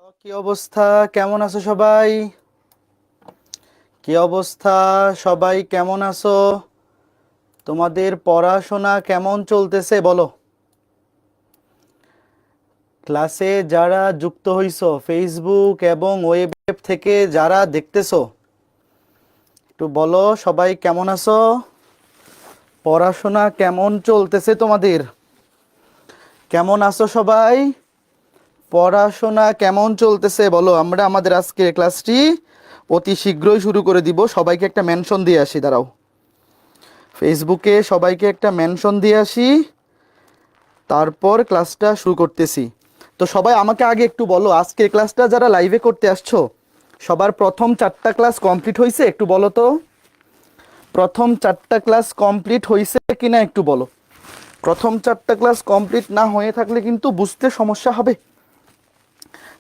কি অবস্থা? কেমন আছো সবাই? কি অবস্থা? সবাই কেমন আছো? তোমাদের পড়াশোনা কেমন চলতেছে বলো? ক্লাসে যারা যুক্ত হইছো ফেসবুক এবং ওয়েব থেকে যারা দেখতেছো একটু বলো সবাই কেমন আছো? পড়াশোনা কেমন চলতেছে তোমাদের? কেমন আছো সবাই? পড়াশোনা কেমন চলতেছে বলো? আমরা আমাদের আজকের ক্লাসটি অতি শীঘ্রই শুরু করে দিব। সবাইকে একটা মেনশন দিয়ে আসি, দাঁড়াও। ফেসবুকে সবাইকে একটা মেনশন দিয়ে আসি, তারপর ক্লাসটা শুরু করতেছি। তো সবাই আমাকে আগে একটু বলো, আজকের ক্লাসটা যারা লাইভে করতে আসছো সবার প্রথম 4টা ক্লাস কমপ্লিট হয়েছে? একটু বলো তো, প্রথম 4টা ক্লাস কমপ্লিট হয়েছে কিনা একটু বলো। প্রথম 4টা ক্লাস কমপ্লিট না হয়ে থাকলে কিন্তু বুঝতে সমস্যা হবে।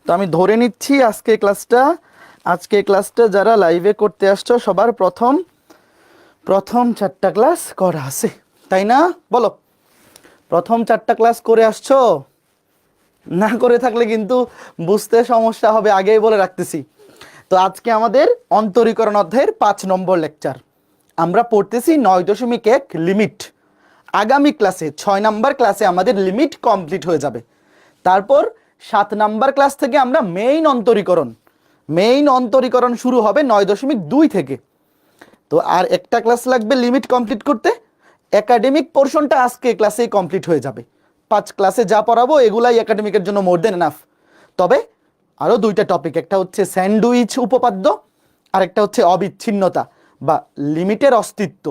তো আমি ধরে নিচ্ছি আজকে ক্লাসটা যারা লাইভে করতে আসছো সবার প্রথম 4টা ক্লাস করা আছে, তাই না? বলো, প্রথম 4টা ক্লাস করে আসছো? না করে থাকলে কিন্তু বুঝতে সমস্যা হবে, আগেই বলে রাখতেছি। তো আজকে আমাদের অন্তরীকরণ অধ্যায়ের 5 নম্বর লেকচার আমরা পড়তেছি 9.1 লিমিট। আগামী ক্লাসে 6 নাম্বার ক্লাসে আমাদের লিমিট কমপ্লিট হয়ে যাবে। তারপর 7 নাম্বার ক্লাস থেকে আমরা মেইন অন্তরীকরণ শুরু হবে 9.2 থেকে। তো আর একটা ক্লাস লাগবে লিমিট কমপ্লিট করতে। একাডেমিক পোর্শনটা আজকে ক্লাসেই কমপ্লিট হয়ে যাবে। 5 ক্লাসে যা পড়াবো এগুলাই একাডেমিকের জন্য মোর দেন এনাফ। তবে আরও 2টা টপিক, একটা হচ্ছে স্যান্ডউইচ উপপাদ্য আর একটা হচ্ছে অবিচ্ছিন্নতা বা লিমিটের অস্তিত্ব।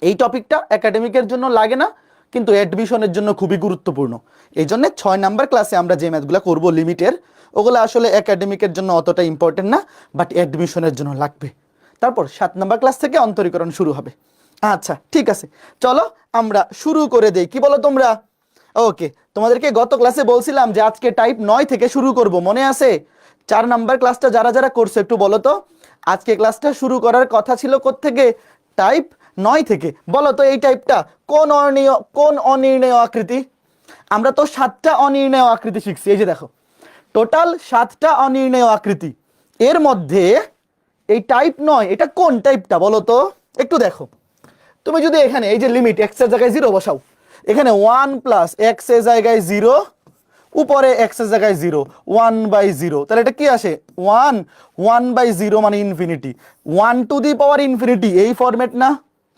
এই টপিকটা একাডেমিকের জন্য লাগে না, কিন্তু অ্যাডমিশনের জন্য খুবই গুরুত্বপূর্ণ। এই জন্য 6 নাম্বার ক্লাসে আমরা যে ম্যাথগুলো করবো লিমিটের, ওগুলো আসলে একাডেমিকের জন্য অতটা ইম্পর্টেন্ট না, বাট অ্যাডমিশনের জন্য লাগবে। তারপর 7 নাম্বার ক্লাস থেকে অন্তরীকরণ শুরু হবে। আচ্ছা ঠিক আছে, চলো আমরা শুরু করে দেই, কি বলো তোমরা? ওকে, তোমাদেরকে গত ক্লাসে বলছিলাম যে আজকে টাইপ 9 থেকে শুরু করব, মনে আছে? 4 নাম্বার ক্লাসটা যারা যারা করছো একটু বলো তো, আজকে ক্লাসটা শুরু করার কথা ছিল কোত্থেকে? টাইপ 9 থেকে। বলো তো এই টাইপটা কোন অনির্ণেয় আকৃতি? আমরা তো 7টা অনির্ণেয় আকৃতি শিখছি, এই যে দেখো টোটাল 7টা অনির্ণেয় আকৃতি। এর মধ্যে এই টাইপ 9 এটা কোন টাইপটা বলো তো? একটু দেখো, তুমি যদি এখানে এই যে লিমিট x এর জায়গায় 0 বসাও, এখানে 1 প্লাস এক্স এর জায়গায় 0, উপরে x এর জায়গায় 0, 1/0, তাহলে এটা কি আসে? 1/0 মানে infinity, 1 to the power infinity, এই ফরম্যাট না?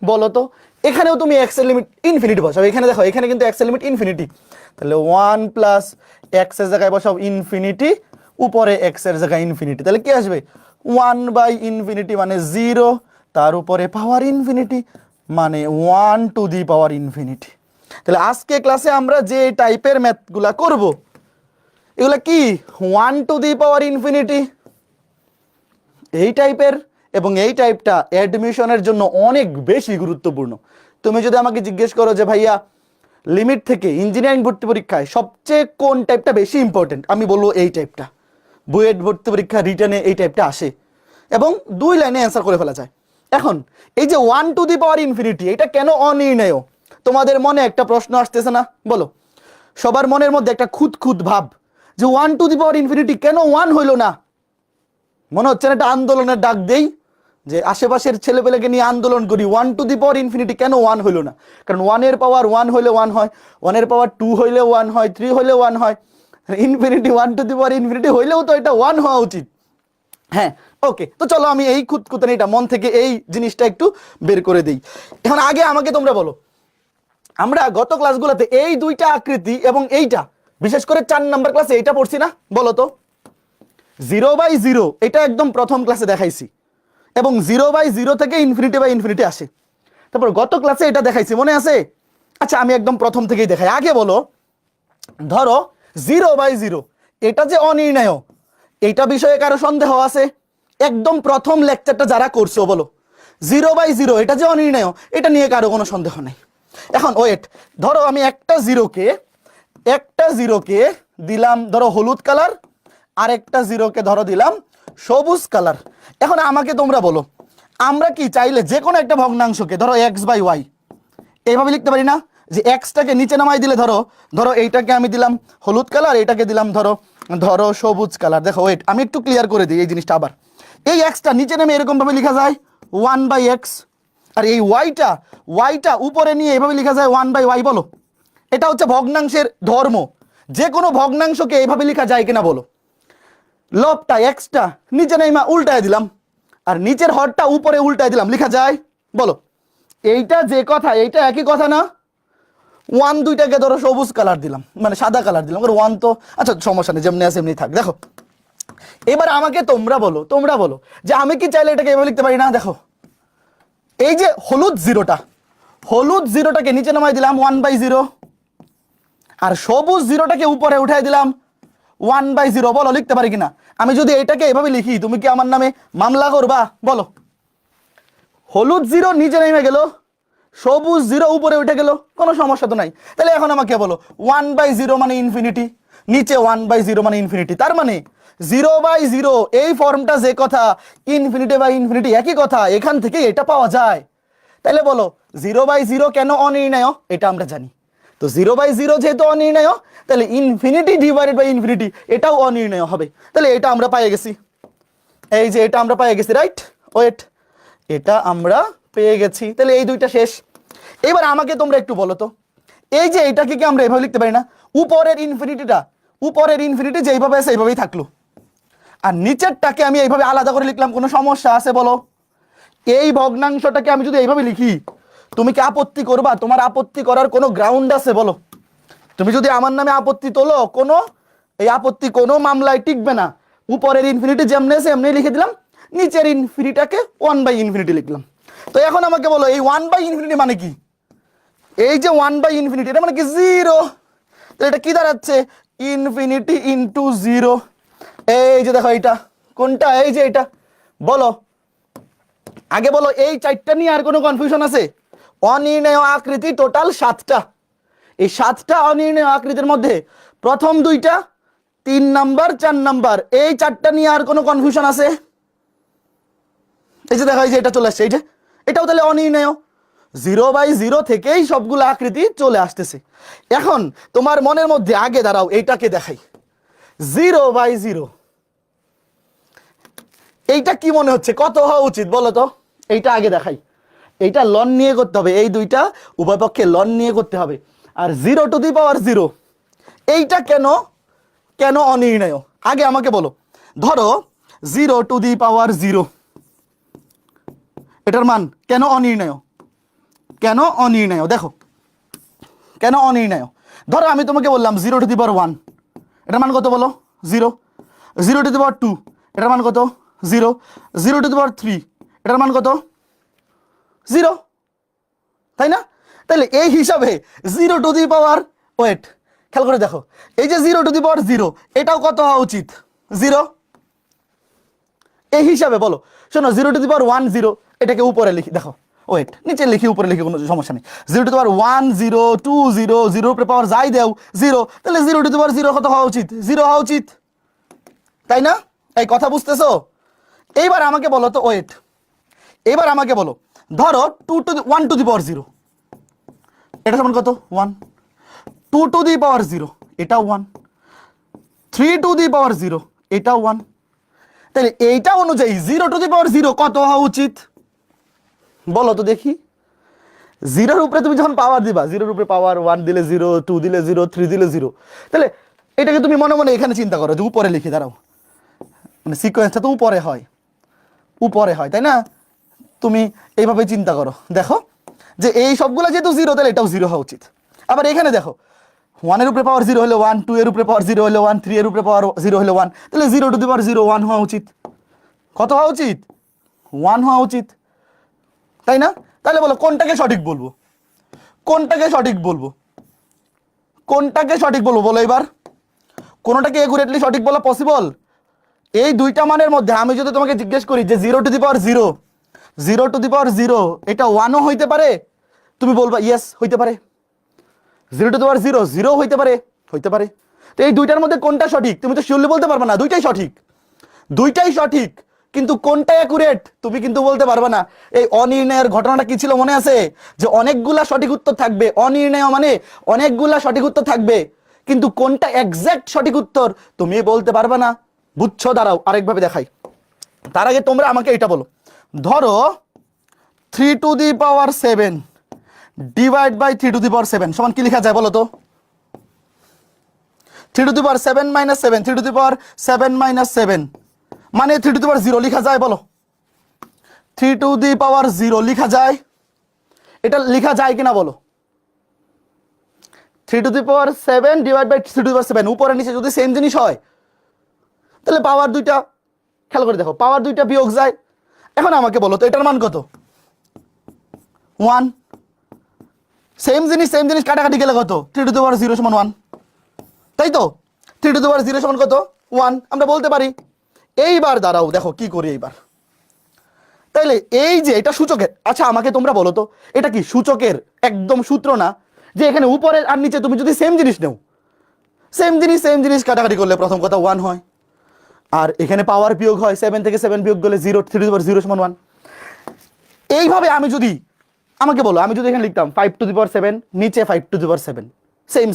বলো তো এখানেও তুমি x এর লিমিট ইনফিনিটি বসাও, এখানে দেখো এখানে কিন্তু x এর লিমিট ইনফিনিটি, তাহলে 1 প্লাস এক্স এর জায়গায় বসাও ইনফিনিটি, উপরে x এর জায়গায় ইনফিনিটি, তাহলে কি আসবে? 1/∞ মানে 0, তার উপরে পাওয়ার ইনফিনিটি মানে 1 টু দি পাওয়ার ইনফিনিটি। তাহলে আজকে ক্লাসে আমরা যে টাইপের ম্যাথগুলা করব এগুলা কি 1 টু দি পাওয়ার ইনফিনিটি এই টাইপের, এবং এই টাইপটা অ্যাডমিশনের জন্য অনেক বেশি গুরুত্বপূর্ণ। তুমি যদি আমাকে জিজ্ঞেস করো যে ভাইয়া লিমিট থেকে ইঞ্জিনিয়ারিং ভর্তি পরীক্ষায় সবচেয়ে কোন টাইপটা বেশি ইম্পর্টেন্ট, আমি বলবো এই টাইপটা। বুয়েট ভর্তি পরীক্ষা রিটার্নে এই টাইপটা আসে এবং 2 লাইনে অ্যান্সার করে ফেলা যায়। এখন এই যে 1 টু দি পাওয়ার ইনফিনিটি এটা কেন অনির্ণেয়? তোমাদের মনে একটা প্রশ্ন আসতেছে না? বলো, সবার মনের মধ্যে একটা খুঁত ভাব যে 1 টু দি পাওয়ার ইনফিনিটি কেন 1 হইলো না? মনে হচ্ছে না একটা আন্দোলনের ডাক দেই, যে আশেপাশের ছেলেপেলেকে নিয়ে আন্দোলন করি, 1 টু দি পাওয়ার ইনফিনিটি কেন 1 হইলো না? কারণ 1 এর পাওয়ার 1 হইলে 1 হয়, 1 এর পাওয়ার 2 হইলে 1 হয়, 3 হইলে 1 হয়, infinity 1 to the power infinity হইলেও তো এটা 1 হওয়া উচিত। হ্যাঁ, ওকে, তো চলো আমি এই খুঁতখুঁতানিটা মন থেকে এই জিনিসটা একটু বের করে দিই। এখন আগে আমাকে তোমরা বলো, আমরা গত ক্লাসগুলোতে এই 2টা আকৃতি এবং এইটা, বিশেষ করে 4 নাম্বার ক্লাসে এইটা পড়ছি না? বলো তো 0/0 এটা একদম প্রথম ক্লাসে দেখাইছি, এবং 0/0 থেকে ইনফিনিটি আসে। তারপর গত ক্লাসে এটা দেখাইছি, মনে আছে? আচ্ছা আমি একদম প্রথম থেকেই দেখাই। আগে বলো, ধরো 0/0 এটা যে অনির্ণেয়, এইটা বিষয়ে কারো সন্দেহ আছে? একদম প্রথম লেকচারটা যারা করছো বলো, 0/0 এটা যে অনির্ণেয় এটা নিয়ে কারো কোনো সন্দেহ নেই। এখন ওয়েট, ধরো আমি একটা জিরোকে দিলাম ধরো হলুদ কালার, আর একটা জিরোকে ধরো দিলাম সবুজ কালার। এখন আমাকে তোমরা বলো, আমরা কি চাইলে যে কোনো একটা ভগ্নাংশকে ধরো x/y এইভাবে লিখতে পারি না? যে এক্সটাকে নিচে নামাই দিলে ধরো এইটাকে আমি দিলাম হলুদ কালার, এইটাকে দিলাম ধরো ধরো সবুজ কালার, দেখো ওয়েট আমি একটু ক্লিয়ার করে দিই এই জিনিসটা আবার। এই এক্সটা নিচে নেমে এরকম ভাবে লেখা যায় 1/x, আর এই ওয়াইটা উপরে নিয়ে এভাবে লেখা যায় 1/y। বলো এটা হচ্ছে ভগ্নাংশের ধর্ম। যে কোনো ভগ্নাংশকে এইভাবে লেখা যায় কিনা বলো। লবটা এক্সটা নিচে নেমে উল্টায় দিলাম, আর নিচের হরটা উপরে উল্টায় দিলাম, লেখা যায়? বলো এইটা যে কথা, এইটা একই কথা না? 1 দুইটাকে ধরো সবুজ কালার দিলাম, মানে সাদা কালার দিলাম, 1 তো আচ্ছা সমস্যা নেই, যেমনি আছে এমনি থাক। দেখো এবার আমাকে তোমরা বলো যে আমি কি চাইলে এটাকে এভাবে লিখতে পারি না? দেখো এই যে হলুদ জিরোটাকে নিচে নামাই দিলাম 1/0, আর সবুজ জিরোটাকে উপরে উঠাই দিলাম 1/0। বলো লিখতে পারি কিনা? আমি যদি এটাকে এভাবে লিখি তুমি কি আমার নামে মামলা করবা? বলো হলুদ জিরো নিচে নেমে গেল, সবুজ জিরো উপরে উঠে গেল, কোনো সমস্যা তো নাই। তাহলে এখন আমাকে বলো 1/0 মানে ইনফিনিটি, নিচে 1/0 মানে ইনফিনিটি, তার মানে 0/0 এই ফর্মটা যে কথা, ইনফিনিটি বাই ইনফিনিটি একই কথা, এখান থেকে এটা পাওয়া যায়। তাহলে বলো 0/0 কেন অনির্ণয়? এটা আমরা জানি। তো 0/0 যেহেতু অনির্ণয়, তাহলে ইনফিনিটি ডিভাইডেড বাই ইনফিনিটি এটাও অনির্ণয় হবে। তাহলে এটা আমরা পেয়ে গেছি, এই যে এটা আমরা পেয়ে গেছি, রাইট? ওয়েট, এটা আমরা পেয়ে গেছি। তাহলে এই দুইটা শেষ। এবার আমাকে তোমরা একটু বলো তো, এই যে এটাকে কি আমরা এভাবে লিখতে পারি না? উপরের ইনফিনিটি যেইভাবে আছে এইভাবেই থাকলো, আর নিচেরটাকে আমি এইভাবে আলাদা করে লিখলাম, কোনো সমস্যা আছে বলো? এই ভগ্নাংশটাকে আমি যদি এইভাবে লিখি তুমি কি আপত্তি করবা? তোমার আপত্তি করার কোনো গ্রাউন্ড আছে বলো? তুমি যদি আমার নামে আপত্তি তোলো, এই আপত্তি কোনো মামলায় টিকবে না। উপরের ইনফিনিটি যেমনি আছে এমনি লিখে দিলাম, নিচের ইনফিনিটিটাকে 1/∞ লিখলাম। তো এখন আমাকে বলো এই 1/∞ মানে কি? এই যে 1/∞ এটা মানে কি? 0। তো এটা কি দাঁড়াচ্ছে? Infinity into 0। এই যে দেখো এটা কোনটা? এই যে এটা। বলো আগে বলো, এই চারটা নিয়ে আর কোনো কনফিউশন আছে? অনির্ণেয় আকৃতি টোটাল 7টা। এই 7টা অনির্ণেয় আকৃতির মধ্যে প্রথম 2টা, 3 নাম্বার 4 নাম্বার, এই 4টা নিয়ে আর কোনো কনফিউশন আছে? এই যে দেখো এই যে এটা চলে আসছে, এই যে এটাও তাহলে অনির্ণেয়। 0/0 থেকেই সবগুলো আকৃতি চলে আসতেছে। এখন তোমার মনের মধ্যে আগে দাঁড়াও এইটাকে দেখাই, 0/0 এইটা কি মনে হচ্ছে কত হওয়া উচিত বলো তো? এইটা আগে দেখাই। এইটা লন নিয়ে করতে হবে, এই দুইটা উভয় পক্ষে লন নিয়ে করতে হবে। আর 0⁻0 এইটা কেন অনির্ণেয়? আগে আমাকে বলো। ধরো 0⁻0 এটার মান কেন অনির্ণেয়? দেখো কেন অনির্ণেয়? ধরো আমি তোমাকে বললাম 0⁻1 এটার মান কত বলো? 0। 0⁻2 এটার মান কত? 0। 0⁻3 এটার মান কত? 0, তাই না? তাহলে এই হিসাবে 0⁻, ওয়েট খেয়াল করে দেখো, এই যে 0⁻0 এটাও কত হওয়া উচিত? 0। এই হিসাবে বলো, শোনো 0⁻1 0 এটাকে উপরে লিখি, দেখো ওয়েট নিচে লিখি উপরে লিখি, কোনো সমস্যা নেই। 0⁻1 0 2 0 0 উপরে পাওয়ার যাই দেও 0, তাহলে 0⁻0 কত হওয়া উচিত? 0 হওয়া উচিত, তাই না? এই কথা বুঝতেছো? এইবার আমাকে বলো তো, ওয়েট এবার আমাকে বলো, ধরো 1⁻0 এটা সমান কত? 1। 2⁻0 এটাও 1। 3⁻0 এটাও 1। তাহলে এইটা অনুযায়ী 0⁻0 কত হওয়া উচিত বলো তো দেখি? 0-র উপরে তুমি যখন পাওয়ার দিবা, 0-র উপরে পাওয়ার 1 দিলে 0, 2 দিলে 0, 3 দিলে 0, তাহলে এটাকে তুমি মনে মনে এখানে চিন্তা করো যে উপরে লিখে দাঁড়াও, মানে সিকোয়েন্সটা তো উপরে হয়, তাই না? তুমি এইভাবে চিন্তা করো, দেখো যে এই সবগুলো যেহেতু 0 তাহলে এটাও 0 হওয়া উচিত। আবার এখানে দেখো 1-এর উপরে পাওয়ার 0 হলে 1, 2-এর উপরে পাওয়ার 0 হলে 1, 3-এর উপরে পাওয়ার 0 হলে 1, তাহলে 0⁻0 1 হওয়া উচিত। কত হওয়া উচিত? 1 হওয়া উচিত, তাই না? তাহলে বলো কোনটাকে সঠিক বলবো? কোনটাকে সঠিক বলবো বলো এবার? কোনটাকে একুরেটলি সঠিক বলা পসিবল? এই দুইটা মানের মধ্যে আমি যদি তোমাকে জিজ্ঞেস করি যে 0⁻0 এটা 1ও হইতে পারে, তুমি বলবা ইয়েস হইতে পারে। 0⁻0 0 হইতে পারে। তো এই দুইটার মধ্যে কোনটা সঠিক তুমি তো শিওরলি বলতে পারবে না। দুইটাই সঠিক, কিন্তু কোনটা অ্যাকুরেট তুমি কিন্তু বলতে পারবে না। এই অনির্ণয়ের ঘটনাটা কি ছিল মনে আছে? যে অনেকগুলা সঠিক উত্তর থাকবে, অনির্ণয় মানে অনেকগুলা সঠিক উত্তর থাকবে, কিন্তু কোনটা এক্সাক্ট সঠিক উত্তর তুমি বলতে পারবে না। বুঝছো? দাঁড়াও আরেকভাবে দেখাই। তার আগে তোমরা আমাকে এটা বলো, ধরো 3⁻7 ডিভাইড বাই 3⁻7 সমান কি লেখা যায় বলো তো? 3⁻7 - 7, 3⁻7 - 7 মানে 3⁻0 লেখা যায় বলো? 3⁻0 লেখা যায়? এটা লেখা যায় কিনা বলো? 3⁻7 ডিভাইড বাই 3⁻7 উপরে নিচে যদি সেম জিনিস হয় তাহলে পাওয়ার দুইটা, খেয়াল করে দেখো, পাওয়ার দুইটা বিয়োগ যায়। এখন আমাকে বলো তো এটার মান কত? 1। সেম জিনিস কাটাকাটি গেলে কত? 3⁻0 = 1, তাই তো? 3⁻0 = কত? 1 আমরা বলতে পারি। এইবার দাঁড়াও দেখো কি করি এইবার। তাইলে এই যে এটা সূচকের, আচ্ছা আমাকে তোমরা বলো তো এটা কি সূচকের একদম সূত্র না যে এখানে উপরে আর নিচে তুমি যদি সেম জিনিস নাও, সেম জিনিস কাটাকাটি করলে প্রথম কথা 1 হয়, আর এখানে পাওয়ার বিয়োগ হয়, 7 থেকে 7 বিয়োগ করলে 0, 3⁻0 = 1। এইভাবে আমি যদি, আমাকে বলো আমি যদি এখানে লিখতাম 5⁻7 নিচে 5⁻7 সেম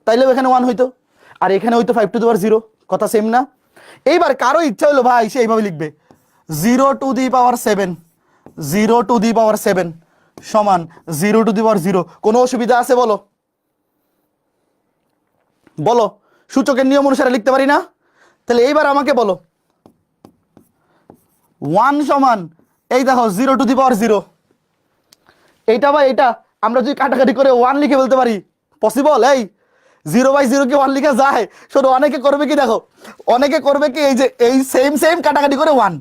তাইলেও এখানে 1 হইতো, আর এখানে হইতো 5⁻0, কথা সেম না? এইবার কারো ইচ্ছা হলো ভাই সে এইভাবে লিখবে 0⁻7 সমান 0⁻0, কোনো অসুবিধা আছে বলো? বলো, সূচকের নিয়ম অনুসারে লিখতে পারি না? তাহলে এইবার আমাকে বলো 1 সমান এই দেখো 0⁻0, এইটা বা এটা আমরা যদি কাটাকাটি করে 1 লিখে বলতে পারি, পসিবল? এই 0/0 কি 1 লিখা যায়? শোনো, অনেকে করবে কি দেখো, অনেকে করবে কি এই যে এই সেম কাটাকাটি করে 1,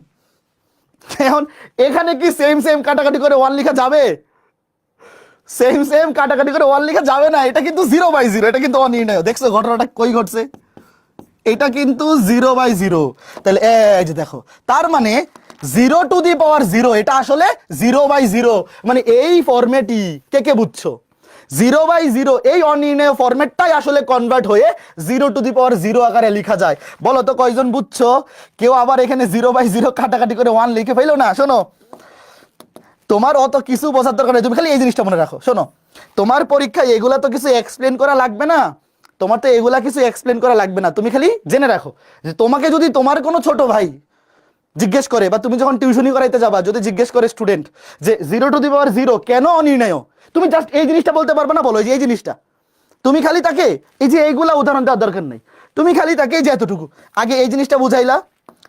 এখন এখানে কি সেম কাটাকাটি করে 1 লিখা যাবে? সেম কাটাকাটি করে 1 লিখা যাবে না, এটা কিন্তু 0/0, এটা কিন্তু অনির্ণয়। দেখছো ঘটনাটা কই ঘটছে? এটা কিন্তু 0/0। তাহলে এই যে দেখো, তার মানে 0⁻0 এটা আসলে 0/0, মানে এই ফরম্যাটই কে বুঝছো? 0/0 এই অনির্ণয় ফরম্যাটটাই আসলে কনভার্ট হয়ে 0⁻0 আকারে লেখা যায়। বলো তো কয়জন বুঝছো? কেউ আবার এখানে 0/0 কাটাকাটি করে 1 লিখে ফেলো না। শোনো, তোমার অত কিছু বোঝার দরকার নেই, তুমি খালি এই জিনিসটা মনে রাখো। শোনো, তোমার পরীক্ষায় এগুলা তো কিছু এক্সপ্লেন করা লাগবে না, তোমার তো এগুলা কিছু এক্সপ্লেন করা লাগবে না, তুমি খালি জেনে রাখো যে তোমাকে যদি তোমার কোনো ছোট ভাই জিজ্ঞেস করে, বা তুমি যখন টিউশনি করাইতে যাবা যদি জিজ্ঞেস করে স্টুডেন্ট যে 0⁻0 কেন অনির্ণয়, তুমি জাস্ট এই জিনিসটা বলতে পারবে না, বলো এই জিনিসটা। তুমি খালি তাকে এই যে এইগুলা উদাহরণ দেওয়ার দরকার নেই, তুমি খালি তাকে এই যে এতটুকু আগে এই জিনিসটা বুঝাইলা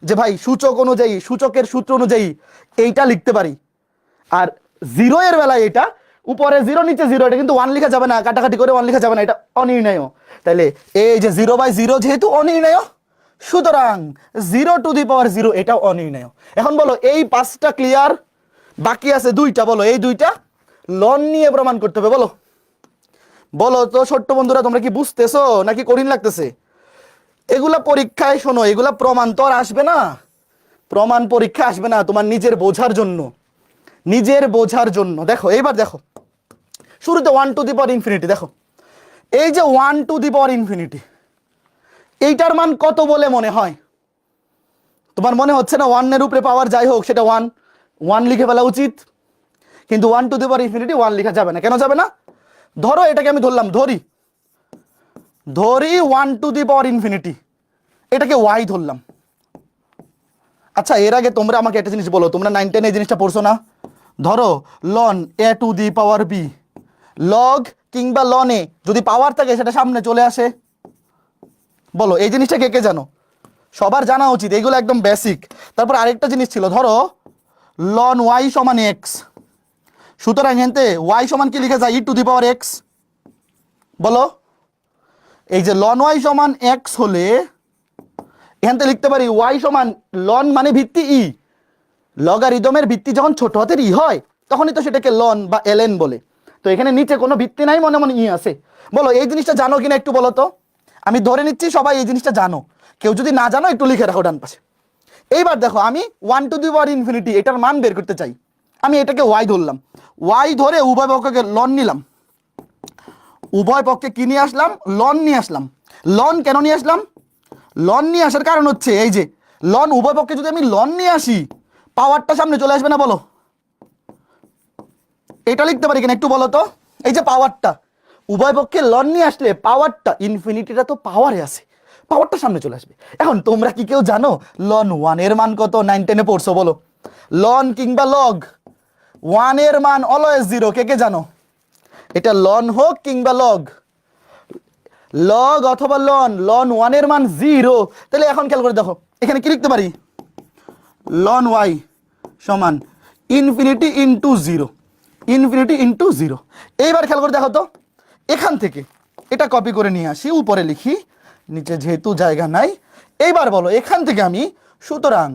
যে ভাই সূচক অনুযায়ী, সূচকের সূত্র অনুযায়ী এইটা লিখতে পারি, আর 0 এর বেলায় এটা উপরে 0 নিচে 0, এটা কিন্তু 1 লিখা যাবে না, কাটাকাটি করে 1 লিখা যাবে না, এটা অনির্ণয়। তাহলে এই যে 0/0 যেহেতু অনির্ণয়, সুতরাং 0⁻0 এটা অনির্ণয়। এখন বলো এই 5টা ক্লিয়ার, বাকি আছে 2টা। বলো এই 2টা লন নিয়ে প্রমাণ করতে হবে। বলো বলো তো ছোট্ট বন্ধুরা, তোমরা কি বুঝতেছো নাকি কঠিন লাগতেছে? এগুলা পরীক্ষায়, শোনো, এগুলা প্রমাণ তো আর আসবে না, প্রমাণ পরীক্ষা আসবে না, তোমার নিজের বোঝার জন্য, নিজের বোঝার জন্য। দেখো এইবার দেখো, শুরুতে 1⁻∞, দেখো এই যে 1⁻∞, এইটার মান কত বলে মনে হয়? তোমার মনে হচ্ছে না 1 এর উপরে পাওয়ার যাই হোক সেটা 1 লিখে ফেলা উচিত? কিন্তু 1⁻∞ 1 লিখা যাবে না। কেন যাবে না? ধরো এটাকে আমি ধরলাম, ধরি 1⁻∞, এটাকে y ধরলাম। আচ্ছা এর আগে তোমরা আমাকে একটা জিনিস বলো, তোমরা 9 10 এই জিনিসটা পড়ছো না? ধরো ln a⁻b, লগ কিংবা লনে যদি পাওয়ার থাকে সেটা সামনে চলে আসে। বলো এই জিনিসটা কে কে জানো? সবার জানা উচিত, এগুলো একদম বেসিক। তারপর আরেকটা জিনিস ছিল, ধরো ln y = x, সুতরাং এতে y সমান কি লিখা যায়? e⁻x। বলো এই যে ln y = x হলে এখানে লিখতে পারি y সমান ln মানে ভিত্তি ই, লগারিদমের ভিত্তি যখন ছোট হাতের ই হয় তখনই তো সেটাকে ln বা ln বলে। তো এখানে নিচে কোনো ভিত্তি নাই, মনে মনে ই আছে। বলো এই জিনিসটা জানো কিনা একটু বলো তো? আমি ধরে নিচ্ছি সবাই এই জিনিসটা জানো, কেউ যদি না জানো একটু লিখে রাখো ডান পাশে। এইবার দেখো আমি 1⁻∞ এটার মান বের করতে চাই, আমি এটাকে y ধরলাম, y ধরে উভয় পক্ষকে ln নিলাম, উভয় পক্ষে কি নিয়ে আসলাম? ln নিয়ে আসলাম। ln কেন নিয়ে আসলাম? ln নিয়ে আসার কারণ হচ্ছে এই যে ln উভয় পক্ষে যদি আমি ln নিয়ে আসি পাওয়ারটা সামনে চলে আসবে না? বলো এটা লিখতে পারি কিনা একটু বলো তো? এই যে পাওয়ারটা উভয় পক্ষে লন নিয়ে আসলে পাওয়ারটা, ইনফিনিটিটা তো পাওয়ারে আছে, পাওয়ারটা সামনে চলে আসবে। এখন তোমরা কি কেউ জানো লন 1 এর মান কত? 9 10-এ পড়ছো, বলো। লন কিংবা লগ 1 এর মান অলওয়েজ 0, কে কে জানো? এটা লন হোক কিংবা লগ, লগ অথবা লন, লন 1 এর মান 0। তাহলে এখন খেয়াল করে দেখো, এখানে কি লিখতে পারি? লন ওয়াই সমান ইনফিনিটি ইন্টু 0, ইনফিনিটি ইন্টু 0। এইবার খেয়াল করে দেখো তো, এখান থেকে এটা কপি করে নিয়ে আসি, উপরে লিখি, নিচে যেহেতু জায়গা নাই। এইবার বলো এখান থেকে আমি, সুতরাং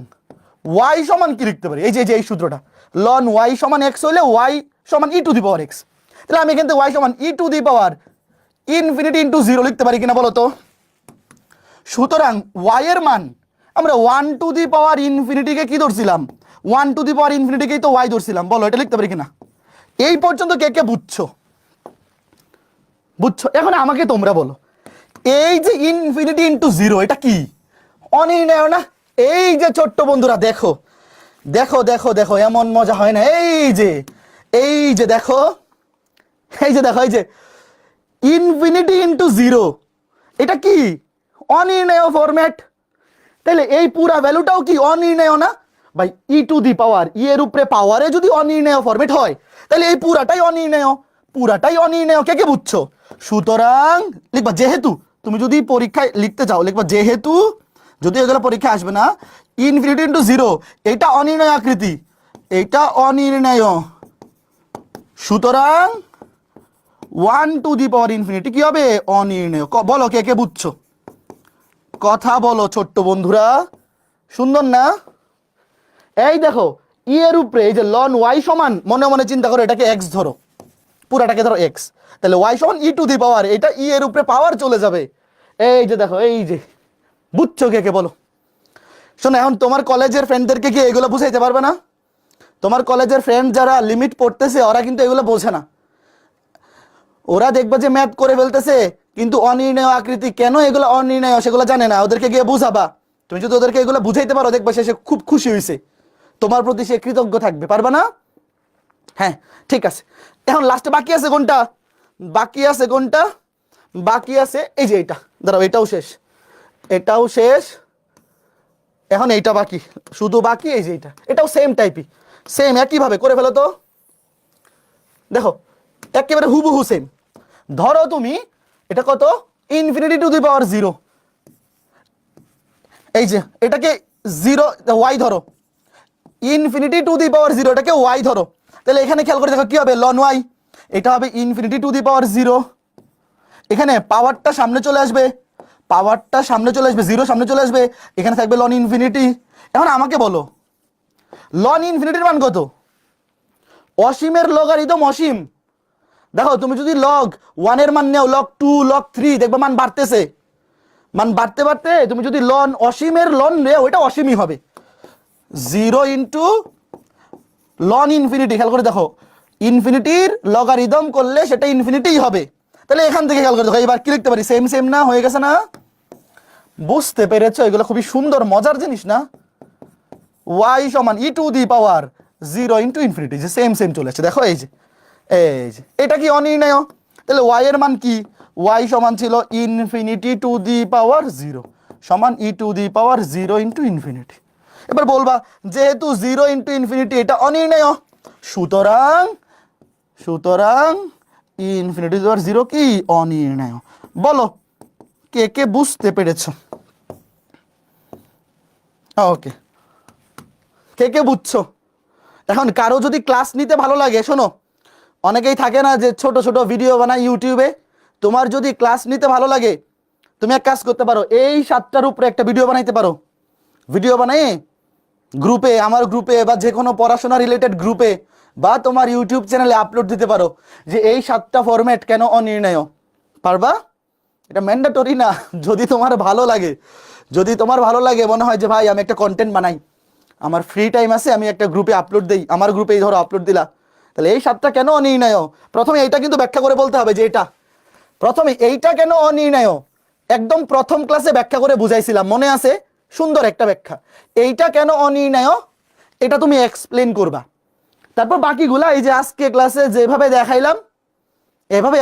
ওয়াই সমান কি লিখতে পারি? এই যে এই সূত্রটা, লন ওয়াই সমান এক্স হলে ওয়াই সমান e to the power x. তাহলে আমি এখান থেকে ওয়াই সমান e to the power infinity into 0 লিখতে পারি কিনা বলো তো? সুতরাং ওয়াই এর মান আমরা 1 টু দি পাওয়ার ইনফিনিটিকে কি ধরছিলাম? 1 টু দি পাওয়ার ইনফিনিটিকেই তো ওয়াই ধরছিলাম। বলো এটা লিখতে পারি কিনা? এই পর্যন্ত কে কে বুঝছো? বুঝছো? এখন আমাকে তোমরা বলো, এই যে ইনফিনিটি ইন্টু 0 এটা কি? অনির্ণেয় না? এই যে ছোট্ট বন্ধুরা দেখো দেখো দেখো দেখো, এমন মজা হয় না। এই যে দেখো, এই যে দেখো, এই যে ইনফিনিটি ইন্টু 0 এটা কি? অনির্ণেয় ফরম্যাট। তাহলে এই পুরা ভ্যালুটাও কি অনির্ণেয় না ভাই? ই টু দি পাওয়ার, ই এর উপরে পাওয়ারে যদি অনির্ণেয় ফরম্যাট হয়, তাহলে এই পুরাটাই অনির্ণেয়, পুরাটাই অনির্ণেয়। কে কে বুঝছো? সুতরাং লিখবা যেহেতু, তুমি যদি পরীক্ষায় লিখতে চাও লিখবা যেহেতু, যদি এগুলো পরীক্ষায় আসবে না, ইনফিনিটি ইন্টু 0 এটা অনির্ণয় আকৃতি, এটা অনির্ণেয়, সুতরাং 1 টু দি পাওয়ার ইনফিনিটি কি হবে? অনির্ণেয়। বলো কে কে বুঝছো? কথা বলো ছোট্ট বন্ধুরা, সুন্দর না? এই দেখো, ই এর উপরে এই যে লন ওয়াই সমান, মনে মনে চিন্তা করো, এটাকে এক্স ধরো, পুরাটাকে ধরো এক্স, তাহলে ওয়াই সমান ই টু দি পাওয়ার, এটা ই এর উপরে পাওয়ার চলে যাবে। এই যে দেখো, এই যে বুঝছো কে কে বলো? শোনো, এখন তোমার কলেজের ফ্রেন্ডদেরকে কি এগুলো বুঝাইতে পারবে না? তোমার কলেজের ফ্রেন্ড যারা লিমিট পড়তেছে ওরা কিন্তু এগুলো বোঝে না। ওরা দেখবে যে ম্যাথ করে ফেলতেছে, কিন্তু অনির্ণয় আকৃতি কেন এগুলো অনির্ণয় সেগুলো জানে না। ওদেরকে গিয়ে বুঝাবা, তুমি যদি ওদেরকে এগুলো বুঝাইতে পারো, দেখবে সে খুব খুশি হয়েছে, তোমার প্রতি সে কৃতজ্ঞ থাকবে। পারবা না? হ্যাঁ, ঠিক আছে। এখন লাস্টে বাকি আছে কোনটা? বাকি আছে কোনটা? বাকি আছে এই যে এটা, দাঁড়াও, এটাও শেষ, এটাও শেষ, এখন এইটা বাকি, শুধু বাকি এই যে এটা, এটাও সেম টাইপই, সেম একইভাবে করে ফেলো তো। দেখো একেবারে হুবহু সেম। ধরো তুমি এটা কত? ইনফিনিটি টু দি পাওয়ার 0, এই যে এটাকে 0 ওয়াই ধরো, ইনফিনিটি টু দি পাওয়ার 0 এটাকে ওয়াই ধরো। তাহলে এখানে খেয়াল করে দেখো কি হবে? লন ওয়াই, এটা হবে ইনফিনিটি টু দি পাওয়ার 0। এখানে পাওয়ারটা সামনে চলে আসবে, পাওয়ারটা সামনে চলে আসবে, 0 সামনে চলে আসবে, এখানে থাকবে লন ইনফিনিটি। এখন আমাকে বলো লন ইনফিনিটির মান কত? অসীমের লগারিদম অসীম। দেখো তুমি যদি লগ 1 এর মান নেও, লগ 2, লগ 3, দেখবে মান বাড়তেছে, মান বাড়তে বাড়তে তুমি যদি লন অসীমের লন নেও, ওইটা অসীমই হবে। 0 ইন্টু লন ইনফিনিটি, খেয়াল করে দেখো, ইনফিনিটির লগারিদম করলে সেটা ইনফিনিটিই হবে। তাহলে এখান থেকে খেয়াল করে দেখো, এবার কি লিখতে পারি? সেম সেম না হয়ে গেছে না? বুঝতে পেরেছো? এগুলো খুবই সুন্দর মজার জিনিস না? ওয়াই সমান e to the power 0 into infinity, যে সেম সেম চলে আসছে। দেখো এই যে এটা কি অনির্ণয়? তাহলে ওয়াই এর মান কি? ওয়াই সমান ছিল ইনফিনিটি টু দি পাওয়ার 0 সমান e to the power 0 into infinity. এবার বলবা যেহেতু 0 ইন্টু ইনফিনিটি এটা অনির্ণয়, সুতরাং সুতরাং ইনফিনিটি টু দি পাওয়ার 0 কি? অনির্ণয়। বলো কে কে বুঝতে পেরেছো? ওকে, কে কে বুঝছো? এখন কারো যদি ক্লাস নিতে ভালো লাগে, শোনো, অনেকেই থাকে না যে ছোট ছোট ভিডিও বানায় ইউটিউবে, তোমার যদি ক্লাস নিতে ভালো লাগে, তুমি এক কাজ করতে পারো, এই 7টার উপরে একটা ভিডিও বানাইতে পারো। ভিডিও বানাই গ্রুপে, আমার গ্রুপে বা যে কোনো পড়াশোনা রিলেটেড গ্রুপে বা তোমার ইউটিউব চ্যানেলে আপলোড দিতে পারো যে এই 7টা ফরম্যাট কেন অনির্ণয়। পারবা? এটা ম্যান্ডেটরি না। যদি তোমার ভালো লাগে, যদি তোমার ভালো লাগে, মনে হয় যে ভাই আমি একটা কন্টেন্ট বানাই, আমার ফ্রি টাইম আছে, আমি একটা গ্রুপে আপলোড দেই, আমার গ্রুপেই ধরো আপলোড দিলা, তাহলে এই 7টা কেন অনির্ণয়? প্রথমে এইটা কিন্তু ব্যাখ্যা করে বলতে হবে যে এটা, প্রথমে এইটা কেন অনির্ণয়, একদম প্রথম ক্লাসে ব্যাখ্যা করে বুঝাইছিলাম, মনে আছে? সুন্দর একটা ব্যাখ্যা। এইটা কেন অনির্ণয় এটা তুমি এক্সপ্লেন করবা। তারপর বাকিগুলা এই যে আজকে ক্লাসে যেভাবে দেখাইলাম এভাবে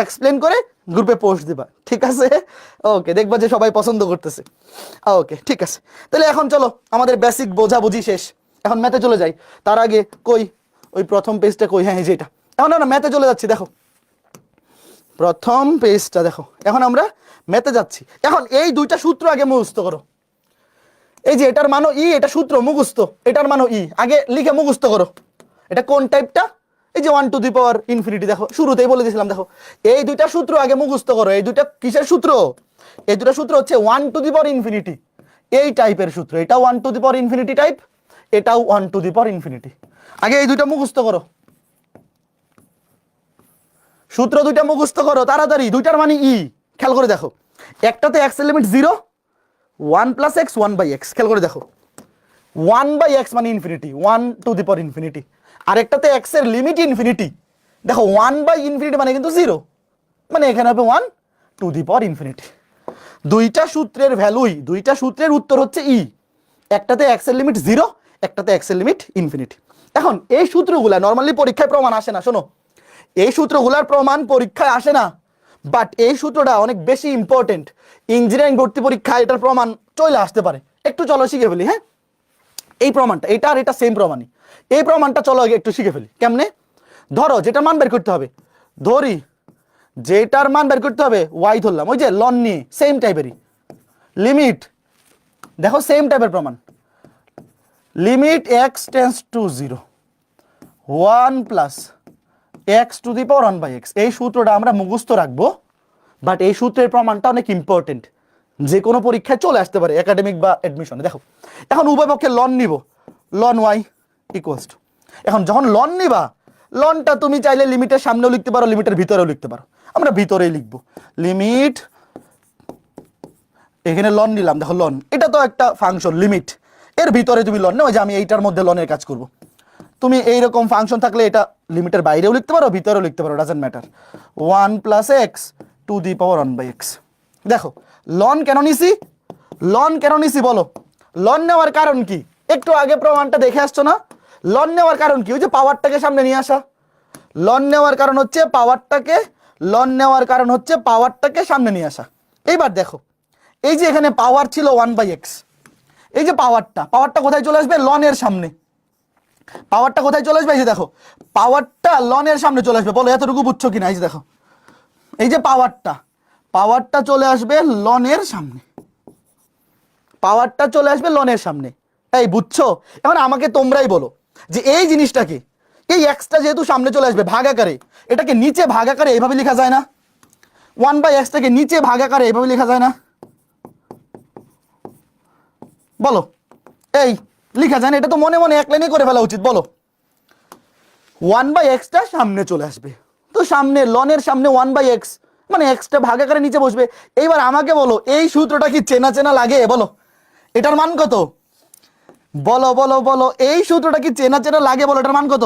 এক্সপ্লেন করে গ্রুপে পোস্ট দিবা, ঠিক আছে? ওকে, দেখবা যে সবাই পছন্দ করতেছে। ওকে, ঠিক আছে। তাহলে এখন চলো, আমাদের বেসিক বোঝাবুঝি শেষ, এখন ম্যাথে চলে যাই। তার আগে কই ওই প্রথম পেজটা কই? হ্যাঁ, এই যে এটা। এখন আমরা ম্যাথে চলে যাচ্ছি, দেখো প্রথম পেজটা দেখো। এখন আমরা ম্যাথে যাচ্ছি। এখন এই দুইটা সূত্র আগে মুখস্থ করো। এই যে এটার মানও ই, এটা সূত্র মুখস্থ, এটার মানও ই, আগে লিখে মুখস্থ করো। এটা কোন টাইপটা? এই যে 1 টু দি পাওয়ার ইনফিনিটি, দেখো শুরুতেই বলে দিয়েছিলাম। দেখো এই দুইটা সূত্র আগে মুখস্থ করো। এই দুইটা কিসের সূত্র? এই দুইটা সূত্র হচ্ছে 1 টু দি পাওয়ার ইনফিনিটি, এই টাইপের সূত্র। এটা 1 to the power infinity type, এটাও 1 টু দি পাওয়ার ইনফিনিটি। আগে এই দুইটা মুখস্থ করো, সূত্র দুইটা মুখস্থ করো তাড়াতাড়ি। দুইটার মানে ই, খেয়াল করে দেখো। একটাতে x এর limit 0, 1 plus x 1 by x. খেয়াল করে দেখো, 1 বাই এক্স মানে infinity, 1 to the power infinity. আরেকটাতে x এর লিমিট ইনফিনিটি, দেখো 1 বাই ইনফিনিটি মানে কিন্তু 0, মানে এখানে হবে 1 টু দি পাওয়ার ইনফিনিটি। দুইটা সূত্রের ভ্যালুই, দুইটা সূত্রের উত্তর হচ্ছে ই। একটাতে x এর লিমিট 0, একটাতে x এর লিমিট ইনফিনিটি। এখন এই সূত্রগুলা নরমালি পরীক্ষায় প্রমাণ আসে না। শোনো, এই সূত্রগুলার প্রমাণ পরীক্ষায় আসে না, বাট এই সূত্রটা অনেক বেশি ইম্পর্টেন্ট। ইঞ্জিনিয়ারিং ভর্তি পরীক্ষায় এটার প্রমাণ চলে আসতে পারে। একটু চলো শিখে ফেলি। হ্যাঁ, এই প্রমাণটা, এটা আর এটা সেম প্রমাণই। এই প্রমাণটা চলো আগে একটু শিখে ফেলি। কেমনে? ধরো যেটা মান বের করতে হবে, ধরি যেটার মান বের করতে হবে y ধরলাম, ওই যে লন নিয়ে সেম টাইপেরই লিমিট। দেখো সেম টাইপের প্রমাণ, limit x tends to 0, 1 plus x to the power 1 by X. এই সূত্রটা আমরা মুখস্থ রাখবো, বাট এই সূত্রের প্রমাণটা অনেক ইম্পর্টেন্ট, যে কোনো পরীক্ষায় চলে আসতে পারে, একাডেমিক বা অ্যাডমিশনে। দেখো এখন উভয় পক্ষে লন নিব, লন ওয়াই ইকুয়ালস টু, এখন যখন লন নিবা, লনটা তুমি চাইলে লিমিটের সামনেও লিখতে পারো, লিমিটের ভিতরেও লিখতে পারো। আমরা ভিতরেই লিখবো, লিমিট, এখানে লন নিলাম। দেখো লন, এটা তো একটা ফাংশন লিমিট, এর ভিতরে তুমি লন নাও। যে আমি এইটার মধ্যে লনের কাজ করব। তুমি এইরকম ফাংশন থাকলে এটা লিমিটের বাইরেও লিখতে পারো, ভিতরেও লিখতে পারো, doesn't matter. 1 plus x to the power 1 by X. দেখো লন কেন নিছি? লন কেন নিছি বলো? লন নেওয়ার কারণ কি? একটু আগে প্রমাণটা দেখে আসছো না? লন নেওয়ার কারণ কি? ওই যে পাওয়ারটাকে সামনে নিয়ে আসা। লন নেওয়ার কারণ হচ্ছে পাওয়ারটাকে, লন নেওয়ার কারণ হচ্ছে পাওয়ারটাকে সামনে নিয়ে আসা। এইবার দেখো, এই যে এখানে পাওয়ার ছিল 1 বাই এক্স, এই যে পাওয়ারটা কোথায় চলে আসবে? লনের সামনে। পাওয়ারটা কোথায় চলে আসবে? এই যে দেখো, পাওয়ারটা লনের সামনে চলে আসবে। বলো এতটুকু বুঝছো কিনা? এই যে দেখো, এই যে পাওয়ারটা চলে আসবে লনের সামনে, পাওয়ারটা চলে আসবে লনের সামনে। এই বুঝছো? এখন আমাকে তোমরাই বলো যে এই জিনিসটাকে, এই এক্সটা যেহেতু সামনে চলে আসবে ভাগাকারে, এটাকে নিচে ভাগাকারে এইভাবে লেখা যায় না? 1 বাই এক্সটাকে নিচে ভাগাকারে এইভাবে লেখা যায় না? বলো, এই লিখা যায় না? এটা তো মনে মনে এক লাইনে করে ফেলা উচিত। বলো, 1 বাই এক্সটা সামনে চলে আসবে, তো সামনে লনের সামনে 1 বাই এক্স মানে এক্সটা ভাগাকারে নিচে বসবে। এইবার আমাকে বলো, এই সূত্রটা কি চেনা চেনা লাগে? বলো, এটার মান কত? বলো বলো বলো, এই সূত্রটা কি চেনা চেনা লাগে? বলো, এটার মান কত?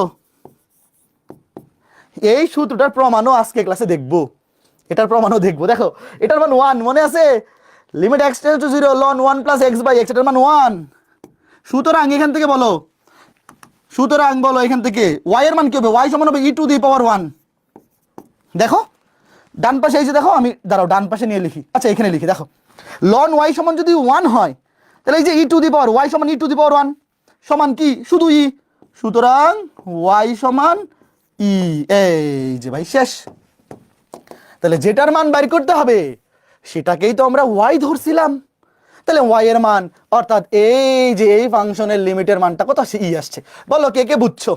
এই সূত্রটার প্রমাণও আজকে ক্লাসে দেখবো, এটার প্রমাণও দেখবো। দেখো এটার মান 1, মনে আছে? Limit x tends to 0 ln 1 plus x by X, এটার মান 1। সুতরাং এখান থেকে বলো, সুতরাং বলো এখান থেকে y এর মান কি হবে? y সমান হবে e টু দি পাওয়ার 1। দেখো ডান পাশে, এই যে দেখো, আমি দাঁড়াও ডান পাশে নিয়ে লিখি। আচ্ছা এখানে লিখি, দেখো ln y সমান যদি 1 হয়, তাহলে এই যে e to the power y সমান e টু দি পাওয়ার 1 সমান কি? শুধু e। সুতরাং y সমান e। এই যে ভাই শেষ। তাহলে যেটার মান বাইর করতে হবে সেটাকেই তো আমরা y ধরছিলাম। তাহলে y এর মান, অর্থাৎ এই যে এই ফাংশনের লিমিটের মানটা কত আসছে? ই আসছে। বলো কে কে বুঝছো?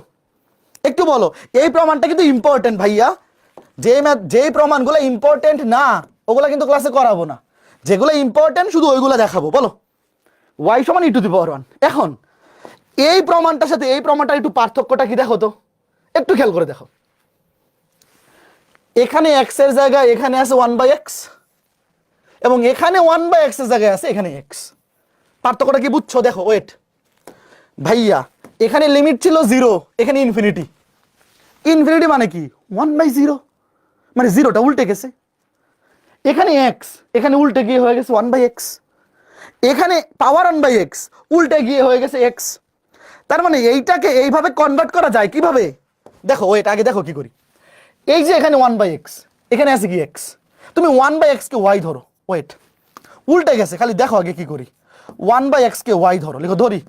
একটু বলো। এই প্রমাণটা কিন্তু ইম্পর্টেন্ট ভাইয়া। যে প্রমাণগুলো ইম্পর্টেন্ট না ওগুলা কিন্তু ক্লাসে করাবো না, যেগুলো ইম্পর্টেন্ট শুধু ওইগুলো দেখাবো। বলো, y সমান e টু দি পাওয়ার 1। এখন এই প্রমাণটার সাথে এই প্রমাণটার একটু পার্থক্যটা কি দেখো তো, একটু খেয়াল করে দেখো। এখানে x এর জায়গায় এখানে আছে 1 বাই এক্স, এবং এখানে 1 বাই এক্স এর জায়গায় আছে এখানে x। পার্থক্যটা কি বুঝছো? দেখো ওয়েট ভাইয়া, এখানে লিমিট ছিল 0, এখানে ইনফিনিটি। ইনফিনিটি মানে কি? 1 বাই 0, মানে জিরোটা উল্টে গেছে। এখানে x, এখানে উল্টে গিয়ে হয়ে গেছে 1 বাই এক্স। এখানে পাওয়ার 1 বাই এক্স, উল্টে গিয়ে হয়ে গেছে x। তার মানে এইটাকে এইভাবে কনভার্ট করা যায় কিভাবে? দেখো ওয়েট, আগে দেখো কি করি। এই যে এখানে 1/x, এখানে আছে কি x, তুমি 1/x কে y ধরো, ওয়েট উল্টে গেছে, খালি দেখো আগে কি করি। 1/x কে y ধরো, লিখো ধরি,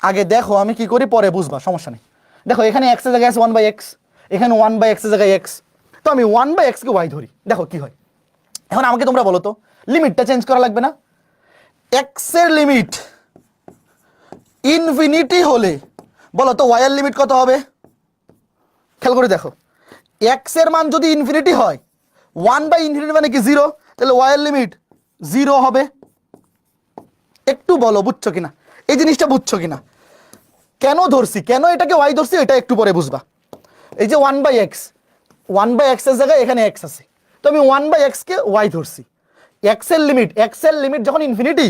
আগে দেখো আমি কি করি, পরে বুঝবা, সমস্যা নেই। দেখো এখানে x এর জায়গায় আছে 1/x, এখানে 1/x এর জায়গায় x, তো আমি 1/x কে y ধরি, দেখো কি হয়। এখন আমাকে তোমরা বলো তো, লিমিটটা চেঞ্জ করা লাগবে না? x এর লিমিট ইনফিনিটি হলে বলো তো y এর লিমিট কত হবে? খেয়াল করে দেখো, x এর মান যদি ইনফিনিটি হয়, 1/∞ মানে কি 0, তাহলে y এর লিমিট 0 হবে। একটু বলো বুঝছো কিনা, এই জিনিসটা বুঝছো কিনা? কেন ধরছি, কেন এটাকে y ধরছি, এটা একটু পরে বুঝবা। এই যে 1/x, 1/x এর জায়গায় এখানে x আছে, তো আমি 1/x কে y ধরছি। x এর লিমিট যখন ইনফিনিটি,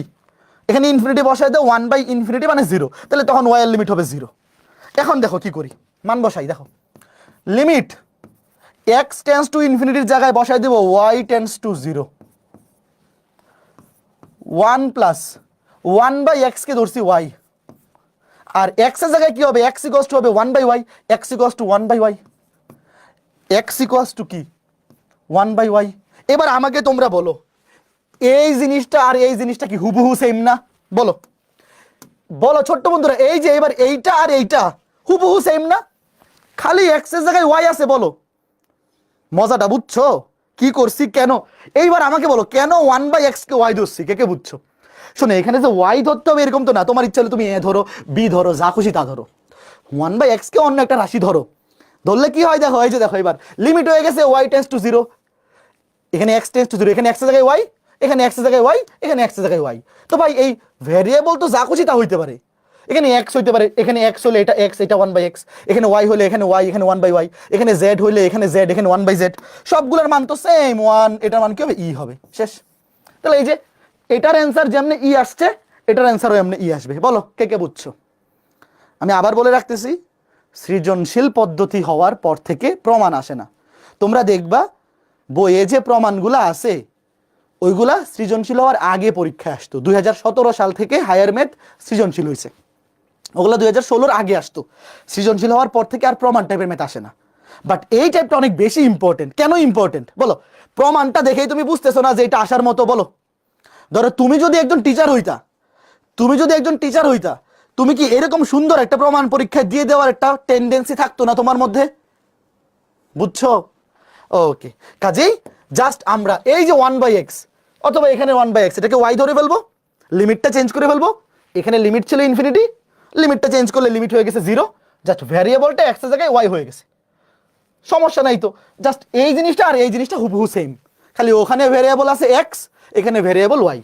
এখানে ইনফিনিটি বসায় দাও, 1/∞ মানে 0, তাহলে তখন y এর লিমিট হবে 0। এখন দেখো কি করি, মান বসাই, দেখো লিমিট x টেন্ডস টু ইনফিনিটির জায়গায় বসায় দেব y tends to 0, 1 plus 1/x কে ধরছি y, আর x এর জায়গায় কি হবে, x ইকুয়ালস টু হবে 1/y, x equals two 1/y, x equals two কি 1/y। এবার আমাকে তোমরা বলো, এই জিনিসটা আর এই জিনিসটা কি হুবহু সেম না? বলো বলো ছোট্ট বন্ধুরা, এই যে এবার এইটা আর এইটা হুবহু সেম না? খালি x এর জায়গায় y আছে, বলো মজাটা বুঝছো কি করছি কেন? এইবার আমাকে বলো কেন 1/x কে y ধরছি, কে কে বুঝছো? শোনো, এখানে যে y ধরতে হবে এরকম তো না, তোমার ইচ্ছা হলে তুমি a ধরো, b ধরো, যা খুশি তা ধরো। 1/x কে অন্য একটা রাশি ধরো, ধরলে কি হয় দেখো, এই যে দেখো এবার লিমিট হয়ে গেছে y টেন্ডস টু 0, এখানে x টেন্ডস টু 0, এখানে x এর জায়গায় y, এখানে x এর জায়গায় y, এখানে x এর জায়গায় y। তো ভাই এই ভেরিয়েবল তো যা খুশি তা হইতে পারে, এখানে x হইতে পারে, এখানে x হলে এটা x, এটা 1/x, এখানে y হলে এখানে y, এখানে 1/y, এখানে z হলে এখানে z, এখানে 1/z, সবগুলোর মান তো সেম 1, এটার মান কি হবে e হবে, শেষ। তাহলে এই যে এটার অ্যান্সার যেমনে ই আসছে, এটার অ্যান্সারও এমনি ই আসবে। বলো কে কে বুঝছো? আমি আবার বলে রাখতেছি, সৃজনশীল পদ্ধতি হওয়ার পর থেকে প্রমাণ আসে না। তোমরা দেখবা বইয়ে যে প্রমাণগুলো আছে ওইগুলা সৃজনশীল হওয়ার আগে পরীক্ষায় আসতো। 2017 সাল থেকে হায়ার ম্যাথ সৃজনশীল হয়েছে, ওগুলো 2016-র আগে আসতো। সৃজনশীল হওয়ার পর থেকে আর প্রমাণ টাইপের ম্যাথ আসে না। বাট এই টাইপটা অনেক বেশি ইম্পর্টেন্ট। কেন ইম্পর্টেন্ট বলো? প্রমাণটা দেখেই তুমি বুঝতেছো না যে এটা আসার মতো। বলো, ধরো তুমি যদি একজন টিচার হইতা, তুমি কি এরকম সুন্দর একটা প্রমাণ পরীক্ষায় দিয়ে দেওয়ার একটা টেন্ডেন্সি থাকতো না তোমার মধ্যে? বুঝছো? ওকে, কাজেই জাস্ট আমরা এই যে 1/x অথবা এখানে 1/x, এটাকে y ধরে ফেলবো, লিমিটটা চেঞ্জ করে ফেলবো। এখানে লিমিট ছিল ইনফিনিটি, লিমিটটা চেঞ্জ করলে লিমিট হয়ে গেছে 0, জাস্ট ভ্যারিয়েবলটা x এর জায়গায় y হয়ে গেছে, সমস্যা নাই তো। জাস্ট এই জিনিসটা আর এই জিনিসটা হুবহু সেম, খালি ওখানে ভ্যারিয়েবল আছে x, এখানে ভ্যারিয়েবল y,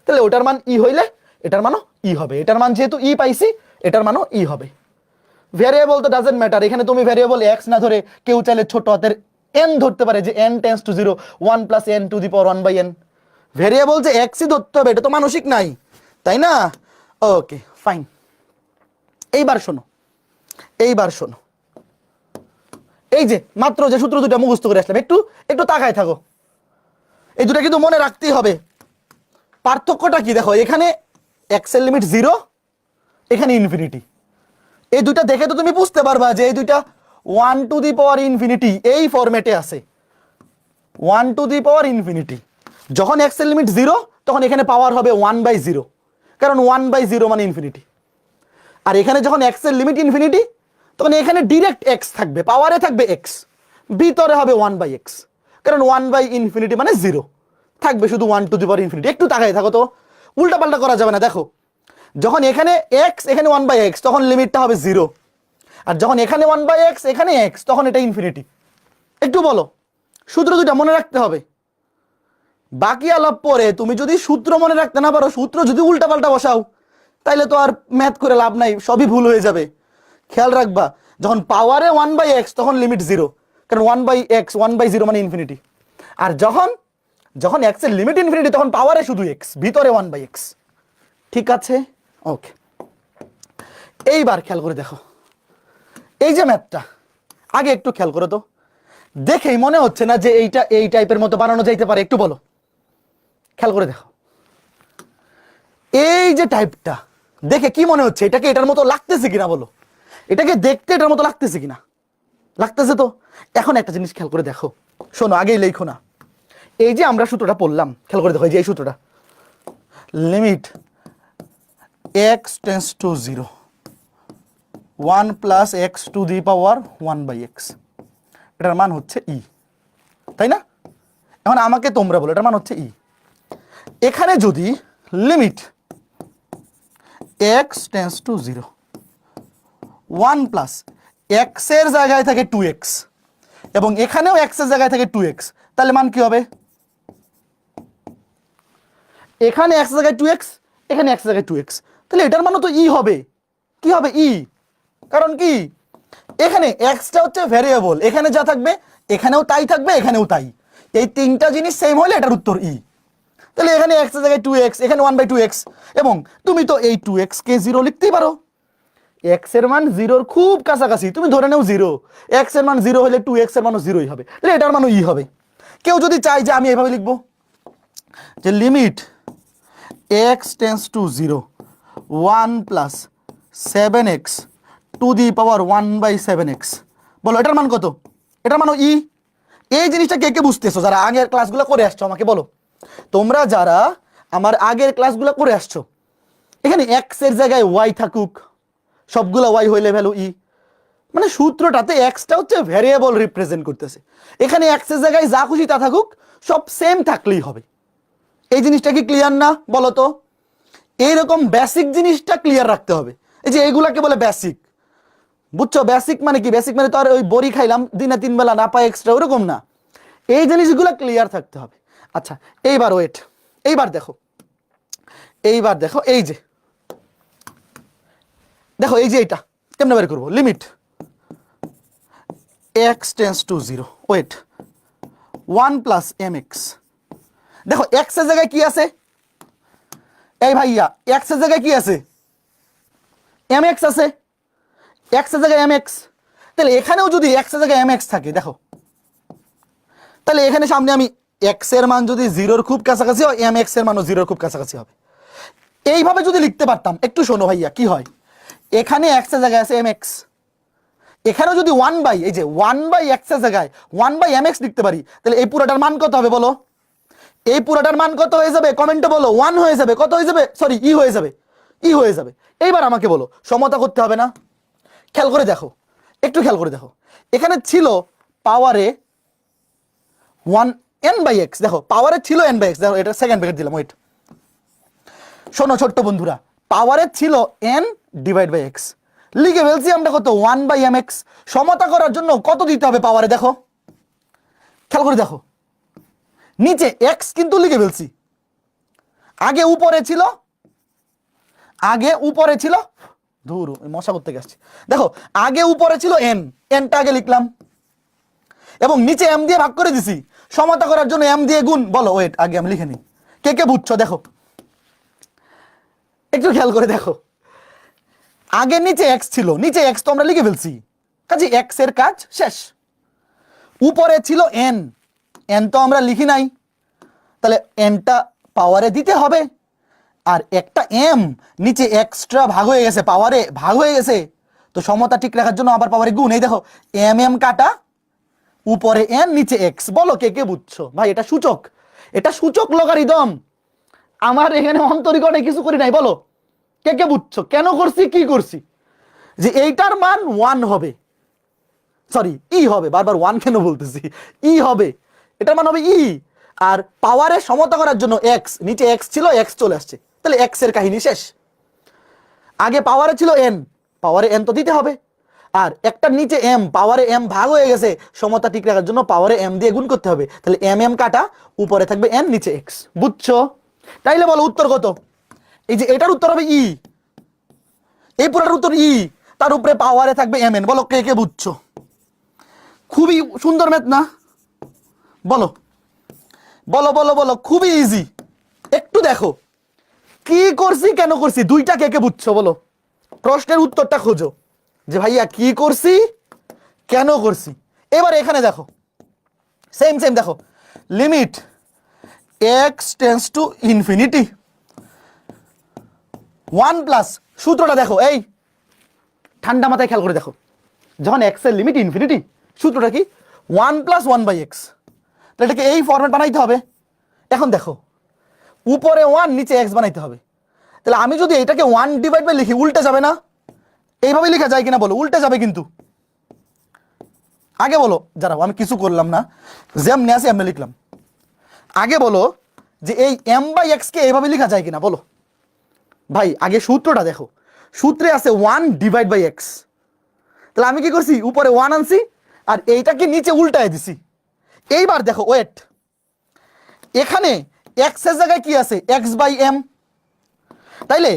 তাহলে ওটার মান ই হইলে এটার মানও ই হবে। এটার মান যেহেতু ই পাইছি, এটার মানও ই হবে। ভ্যারিয়েবল তো ডাজেন্ট ম্যাটার, এখানে তুমি ভ্যারিয়েবল x না ধরে কেউ চাইলে ছোট হাতের n ধরতে পারে, যে n tends to 0, 1 plus n two the power 1/n। Variable যে x ই ধরতে হবে এটা তো মানসিক নাই, তাই না? Okay fine. এইবার শোনো, এই যে মাত্র যে সূত্র দুটো মুখস্থ করে আসলাম, একটু একটু তাকায় থাকো, এই দুটো কিন্তু মনে রাখতেই হবে। পার্থক্যটা কি দেখো, এখানে x এর লিমিট 0, এখানে ইনফিনিটি। এই দুইটা দেখে তো তুমি বুঝতে পারবা যে এই দুইটা 1 টু দি পাওয়ার ইনফিনিটি এই ফরম্যাটে আছে। 1 টু দি পাওয়ার ইনফিনিটি, যখন x এর লিমিট 0 তখন এখানে পাওয়ার হবে 1/0, কারণ 1/0 মানে ইনফিনিটি। আর এখানে যখন x এর লিমিট ইনফিনিটি, তখন এখানে ডিরেক্ট x থাকবে, পাওয়ারে থাকবে x, ভিতরে হবে 1/x, কারণ 1/∞ মানে 0, থাকবে শুধু 1 টু দি পাওয়ার ইনফিনিটি। একটু তাকায় থাকো তো, উল্টা পাল্টা করা যাবে না। দেখো, যখন এখানে x, এখানে 1/x, তখন লিমিটটা হবে 0, আর যখন এখানে 1/x, এখানে x, তখন এটা ইনফিনিটি। একটু বলো, সূত্র দুটা মনে রাখতে হবে। বাকি আলাপ পরে, তুমি যদি সূত্র মনে রাখতে না পারো, সূত্র যদি উল্টা পাল্টা বসাও, তাইলে তো আর ম্যাথ করে লাভ নাই, সবই ভুল হয়ে যাবে। খেয়াল রাখবা, যখন পাওয়ারে 1/x তখন লিমিট 0, কারণ 1/x 1/0 মানে ইনফিনিটি। আর যখন x এর লিমিট ইনফিনিটি, তখন পাওয়ারে শুধু x, ভিতরে 1/x। ঠিক আছে? ওকে, এইবার খেয়াল করে দেখো, এই যে ম্যাথটা আগে একটু খেয়াল করো তো, দেখেই মনে হচ্ছে না যে এইটা এই টাইপের মতো বানানো যাইতে পারে? একটু বলো, খেয়াল করে দেখো, এই যে টাইপটা দেখে কি মনে হচ্ছে? এটাকে এটার মতো লাগতেছে কিনা বলো, এটাকে দেখতে এটার মতো লাগতেছে কিনা? লাগতেছে তো? এখন একটা জিনিস খেয়াল করে দেখো, শোনো, আগেই লেখো না। এই যে আমরা সূত্রটা পড়লাম, খেয়াল করে দেখো, এই যে এই সূত্রটা, limit x tends to 0 1 plus x to the power 1/x, এটার মান হচ্ছে ই, তাই না? এখন আমাকে তোমরা বলো এটার মান হচ্ছে ই। এখানে যদি limit x tends to 0 1 plus x এর জায়গায় থাকে 2x এবং এখানেও এক্স এর জায়গায় থাকে 2x, তাহলে মান কি হবে? এখানে এক্স এর জায়গায় 2x, এখানে এক্স এর জায়গায় 2x, তাহলে এটার মানও তো ই হবে। কি হবে? ই। কারণ কি, এখানে এক্সটা হচ্ছে ভ্যারিয়েবল, এখানে যা থাকবে এখানেও তাই থাকবে, এখানেও তাই, এই তিনটা জিনিস সেম হলে এটার উত্তর ই। তাহলে এখানে এক্স এর জায়গায় 2x, এখানে 1/2x, এবং তুমি তো এই 2x কে 0 লিখতেই পারো। এক্স এর মান 0-র খুব কাছাকাছি, তুমি ধরে নাও 0, এক্স এর মান 0 হলে 2x এর মানও 0ই হবে, তাহলে এটার মানও ই হবে। কেউ যদি চাই যে আমি এভাবে লিখবো যে limit x tends to 0 1 plus 7x two the power 1/7x, বলো এটার মান কত? এটার মানও ই। এই জিনিসটা কে কে বুঝতেছো যারা আগের ক্লাসগুলো করে আসছো? আমাকে বলো, তোমরা যারা আমার আগের ক্লাসগুলো করে আসছো, এখানে এক্স এর জায়গায় ওয়াই থাকুক, সবগুলো ওয়াই হইলে ভ্যালু ই, মানে সূত্রটাতে এক্সটা হচ্ছে ভ্যারিয়েবল রিপ্রেজেন্ট করতেছে। এখানে এক্স এর জায়গায় যা খুশি তা থাকুক, সব সেম থাকলেই হবে। এই জিনিসটা কি ক্লিয়ার না বলো তো? এইরকম বেসিক জিনিসটা ক্লিয়ার রাখতে হবে। এই যে এইগুলাকে বলে বেসিক, বুঝছো? বেসিক মানে কি? বেসিক মানে তো আর ওই বড়ি খাইলাম দিনে 3 বেলা না পাই এক্সট্রা, ওরকম না। এই জিনিসগুলো ক্লিয়ার থাকতে হবে। আচ্ছা, এইবার ওয়েট, এইবার দেখো, এইবার দেখো, এই যে দেখো, এই যে এইটা কেমনে বের করবো? Limit x tends to 0 wait 1 plus mx, দেখো এক্স এর জায়গায় কি আছে? এই ভাইয়া, এক্স এর জায়গায় কি আছে? mx আছে, এক্স এর জায়গায় mx, তাহলে এখানেও যদি এক্স এর জায়গায় mx থাকে, দেখো তাহলে এখানে সামনে আমি এক্স এর মান যদি 0-র খুব কাছাকাছি হয়, mx এর মানও 0-র খুব কাছাকাছি হবে। এইভাবে যদি লিখতে পারতাম, একটু শোনো ভাইয়া কি হয়, এখানে এক্স এর জায়গায় আছে mx, এখানেও যদি 1 এই যে 1/x এর জায়গায় 1/mx লিখতে পারি, তাহলে এই পুরোটার মান কত হবে বলো? এই পুরোটার মান কত হয়ে যাবে? কমেন্টে বলো। 1 হয়ে যাবে। কত হয়ে যাবে? সরি, ই হয়ে যাবে, ই হয়ে যাবে। এইবার আমাকে বলো, সমতা করতে হবে না? খেয়াল করে দেখো, একটু খেয়াল করে দেখো, এখানে ছিল পাওয়ারে 1n/x, দেখো পাওয়ারে ছিল n/x, দেখো এটা সেকেন্ড ব্র্যাকেট দিলাম, ওয়েট, শোনো ছোট্ট বন্ধুরা, পাওয়ারে ছিল n/x, লিখে ফেলছি আমরা কত? 1/mx। সমতা করার জন্য কত দিতে হবে পাওয়ারে? দেখো, খেয়াল করে দেখো, নিচে x কিন্তু লিখে ফেলছি, আগে উপরে ছিল, আগে উপরে ছিল, ধুর মশা করতে গেছে, দেখো আগে উপরে ছিল n, nটা আগে লিখলাম, এবং নিচে m দিয়ে ভাগ করে দিছি, সমতা করার জন্য m দিয়ে গুণ। বলো, ওয়েট, আগে আমি লিখে নিই, কে কে বুঝছো? দেখো একটু খেয়াল করে দেখো, আগে নিচে x ছিল, নিচে x তো আমরা লিখে ফেলছি, কাজে x এর কাজ শেষ। উপরে ছিল n, n তো আমরা লিখি নাই, তাহলে nটা পাওয়ারে দিতে হবে, আর একটা m নিচে এক্সট্রা ভাগ হয়ে গেছে, পাওয়ারে ভাগ হয়ে গেছে, তো সমতা ঠিক রাখার জন্য আবার পাওয়ারে গুণ। এই দেখো m কাটা, উপরে n নিচে x। বলো কে কে বুঝছো? ভাই এটা সূচক, এটা সূচক লগারিদম, আমার এখানে অন্তরীকরণে কিছু করি নাই। বলো কে কে বুঝছো কেন করছি, কি করছি? যে এইটার মান 1 হবে, সরি ই হবে, বারবার 1 কেন বলতেছি, ই হবে, এটার মান হবে ই। আর পাওয়ারে সমতা করার জন্য x, নিচে x ছিল, x চলে আসছে, তাহলে x এর কাহিনী শেষ। আগে পাওয়ারে ছিল n, পাওয়ারে n তো দিতে হবে, আর একটা নিচে m, পাওয়ারে m ভাগ হয়ে গেছে, সমতা ঠিক রাখার জন্য পাওয়ারে m দিয়ে গুণ করতে হবে, তাহলে m কাটা, উপরে থাকবে n, নিচে x। বুঝছো? তাইলে বলো উত্তর কত? এই যে এটার উত্তর হবে ই, এই পুরোটার উত্তর ই, তার উপরে পাওয়ারে থাকবে mn। বলো কে কে বুঝছো? খুবই সুন্দর ম্যাথ না? বলো বলো বলো বলো, খুবই ইজি। একটু দেখো কি করছি, কেন করছি, দুইটা কে কে বুঝছো? বলো, প্রশ্নের উত্তরটা খোঁজো যে ভাইয়া কি করছি, কেন করছি। এবার এখানে দেখো, সেম সেম দেখো, limit x tends to infinity 1 plus, সূত্রটা দেখো, এই ঠান্ডা মাথায় খেয়াল করে দেখো, যখন এক্স এর লিমিট ইনফিনিটি, সূত্রটা কি 1 + 1/x। তাহলে এটাকে এই ফরম্যাট বানাইতে হবে। এখন দেখো উপরে 1 নিচে x বানাইতে হবে। তাহলে আমি যদি এটাকে 1/, লিখি উল্টে যাবে না? এইভাবে লেখা যায় কিনা বলো? উল্টে যাবে কিন্তু। আগে বলো, দাঁড়াও আমি কিছু করলাম না, যেমনি আছে এমনি লিখলাম। আগে বলো যে এই m/x কে এইভাবে লেখা যায় কিনা বলো। ভাই আগে সূত্রটা দেখো, সূত্রে আছে 1/x। তাহলে আমি কি করছি, উপরে 1 আনছি আর এইটাকে নিচে উল্টায় দিছি। এইবার দেখো ওয়েট, এখানে x এর জায়গায় কি আছে, x/m। তাইলে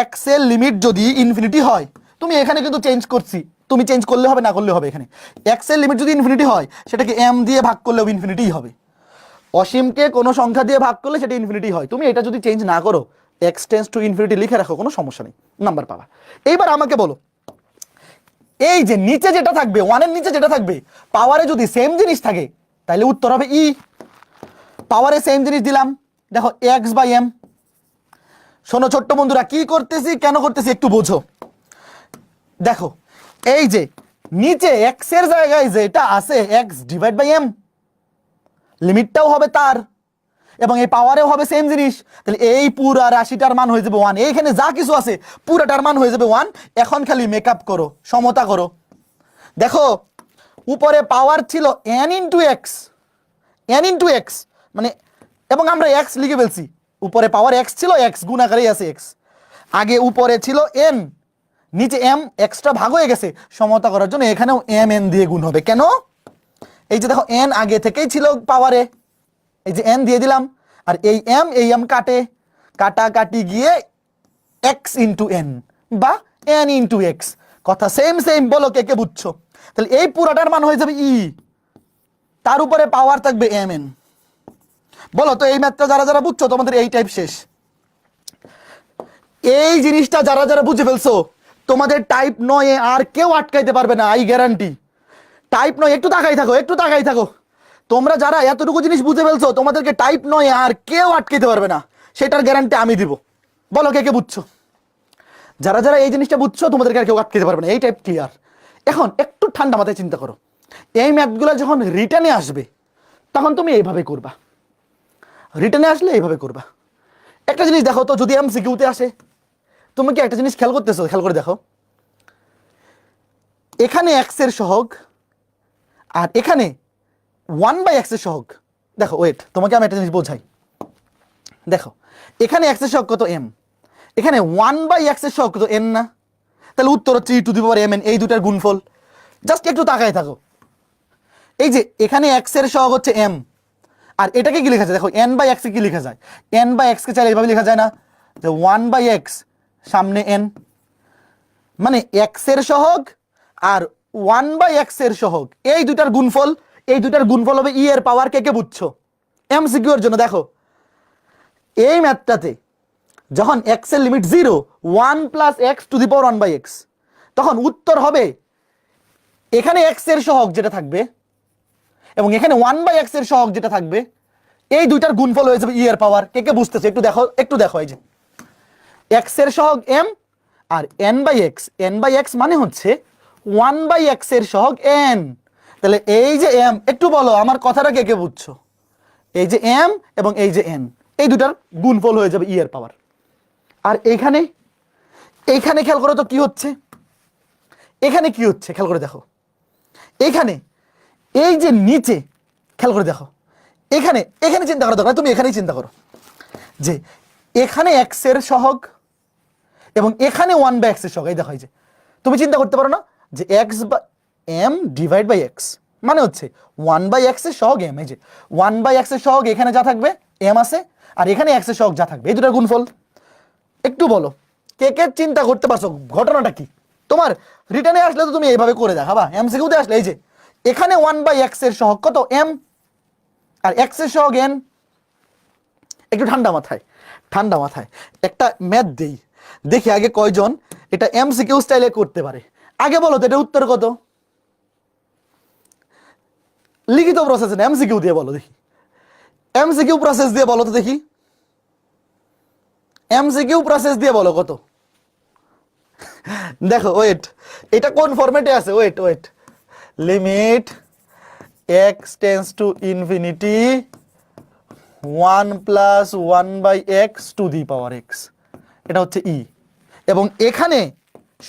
x এর লিমিট যদি ইনফিনিটি হয়, তুমি এখানে কিন্তু চেঞ্জ করছি, তুমি চেঞ্জ করলে হবে না করলে হবে। এখানে x এর লিমিট যদি ইনফিনিটি হয় সেটাকে m দিয়ে ভাগ করলেও ইনফিনিটিই হবে। অসীমকে কোনো সংখ্যা দিয়ে ভাগ করলে সেটা ইনফিনিটি হয়। তুমি এটা যদি চেঞ্জ না করো, x টেন্ডস টু ইনফিনিটি লিখে রাখো, কোনো সমস্যা নেই, নাম্বার পাবা। এইবার আমাকে বলো, এই যে নিচে যেটা থাকবে, 1 এর নিচে যেটা থাকবে, পাওয়ারে যদি সেম জিনিস থাকে তাহলে উত্তর হবে ই। পাওয়ারে সেম জিনিস দিলাম, দেখো x/m। শোনো ছোট্ট বন্ধুরা, কি করতেছি কেন করতেছি একটু বোঝো। দেখো এই যে নিচে x এর জায়গায় যেটা আছে x/m, লিমিটটাও হবে তার, এবং এই পাওয়ারেও হবে সেম জিনিস। তাহলে এই পুরা রাশিটার মান হয়ে যাবে 1। এইখানে যা কিছু আছে পুরাটার মান হয়ে যাবে 1। এখন খালি মেকআপ করো, সমতা করো। দেখো উপরে পাওয়ার ছিল n × x, n × x মানে, এবং আমরা x লিখে ফেলছি। উপরে পাওয়ার x ছিল, x গুণাকারেই আছে x। আগে উপরে ছিল n, নিচে m, এক্সট্রা ভাগ হয়ে গেছে। সমতা করার জন্য এখানেও mn দিয়ে গুণ হবে। কেন? এই যে দেখো n আগে থেকেই ছিল পাওয়ারে, এই যে n দিয়ে দিলাম, আর এই m কাটাকাটি গিয়ে x × n বা n × x, কথা সেম সেম। বলো কে কে বুঝছো? তাহলে এই পুরাটার মান হয়ে যাবে ই, তার উপরে পাওয়ার থাকবে mn। বলো তো এই ম্যাথটা যারা যারা বুঝছো তোমাদের এই টাইপ শেষ। এই জিনিসটা যারা যারা বুঝে ফেলছো তোমাদের টাইপ 9 আর কেউ আটকাইতে পারবে না, আই গ্যারান্টি। টাইপ 9 একটু তাকাই থাকো, একটু তাকাই থাকো। তোমরা যারা এতটুকু জিনিস বুঝে ফেলছো তোমাদেরকে টাইপ 9 আর কেউ আটকাইতে পারবে না, সেটার গ্যারান্টি আমি দিব। বলো কে কে বুঝছো? যারা যারা এই জিনিসটা বুঝছো তোমাদেরকে আর কেউ আটকাইতে পারবে না, এই টাইপ ক্লিয়ার। এখন একটু ঠান্ডা মাথায় চিন্তা করো, এই ম্যাথগুলো যখন রিটার্নে আসবে তখন তুমি এইভাবে করবা। রিটার্নে আসলে এইভাবে করবা। একটা জিনিস দেখো তো, যদি এমসিকিউতে আসে, তুমি কি একটা জিনিস খেয়াল করতেছো? খেয়াল করে দেখো, এখানে x এর সহগ আর এখানে 1/x এর সহগ। দেখো ওয়েট, তোমাকে আমি একটা জিনিস বোঝাই। দেখো এখানে x এর সহগ কত m, এখানে 1/x এর সহগ কত n না? তাহলে উত্তর হচ্ছে e⁻mn, এই দুটার গুণফল। জাস্ট একটু তাকায় থাকো, এই যে এখানে x এর সহগ হচ্ছে m, আর এটাকে কি লেখা যায়? দেখো n/x কে কি লেখা যায়? n/x কে চাইলে এইভাবে লেখা যায় না, যে 1/x সামনে n, মানে x এর সহগ আর 1/x এর সহগ, এই দুটার গুণফল। এই দুটার গুণফল হবে e এর পাওয়ার। কে কে বুঝছো? এমসিকিউ এর জন্য দেখো, এই ম্যাথটাতে যখন x এর লিমিট 0, 1 + x⁻1/x, তখন উত্তর হবে এখানে x এর সহগ যেটা থাকবে এবং এখানে 1/x এর সহগ যেটা থাকবে, এই দুইটার গুণফল হয়ে যাবে e এর পাওয়ার। কে কে বুঝতেছে একটু দেখো, একটু দেখো। এই যে x এর সহগ m আর n/x মানে হচ্ছে 1/x এর সহগ n। তাহলে এই যে m, একটু বলো আমার কথাটা কে কে বুঝছো? এই যে m এবং এই যে n, এই দুটার গুণফল হয়ে যাবে e এর পাওয়ার। আর এইখানে খেয়াল করো তো কি হচ্ছে, এখানে কি হচ্ছে খেয়াল করে দেখো। এখানে এই যে নিচে খেয়াল করে দেখো, এখানে চিন্তা করো দরকার, তুমি এখানেই চিন্তা করো যে এখানে x এর সহগ এবং এখানে 1/x এর সহগ। এই দেখো, এই যে তুমি চিন্তা করতে পারো না যে x/m/x মানে হচ্ছে 1/x এর সহগ m। এই যে 1/x এর সহগ এখানে যা থাকবে m আছে, আর এখানে x এর সহগ যা থাকবে, এই দুটার গুণফল। একটু বলো কে কে চিন্তা করতে পারছো ঘটনাটা কি? তোমার রিটার্নে আসলে তো তুমি এইভাবে করে দেখাবা, এমসিকিউতে আসলে এই যে এখানে 1/x এর সহগ কত m আর x এর সহগ n। একটু ঠান্ডা মাথায় একটা ম্যাথ দেই, দেখি আগে কয়জন এটা এমসিকিউ স্টাইলে করতে পারে। আগে বলো তো এটা উত্তর কত? লিখিত প্রসেস না, এমসিকিউ দিয়ে বলো দেখি। এমসিকিউ প্রসেস দিয়ে বলো তো দেখি, এমসিকিউ প্রসেস দিয়ে বলো কত। দেখো ওয়েট, এটা কোন ফরম্যাটে আছে? Wait, limit x tends to infinity 1 plus 1/x to the power x, এটা হচ্ছে ই। এবং এখানে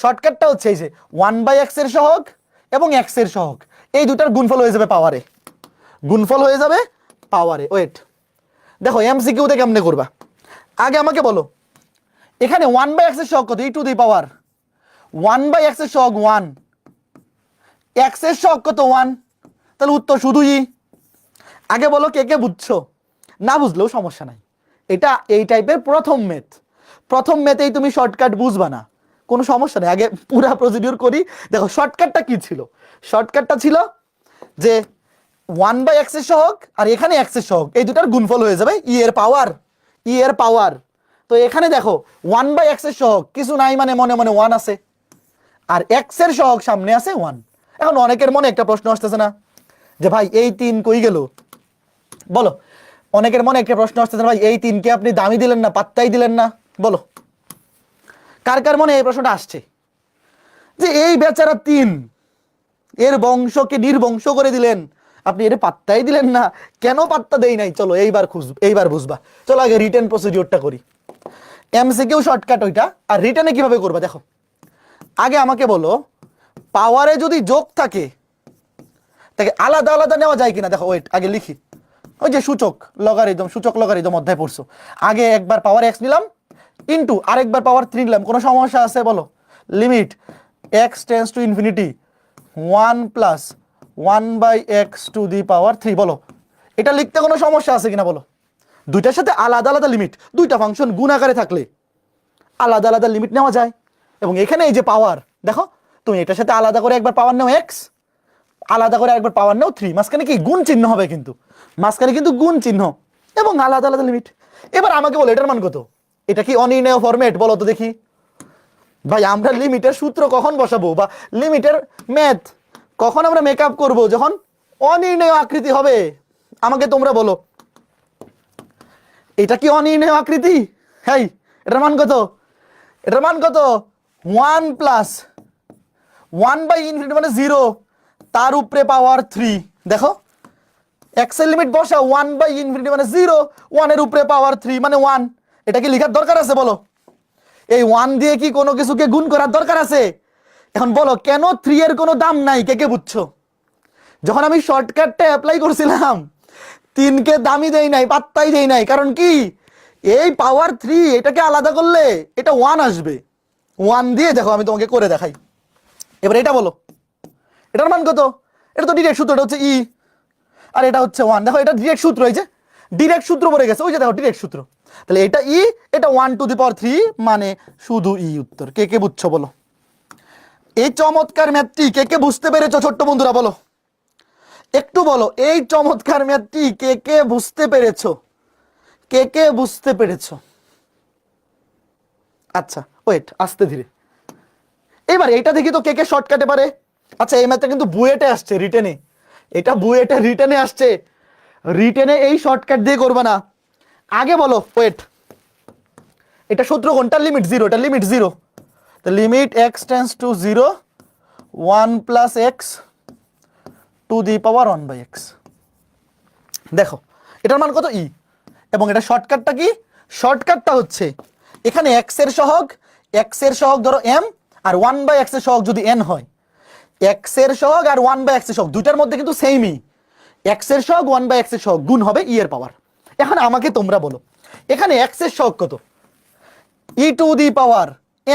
শর্টকাটটা হচ্ছে এই যে 1/x এর সহগ এবং x এর সহগ, এই দুটার গুণফল হয়ে যাবে পাওয়ারে, গুণফল হয়ে যাবে পাওয়ারে। ওয়েট, দেখো এমসিকিউতে কেমনে করবা, আগে আমাকে বলো এখানে 1/x এর সহগ কত, ই টু দি পাওয়ার 1/x এর সহগ 1, x এর সহগ কত 1, তাহলে উত্তর শুধু ই। আগে বলো কে কে বুঝছো, না বুঝলেও সমস্যা নাই, এটা এই টাইপের প্রথম মেথ, প্রথম মেথেই তুমি শর্টকাট বুঝবা না, কোনো সমস্যা নেই, আগে পুরা প্রসিডিউর করি। দেখো শর্টকাটটা কি ছিল, শর্টকাটটা ছিল যে 1/x এর সহগ আর এখানে x এর সহগ, এই দুটার গুণফল হয়ে যাবে ই এর পাওয়ার, ই এর পাওয়ার। তো এখানে দেখো 1/x এর সহগ কিছু নাই, মানে মনে মনে 1 আছে, আর x এর সহগ সামনে আছে 1। এখন অনেকের মনে একটা প্রশ্ন আসতেছে না যে ভাই এই 3 কই গেল, বলো অনেকের মনে একটা প্রশ্ন আসতেছে, ভাই এই 3 কে আপনি দামি দিলেন না, পাত্তাই দিলেন না, বলো কার কার মনে এই প্রশ্নটা আসছে যে এই বেচারা 3 এর বংশকে নির্বংশ করে দিলেন, আপনি এর পাত্তাই দিলেন না, কেন পাত্তা দেই নাই, চলো এইবার বুঝবা। চলো আগে রিটেন প্রসিডিউরটা করি, এমসিকিউ শর্টকাট ওইটা, আর রিটেনে কিভাবে করবা দেখো। আগে আমাকে বলো পাওয়ারে যদি যোগ থাকে তাকে আলাদা আলাদা নেওয়া যায় কিনা, দেখো ওয়েট আগে লিখি, ওই যে সূচক লগারিদম অধ্যায় পড়ছো, আগে একবার পাওয়ার x নিলাম ইনটু আরেকবার পাওয়ার 3 নিলাম, কোনো সমস্যা আছে বলো, limit x tends to infinity 1 plus 1/x to the power 3, বলো এটা লিখতে কোনো সমস্যা আছে কিনা বলো। দুইটার সাথে আলাদা আলাদা লিমিট, দুইটা ফাংশন গুণ আকারে থাকলে আলাদা আলাদা লিমিট নেওয়া যায়। এবং এখানে এই যে পাওয়ার, দেখো তুমি এটার সাথে আলাদা করে একবার পাওয়ার নাও x, আলাদা করে একবার পাওয়ার নাও 3, মাঝখানে কি গুণ চিহ্ন হবে, কিন্তু মাঝখানে কিন্তু গুণ চিহ্ন এবং আলাদা আলাদা লিমিট। এবার আমাকে বলো এটার মান কত, এটা কি অনির্ণেয় ফরম্যাট, বলো তো দেখি। ভাই আমরা লিমিটের সূত্র কখন বসাবো বা লিমিটের ম্যাথ কখন আমরা মেকআপ করব, যখন অনির্ণেয় আকৃতি হবে। আমাকে তোমরা বলো এটা কি অনির্ণেয় আকৃতি, হ্যাঁ এটার মান কত, এটার মান কত 1 প্লাস 1/∞ মানে 0, তার উপরে পাওয়ার 3, দেখো x এর লিমিট বসা 1/∞ মানে 0, 1 এর উপরে পাওয়ার 3 মানে 1, এটা কি লেখার দরকার আছে বলো, এই 1 দিয়ে কি কোনো কিছুকে গুণ করার দরকার আছে? এখন বলো কেন 3 এর কোনো দাম নাই, কে কে বুঝছো? যখন আমি শর্টকাটটা অ্যাপ্লাই করছিলাম 3 কে দামই দেই নাই, পাত্তাই দেই নাই, কারণ কি এই পাওয়ার 3 এটাকে আলাদা করলে এটা 1 আসবে, 1 দিয়ে দেখো আমি তোমাকে করে দেখাই। এবার এটা বলো এটার মান কত, এটা তো ডিরেক্ট সূত্র, এটা হচ্ছে ই, আর এটা হচ্ছে 1, দেখো এটা ডিরেক্ট সূত্র, এই যে ডিরেক্ট সূত্র পড়ে গেছে, ওই যে দেখো ডিরেক্ট সূত্র, তাহলে এটা ই, এটা 1 টু দি পাওয়ার 3 মানে শুধু ই উত্তর। কে কে বুঝছো বলো, এই চমৎকার ম্যাথটি কে কে বুঝতে পেরেছো ছোট্ট বন্ধুরা বলো, একটু বলো এই চমৎকার ম্যাথটি কে কে বুঝতে পেরেছো, কে কে বুঝতে পেরেছো? আচ্ছা ওয়েট, আস্তে ধীরে, এবার এইটা দেখি তো কে কে শর্টকাটে পারে। আচ্ছা এই ম্যাথটা কিন্তু বুয়েটে আসছে, রিটেনে, এটা বুয়েটে রিটেনে আসছে, রিটেনে এই শর্টকাট দিয়ে করবে না। আগে বলো ওয়েট, এটা সূত্র কোনটা, লিমিট 0, এটা লিমিট 0, তো limit x tends to 0 1 plus x to the power 1/x, দেখো এটার মান কত ই, এবং এটা শর্টকাটটা কি, শর্টকাটটা হচ্ছে এখানে x এর সহগ ধরো m, আর 1/x এর সহগ যদি n হয়, x এর সহগ আর 1/x এর সহগ দুইটার মধ্যে কিন্তু সেমই, x এর সহগ 1/x এর সহগ গুণ হবে ই এর পাওয়ার। এখন আমাকে তোমরা বলো এখানে x এর সহগ কত, ই টু দি পাওয়ার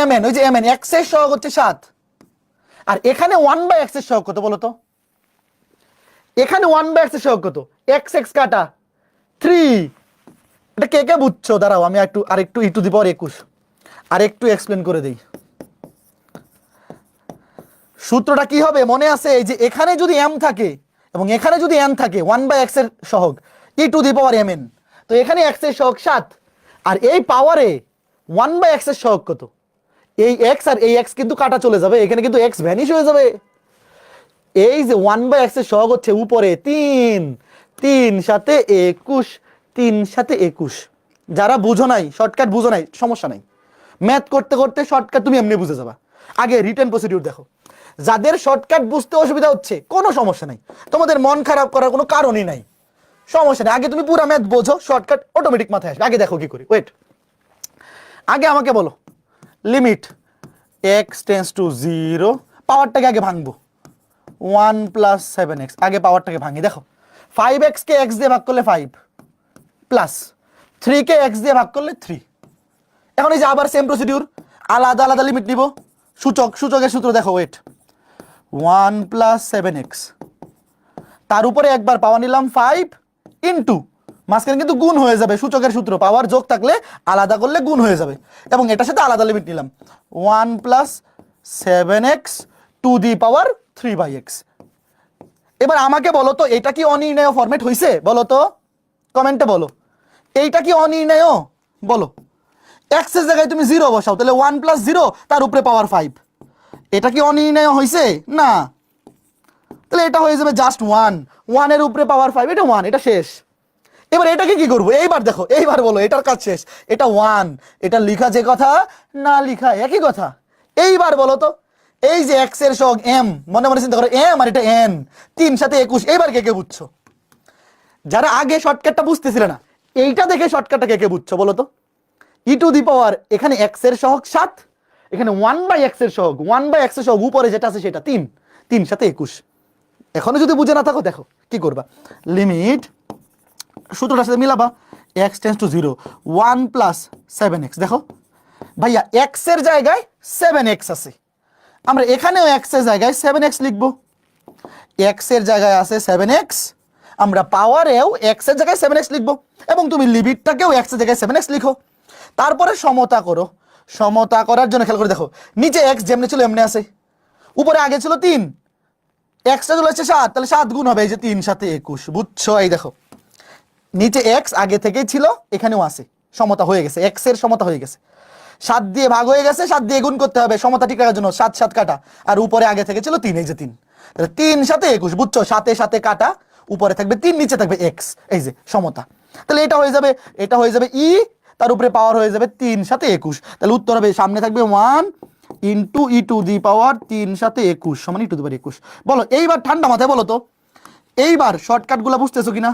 mn, ওই যে mn, x এর সহগ হচ্ছে 7, আর এখানে 1/x এর সহগ কত বলো তো, এখানে 1/x এর সহগ কত, x কাটা 3, এটা কে কে বুঝছো? দাঁড়াও আমি আরেকটু ই টু দি পাওয়ার 21 আরেকটু এক্সপ্লেন করে দেই। সূত্রটা কি হবে মনে আছে, এই যে এখানে যদি m থাকে এবং এখানে যদি n থাকে, 1/x এর সহগ ই টু দি পাওয়ার mn, তো এখানে x এর সহগ 7, আর এই পাওয়ারে 1/x এর সহগ কত, এই x আর এই x কিন্তু কাটা চলে যাবে, এখানে কিন্তু x ভ্যানিশ হয়ে যাবে। এই যে 1/x এর সহগ হচ্ছে উপরে 3, 3 সাথে 21, 3 সাথে 21, যারা বুঝো নাই শর্টকাট বুঝো নাই সমস্যা নাই, ম্যাথ করতে করতে শর্টকাট তুমি এমনি বুঝে যাবা। আগে রিটেন প্রসিডিউর দেখো, যাদের শর্টকাট বুঝতে অসুবিধা হচ্ছে কোনো সমস্যা নাই, তোমাদের মন খারাপ করার কোনো কারণই নাই, সমস্যা নেই। আগে তুমি পুরো ম্যাথ বোঝো, শর্টকাট অটোমেটিক মাথায় আসবে। আগে দেখো কি করি, ওয়েট, আগে আমাকে বলো লিমিট এক্স টেন্স টু 0, পাওয়ারটাকে আগে ভাঙবো 1 + 7x, আগে পাওয়ারটাকে ভাঙি। দেখো 5x কে x দিয়ে ভাগ করলে 5 প্লাস 3 কে x দিয়ে ভাগ করলে 3। এখন এই যে আবার সেম প্রসিডিউর, আলাদা আলাদা লিমিট নিব, সূচকের সূত্র দেখো, ওয়েট 1 + 7x, তার উপরে একবার পাওয়ার নিলাম 5 ইন্টু, মাঝখানে কিন্তু গুণ হয়ে যাবে, সূচকের সূত্র পাওয়ার যোগ থাকলে আলাদা করলে গুণ হয়ে যাবে, এবং এটার সাথে আলাদা লিমিট নিলাম 1 + 7x two the power 3/x। এবার আমাকে বলো তো এটা কি অনির্ণেয় ফরম্যাট হইছে? বলো তো কমেন্টে বলো, এইটা কি অনির্ণেয়? বলো। x এর জায়গায় তুমি 0 বসাও, তাহলে 1 + 0 তার উপরে পাওয়ার 5, এটা কি অনির্ণেয় হইছে? না। তাহলে এটা হয়ে যাবে জাস্ট 1 এর উপরে পাওয়ার 5, এটা 1, এটা শেষ। এবার এটাকে কি করবো? এইবার দেখো, এইবার বলো, এটার কাজ শেষ। এটা 1, এটা লিখা যে কথা, না লিখা একই কথা। এইবার বলো তো, এই যে x এর সহগ m, মনে মনে চিন্তা করো m আর এটা n, 3 সাথে 21, এইবার কে কে বুঝছো? যারা আগে শর্টকাটটা বুঝতেছিলে না, এইটা দেখে শর্টকাটটা কে কে বুঝছো বলো তো? ই টু দি পাওয়ার, এখানে x এর সহগ 7, এখানে 1/x এর সহগ, 1/x এর সহগ উপরে যেটা আছে সেটা 3, 3 সাথে 21। এখনো যদি বুঝে না থাকো দেখো কি করবা, লিমিট সূত্রটার সাথে মিলাবা, x টেন্স টু 0, 1 + 7x। দেখো ভাইয়া x এর জায়গায় 7x আছে, আমরা এখানেও x এর জায়গায় 7x লিখবো, x এর জায়গায় আছে 7x, আমরা পাওয়ারেও x এর জায়গায় 7x লিখবো, এবং তুমি লিমিটটাকেও x এর জায়গায় 7x লিখো। তারপরে সমতা করো, সমতা করার জন্য খেয়াল করে দেখো, নিচে x যেমনি ছিল এমনি আছে, উপরে আগে ছিল 3, এক্সটা চলে আসছে 7, তাহলে 7 গুণ হবে এই যে 3 সাথে 21, বুঝছো? এই দেখো নিচে x আগে থেকেই ছিল, এখানেও আছে, সমতা হয়ে গেছে, x এর সমতা হয়ে গেছে, 7 দিয়ে ভাগ হয়ে গেছে, 7 দিয়ে গুণ করতে হবে সমতা ঠিক রাখার জন্য, 7 7 কাটা, আর উপরে আগে থেকে ছিল 3, এই যে 3, তাহলে 3 সাথে 21, বুঝছো? 7 এর সাথে কাটা, উপরে থাকবে 3, নিচে থাকবে x, এই যে সমতা। তাহলে এটা হয়ে যাবে, এটা হয়ে যাবে ই, তার উপরে পাওয়ার হয়ে যাবে 3 সাথে 21, তাহলে উত্তর হবে সামনে থাকবে 1 into E to the power 3 সাথে 21 সমান ই টু দি পাওয়ার 21। বলো এইবার ঠান্ডা মাথায় বলো তো, এইবার শর্টকাট গুলা বুঝতেছো কিনা?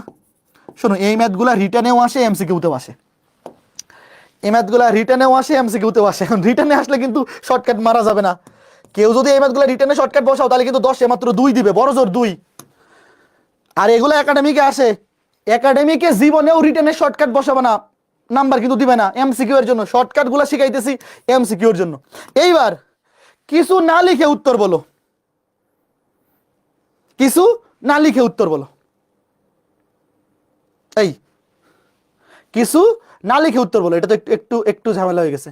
শোনো, এই ম্যাথগুলা রিটার্নেও আসে, এমসিকিউতেও আসে, এই ম্যাথগুলা রিটার্নেও আসে, এমসিকিউতেও আসে। এখন রিটার্নে আসলে কিন্তু শর্টকাট মারা যাবে না, কেউ যদি এই ম্যাথগুলা রিটার্নে শর্টকাট বসাও তাহলে কিন্তু 10 এ মাত্র 2 দিবে, বড় জোর 2। আর এগুলো একাডেমিকে আসে, একাডেমিকে জীবনেও রিটার্নে শর্টকাট বসাবে না, নাম্বার কিন্তু দিবে না, এমসিকিউ এর জন্য শর্টকাট গুলা শিখাইতেছি, এমসিকিউ এর জন্য। এইবার কিছু না লিখে উত্তর বলো, কিছু না লিখে উত্তর বলো, এই কিছু না লিখে উত্তর বলো। এটা তো একটু একটু ঝামেলা হয়ে গেছে,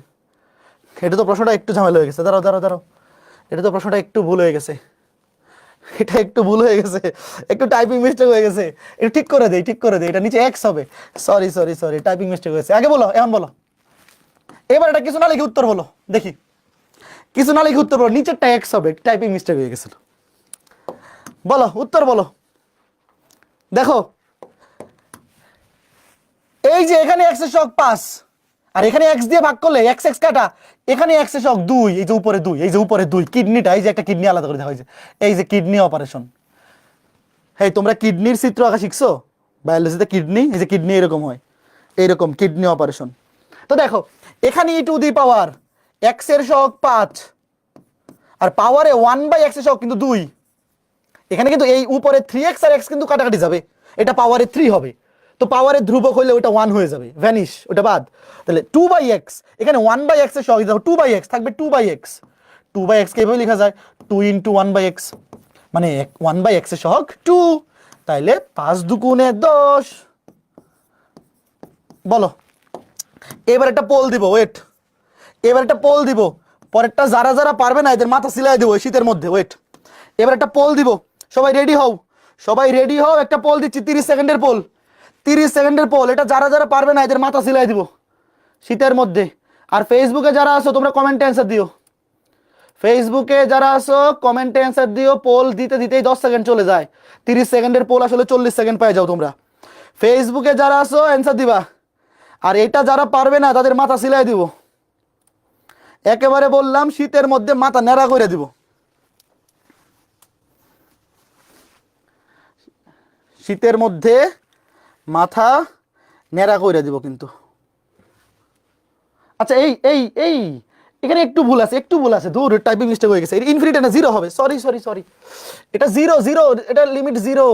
এটা তো প্রশ্নটা একটু ঝামেলা হয়ে গেছে, দাঁড়াও দাঁড়াও দাঁড়াও, এটা তো প্রশ্নটা একটু ভুল হয়ে গেছে, এটা একটু ভুল হয়ে গেছে, একটু টাইপিং মিস্টেক হয়ে গেছে, এটা ঠিক করে দেই, ঠিক করে দেই, এটা নিচে এক্স হবে, sorry sorry sorry, typing mistake হয়েছে। আগে বলো, এখন বলো, এবার এটা কিছু না লিখে উত্তর বলো, দেখি কিছু না লিখে উত্তর বলো, নিচেরটা এক্স হবে, টাইপিং মিস্টেক হয়ে গেছিল, বলো উত্তর বলো। দেখো এই যে এখানে x এর সহগ 5, আর এখানে x দিয়ে ভাগ করলে x x কাটা, এখানে x এর সহগ 2, এই যে উপরে 2, এই যে উপরে 2, কিডনিটা, এই যে একটা কিডনি আলাদা করে দেখা হয়েছে, এই যে কিডনি অপারেশন। হেই তোমরা কিডনির চিত্র আঁকা শিখছো বায়োলজিতে? কিডনি, এই যে কিডনি এরকম হয়, এইরকম কিডনি অপারেশন। তো দেখো এখানে ই টু দি পাওয়ার x এর সহগ 5, আর পাওয়ারে 1/x এর সহগ কিন্তু 2, এখানে কিন্তু এই উপরে 3x আর x কিন্তু কাটাকাটি যাবে, এটা পাওয়ারে 3 হবে, তো পাওয়ারের ধ্রুবক হইলে ওটা 1 হয়ে যাবে, ভ্যানিশ, ওটা বাদ। তাহলে 2/x, এখানে 1/x এর সহগ দেখো, 2/x থাকবে, 2/x, 2/x কে এভাবে লেখা যায় 2 * 1/x, মানে 1/x এর সহগ 2, তাইলে 5 × 2 = 10। বলো এবার একটা পোল দিব, ওয়েট, এবার একটা পোল দিব, পরেরটা যারা যারা পারবে না এদের মাথা সিলাই দেবো শীতের মধ্যে, ওয়েট, এবার একটা পোল দিব, সবাই রেডি হও, সবাই রেডি হও, একটা পোল দিচ্ছি, 30 সেকেন্ডের পোল, 30 সেকেন্ডের পোল, এটা যারা যারা পারবে না এদের মাথা সিলাই দিব শীতের মধ্যে। আর ফেসবুকে যারা আছো তোমরা কমেন্টে অ্যান্সার দিও, ফেসবুকে যারা আছো কমেন্টে অ্যান্সার দিও, পোল দিতে দিতেই 10 সেকেন্ড চলে যায়, 30 সেকেন্ডের পোল আসলে 40 সেকেন্ড পেয়ে যাও তোমরা। ফেসবুকে যারা আছো অ্যান্সার দিবা, আর এটা যারা পারবে না তাদের মাথা সিলাই দিব, একেবারে বললাম শীতের মধ্যে মাথা ন্যাড়া করে দিব। শীতের মধ্যে মাথা নেড়া কইরা দিব কিন্তু। আচ্ছা এই এই এই এখানে একটু ভুল আছে দূর টাইপিং মিস্টেক হয়ে গেছে। ইনফিনিটি না জিরো হবে, সরি এটা জিরো জিরো, এটা লিমিট জিরো,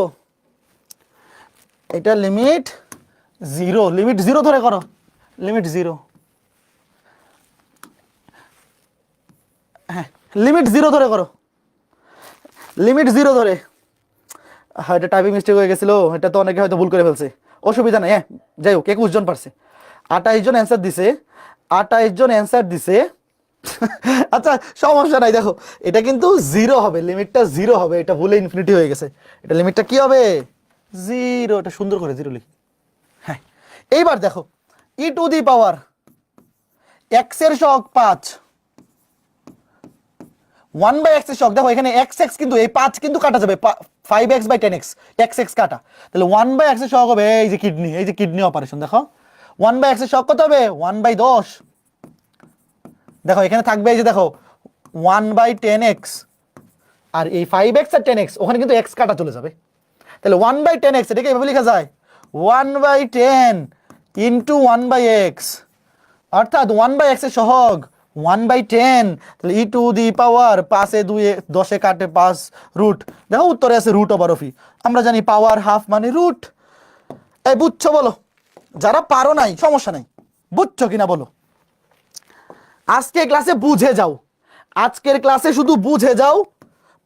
এটা লিমিট জিরো ধরে করো, লিমিট জিরো, হ্যাঁ লিমিট জিরো ধরে করো, লিমিট জিরো ধরে। হ্যাঁ এটা টাইপিং মিস্টেক হয়ে গেছিল, এটা তো অনেকে হয়তো ভুল করে ফেলছে, অসুবিধা নাই। হ্যাঁ যাই হোক 21 জন পারছে, 28 জন অ্যান্সার দিছে, 28 জন অ্যান্সার দিছে। আচ্ছা সমস্যা নাই, দেখো এটা কিন্তু জিরো হবে, লিমিটটা জিরো হবে, এটা ভুলে ইনফিনিটি হয়ে গেছে, এটা লিমিটটা কি হবে জিরো, এটা সুন্দর করে জিরো লিখি। হ্যাঁ এইবার দেখো E to the power x এর শক 5, 1/x এর শক, দেখো এখানে x কিন্তু এই 5 কিন্তু কাটা যাবে, 5x/10x, x কাটা, তাহলে 1/x এর শক হবে এই যে কিডনি অপারেশন। দেখো 1/x এর শক কত হবে 1/10, দেখো এখানে থাকবে এই যে দেখো 1/10x, আর এই 5x আর 10x ওখানে কিন্তু x কাটা চলে যাবে, তাহলে 1/10x এটাকে এভাবে লেখা যায় 1/10 ইন্টু 1/x, অর্থাৎ 1/x এর সহগ 1/10, তাহলে ই টু দি পাওয়ার 5 এ 2 এ 10 এ কাটে 5 রুট, দেখো উত্তরে আছে রুট ওভার অফ ই, আমরা জানি পাওয়ার হাফ মানে রুট। এই বুঝছো বলো, যারা পারো নাই সমস্যা নাই, বুঝছো কিনা বলো। আজকে ক্লাসে বুঝে যাও, আজকের ক্লাসে শুধু বুঝে যাও,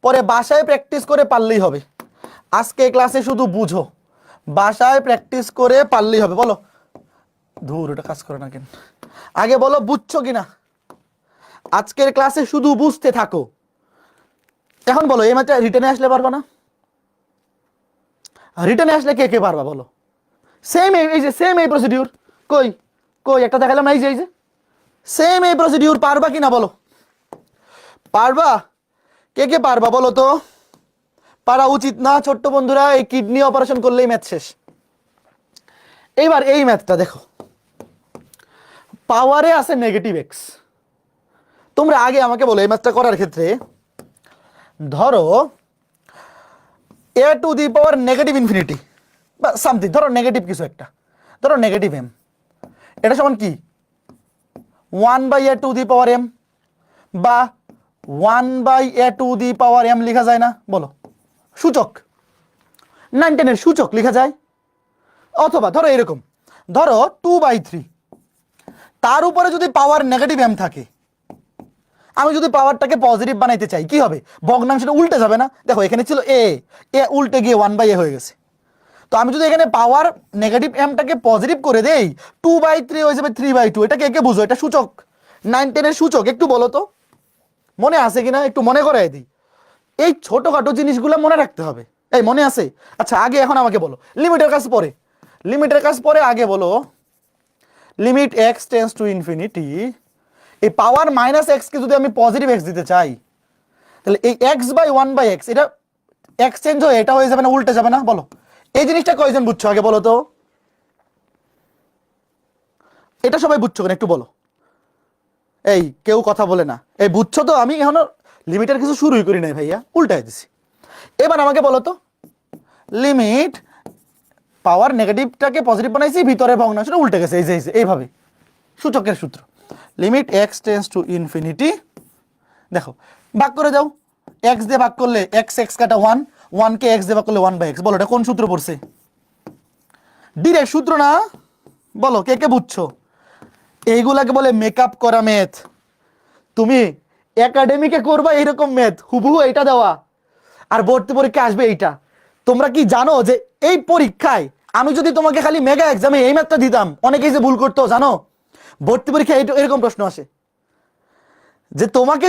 পরে বাসায় প্র্যাকটিস করে পারলেই হবে। আজকে ক্লাসে শুধু বুঝো, বাসায় প্র্যাকটিস করে পারলেই হবে। বলো ধুর এটা কাজ করে না কেন, আগে বলো বুঝছো কিনা। আজকের ক্লাসে শুধু বুঝতে থাকো। এখন বলো এই ম্যাথটা রিটেনে আসলে পারবা না? রিটেনে আসলে কে কে পারবা বলো? সেম এই যে সেম এই প্রসিডিউর, কই কই একটা দেখালাম না, এই যে সেম এই প্রসিডিউর, পারবা কিনা বলো? পারবা? কে কে পারবা বলো তো? পারা উচিত না ছোট্ট বন্ধুরা, এই কিডনি অপারেশন করলেই ম্যাথ শেষ। এইবার এই ম্যাথটা দেখো, পাওয়ারে আছে নেগেটিভ এক্স। তোমরা আগে আমাকে বলো এই ম্যাথটা করার ক্ষেত্রে, ধরো A to the power negative infinity বা সামথিং, ধরো নেগেটিভ কিছু একটা, ধরো নেগেটিভ এম, এটা সমান কি 1/a two the power M, বা 1/a two the power M লেখা যায় না বলো? সূচক 9 10 এর সূচক লেখা যায়। অথবা ধরো এরকম, ধরো 2/3, তার উপরে যদি পাওয়ার নেগেটিভ এম থাকে, আমি যদি পাওয়ারটাকে পজিটিভ বানাইতে চাই কি হবে? ভগ্নাংশটা উল্টে যাবে না? দেখো এখানে ছিল এ, এ উল্টে গিয়ে 1/a হয়ে গেছে। তো আমি যদি এখানে পাওয়ার নেগেটিভ এমটাকে পজিটিভ করে দেই, 2/3 হয়ে যাবে 3/2। এটা কে কে বুঝো? এটা সূচক, 9 10 এর সূচক। একটু বলো তো মনে আছে কিনা, একটু মনে করাই দিই। এই ছোটখাটো জিনিসগুলো মনে রাখতে হবে। এই মনে আছে? আচ্ছা আগে এখন আমাকে বলো, লিমিটের কাজ পরে, লিমিটের কাজ পরে, আগে বলো limit x tends to infinity, এই পাওয়ার মাইনাস এক্স কে যদি আমি পজিটিভ এক্স দিতে চাই, তাহলে এই x/1/x এটা এক্সচেঞ্জ হয়ে এটা হয়ে যাবে না, উল্টে যাবে না বলো? এই জিনিসটা কয়জন বুঝছো আগে বলো তো? এটা সবাই বুঝছো কিনা একটু বলো? এই কেউ কথা বলে না, এই বুঝছো তো? আমি এখনো লিমিটের কিছু শুরুই করি নাই ভাইয়া, উল্টাই দিছি। এবার আমাকে বলো তো, লিমিট পাওয়ার নেগেটিভটাকে পজিটিভ বানাইছি, ভিতরে ভগ্নাংশটা উল্টে গেছে, এই যে এইভাবে সূচকের সূত্র, limit x tends to infinity. দেখো ভাগ করে দাও, এক্স দিয়ে ভাগ করলে এক্স এক্স কাটা 1, 1 কে এক্স দিয়ে ভাগ করলে 1/x। বলো এটা কোন সূত্র পড়ছে? ডিরেক্ট সূত্র না? বলো কে কে বুঝছো? এইগুলাকে বলে মেকআপ করা ম্যাথ। তুমি একাডেমিকে করবা এইরকম ম্যাথ, হুবহু এইটা দেওয়া, আর ভর্তি পরীক্ষা আসবে এইটা। তোমরা কি জানো যে এই পরীক্ষায় আমি যদি তোমাকে খালি মেগা এক্সামে এই ম্যাথটা দিতাম, অনেকেই যে ভুল করতো জানো? ভর্তি পরীক্ষায় এরকম প্রশ্ন আসে যে তোমাকে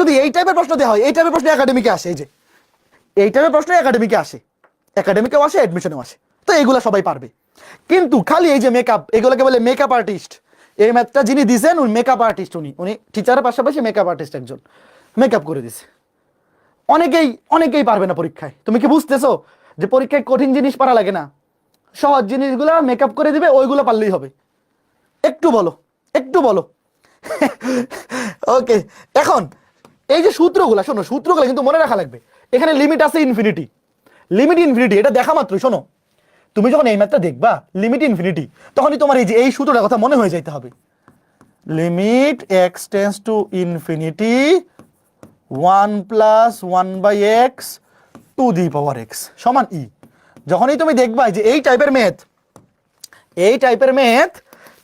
যদি এই টাইপের প্রশ্ন দেওয়া হয়, এই টাইপের প্রশ্ন একাডেমিকে আসে, এই যে এই টাইপের প্রশ্ন একাডেমিকে আসে, একাডেমিকেও আসে, অ্যাডমিশনেও আসে। তো এইগুলা সবাই পারবে, কিন্তু খালি এই যে মেকআপ, এগুলোকে বলে মেকআপ আর্টিস্ট। এই ম্যাথটা যিনি দিছেন উনি মেকআপ আর্টিস্ট, উনি টিচারের পাশাপাশি মেকআপ আর্টিস্ট একজন, মেকআপ করে দিছে। অনেকেই পারবে না পরীক্ষায়। তুমি কি বুঝতেছো যে পরীক্ষায় কঠিন জিনিস পারা লাগে না, সহজ জিনিসগুলো মেকআপ করে দিবে, ওইগুলো পারলেই হবে। একটু বলো। ওকে, এখন এই যে সূত্রগুলো, শোনো সূত্রগুলো কিন্তু মনে রাখা লাগবে। এখানে লিমিট আছে ইনফিনিটি, লিমিট ইনফিনিটি, এটা দেখা মাত্রই শোনো, তুমি যখন এই ম্যাথটা দেখবা লিমিট ইনফিনিটি, তখনই তোমার এই যে এই সূত্রটার কথা মনে হয়ে যাইতে হবে। Limit x tends to infinity 1 + 1/x to the power X সমান ই। যখনই তুমি দেখবা যে এই টাইপের ম্যাথ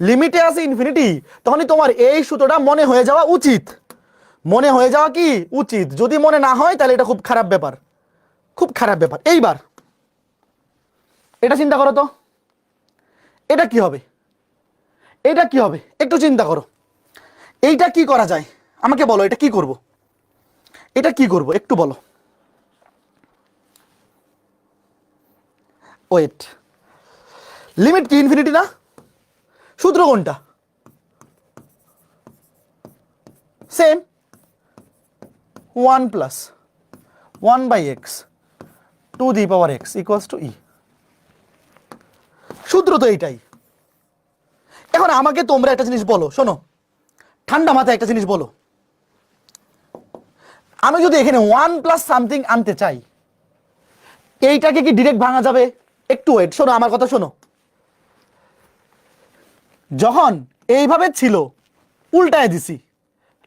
লিমিটে আছে ইনফিনিটি, তখনই তোমার এই সূত্রটা মনে হয়ে যাওয়া উচিত। মনে হয়ে যাওয়া কি উচিত, যদি মনে না হয় তাহলে এটা খুব খারাপ ব্যাপার, খুব খারাপ ব্যাপার। এইবার এটা চিন্তা করো তো, এটা কি হবে, এটা কি হবে একটু চিন্তা করো। এইটা কি করা যায় আমাকে বলো, এটা কি করব, এটা কি করব একটু বলো। ওয়েট, লিমিট কি ইনফিনিটি না, সূত্র কোনটা, same 1 + 1/x to the power x = e, সূত্র তো এইটাই। এখন আমাকে তোমরা একটা জিনিস বলো, শোনো ঠান্ডা মাথায় একটা জিনিস বলো, আমি যদি এখানে 1 + সামথিং আনতে চাই, এইটাকে কি ডিরেক্ট ভাঙা যাবে? একটু ওয়েট, শোনো আমার কথা শোনো। যখন এইভাবে ছিল উল্টায় দিছি,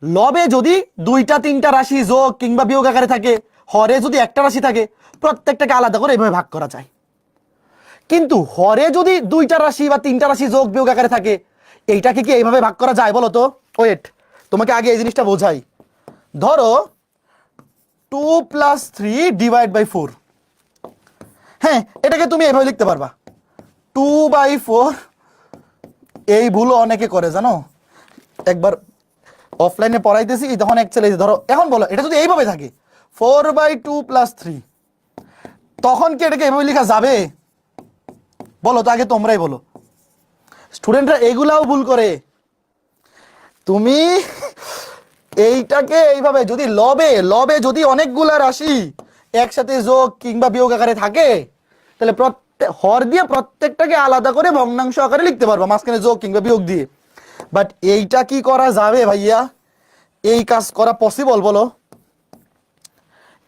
লবে যদি 2-3টা রাশি যোগ কিংবা বিয়োগ আকারে থাকে, হরে যদি একটা রাশি থাকে, প্রত্যেকটাকে আলাদা করে এইভাবে ভাগ করা যায়। কিন্তু হরে যদি 2টা রাশি বা 3টা রাশি যোগ বিয়োগ আকারে থাকে, এইটাকে কি এইভাবে ভাগ করা যায় বলো তো? ওয়েট, তোমাকে আগে এই জিনিসটা বোঝাই। ধরো 2 + 3 / 4, হ্যাঁ এটাকে তুমি এইভাবে লিখতে পারবা 2/4। এই ভুলও অনেকে করে জানো, একবার অফলাইনে পড়াইতেছি তখন অ্যাকচুয়ালি ধরো, এখন বলো এটা যদি এইভাবে থাকে 4/2 + 3, তখন কি এটাকে এইভাবে লেখা যাবে বলো তো? আগে তোমরাই বলো, স্টুডেন্টরা এগুলাও ভুল করে। তুমি এইটাকে এইভাবে যদি লবে যদি অনেকগুলা রাশি একসাথে যোগ কিংবা বিয়োগ আকারে থাকে, তাহলে হর দিয়ে প্রত্যেকটাকে আলাদা করে ভগ্নাংশ আকারে লিখতে পারবা, মাঝখানে যোগ কিংবা বিয়োগ দিয়ে। বাট এইটা কি করা যাবে ভাইয়া? এই কাজ করা পসিবল বলো?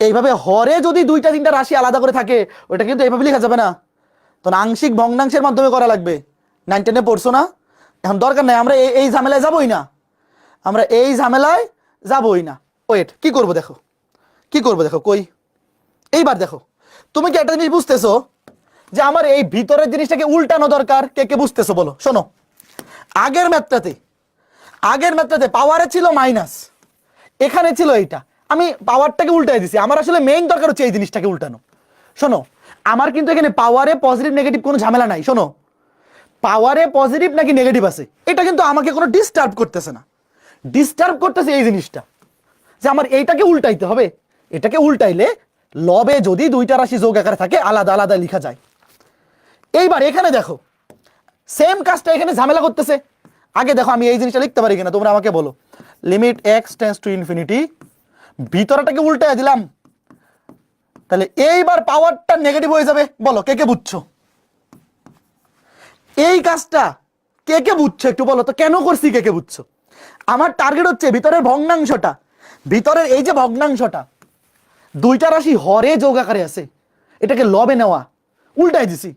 এইভাবে হরে যদি 2-3টা রাশি আলাদা করে থাকে, ওটা কিন্তু এইভাবে লেখা যাবে না, তো আংশিক ভগ্নাংশের মাধ্যমে করা লাগবে। 9-10-এ পড়ছো না? এখন দরকার নাই, আমরা এই ঝামেলায় যাবোই না, আমরা এই ঝামেলায় যাবোই না। ওয়েট, কি করব দেখো, কি করব দেখো, কই এইবার দেখো, তুমি কি একটা জিনিস বুঝতেছো যে আমার এই ভিতরের জিনিসটাকে উল্টানো দরকার? কে কে বুঝতেছো বলো? শোনো, আগের ম্যাথটাতে পাওয়ারে ছিল মাইনাস, এখানে ছিল এইটা, আমি পাওয়ারটাকে উল্টাই দিছি। আমার আসলে মেইন দরকার হচ্ছে এই জিনিসটাকে উল্টানো। শোনো, আমার কিন্তু এখানে পাওয়ারে পজিটিভ নেগেটিভ কোনো ঝামেলা নাই। শোনো, পাওয়ারে পজিটিভ নাকি নেগেটিভ আছে, এটা কিন্তু আমাকে কোনো ডিস্টার্ব করতেছে না। ডিস্টার্ব করতেছে এই জিনিসটা যে আমার এইটাকে উল্টাইতে হবে। এটাকে উল্টাইলে লবে যদি 2টা রাশি যোগ আকারে থাকে, আলাদা আলাদা লেখা যায়। এইবার এখানে দেখো সেম কাজটা এখানে ঝামেলা করতেছে। আগে দেখো আমি এই জিনিসটা লিখতে পারি কিনা, তোমরা আমাকে বলো। Limit x tends to infinity, ভিতরটাকে উল্টায় দিলাম, তাহলে এইবার পাওয়ারটা নেগেটিভ হয়ে যাবে। বলো কে কে বুঝছো এই কাজটা? কে কে বুঝছো একটু বলো তো, কেন করছি কে কে বুঝছো? আমার টার্গেট হচ্ছে ভিতরের ভগ্নাংশটা, ভিতরের এই যে ভগ্নাংশটা 2টা রাশি হরে যোগ আকারে আছে, এটাকে লবে নেওয়া, উল্টাই দিছি।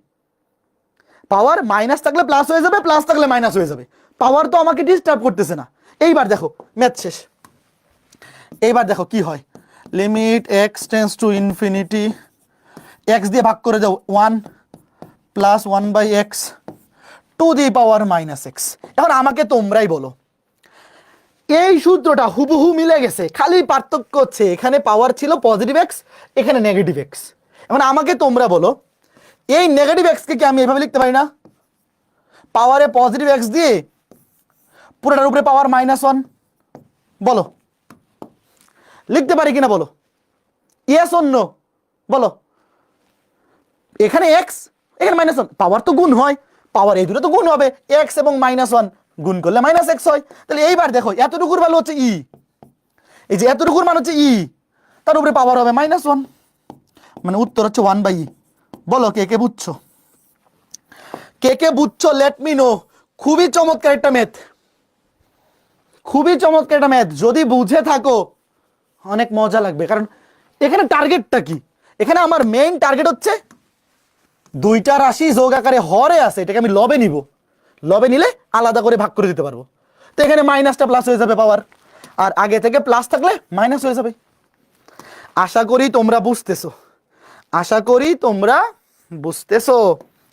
পাওয়ার মাইনাস থাকলে প্লাস হয়ে যাবে, প্লাস থাকলে মাইনাস হয়ে যাবে, পাওয়ার তো আমাকে ডিস্টার্ব করতেছে না। এইবার দেখো ম্যাথ শেষ। এইবার দেখো কি হয়, limit x tends to infinity, x দিয়ে ভাগ করে দাও 1 + 1/x to the power -x। এখন আমাকে তোমরাই বলো, এই সূত্রটা হুবহু মিলে গেছে, খালি পার্থক্য হচ্ছে এখানে পাওয়ার ছিল পজিটিভ এক্স, এখানে নেগেটিভ এক্স। এখন আমাকে তোমরা বলো, এই নেগেটিভ এক্সকে কি আমি এইভাবে লিখতে পারি না? পাওয়ারে পজিটিভ এক্স দিয়ে পুরোটার উপরে পাওয়ার -1, বলো লিখতে পারি কিনা বলো? ইয়েস অর নো বলো। এখানে এক্স, এখানে -1, পাওয়ার তো গুণ হয়, পাওয়ার এই দুটো তো গুণ হবে, এক্স এবং -1 গুণ করলে -x হয়। তাহলে এইবার দেখো এতটুকুর ভ্যালু হচ্ছে ই, এই যে এতটুকুর মান হচ্ছে ই, তার উপরে পাওয়ার হবে -1, মানে উত্তর হচ্ছে 1/e। বলো কে কে বুঝছো, কে কে বুঝছো? Let me no. খুবই চমৎকার একটা ম্যাথ, খুবই চমৎকার একটা ম্যাথ। যদি বুঝে থাকো অনেক মজা লাগবে, কারণ এখানে টার্গেটটা কি? এখানে আমার মেইন টার্গেট হচ্ছে দুইটা রাশি যোগ আকারে হরে আছে, এটাকে আমি লবে নিব, লবে নিলে আলাদা করে ভাগ করে দিতে পারবো। তো এখানে মাইনাসটা প্লাস হয়ে যাবে পাওয়ার, আর আগে থেকে প্লাস থাকলে মাইনাস হয়ে যাবে। আশা করি তোমরা বুঝতেছো, আশা করি তোমরা বুঝতেছো।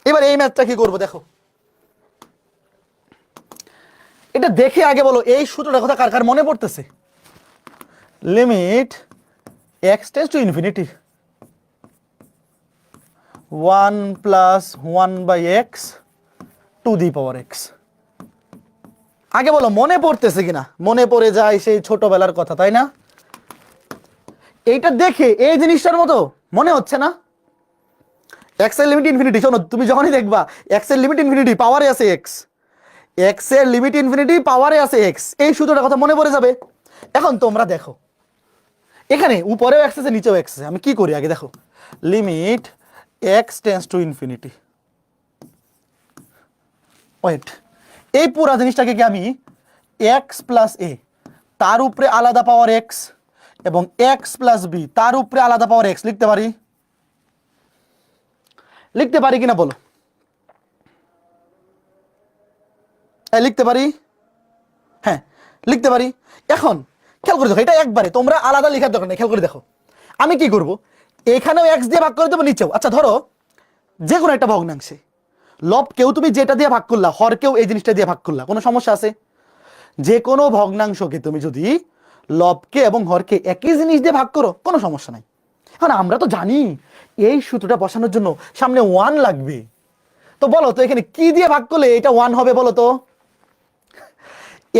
এবার এই ম্যাথটা কি করবো দেখো, এটা দেখে আগে বলো এই সূত্রটার কথা কার কার মনে পড়তেছে? Limit x tends to infinity 1 plus 1 by x to the power x. আগে বলো মনে পড়তেছে কিনা? মনে পড়ে যায় সেই ছোটবেলার কথা, তাই না? এইটা দেখে এই জিনিসটার মতো মনে হচ্ছে না? এক্স এর লিমিট ইনফিনিটি, শোনো তুমি যখনই দেখবা এক্স এর লিমিট ইনফিনিটি পাওয়ারে আছে এক্স, এক্স এর লিমিট ইনফিনিটি পাওয়ারে আছে এক্স, এই সূত্রটার কথা মনে পড়ে যাবে। এখন তোমরা দেখো এখানে উপরেও এক্স আছে নিচেও এক্স আছে, আমি কি করি আগে দেখো, limit x tends to infinity, wait, এই পুরো জিনিসটাকে কি আমি এক্স প্লাস এ তার উপরে আলাদা পাওয়ার এক্স এবং এক্স প্লাস বি তার উপরে আলাদা পাওয়ার এক্স লিখতে পারি? লিখতে পারি কিনা বলো? লিখতে পারি, হ্যাঁ লিখতে পারি। এখন খেয়াল করে দেখো, এটা একবারে তোমরা আলাদা লেখার দরকার নেই, খেয়াল করে দেখো আমি কি করব, এখানেও এক্স দিয়ে ভাগ করে দেবো, নিচেও। আচ্ছা ধরো যে কোনো একটা ভগ্নাংশে লবকেও তুমি যেটা দিয়ে ভাগ করলা, হরকেও এই জিনিসটা দিয়ে ভাগ করলা, কোনো সমস্যা আছে? যে কোনো ভগ্নাংশকে তুমি যদি লবকে এবং হরকে একই জিনিস দিয়ে ভাগ করো কোনো সমস্যা নাই। এখন আমরা তো জানি এই সূত্রটা বসানোর জন্য সামনে 1 লাগবে, তো বলো তো এখানে কি দিয়ে ভাগ করলে এটা 1 হবে বলো তো?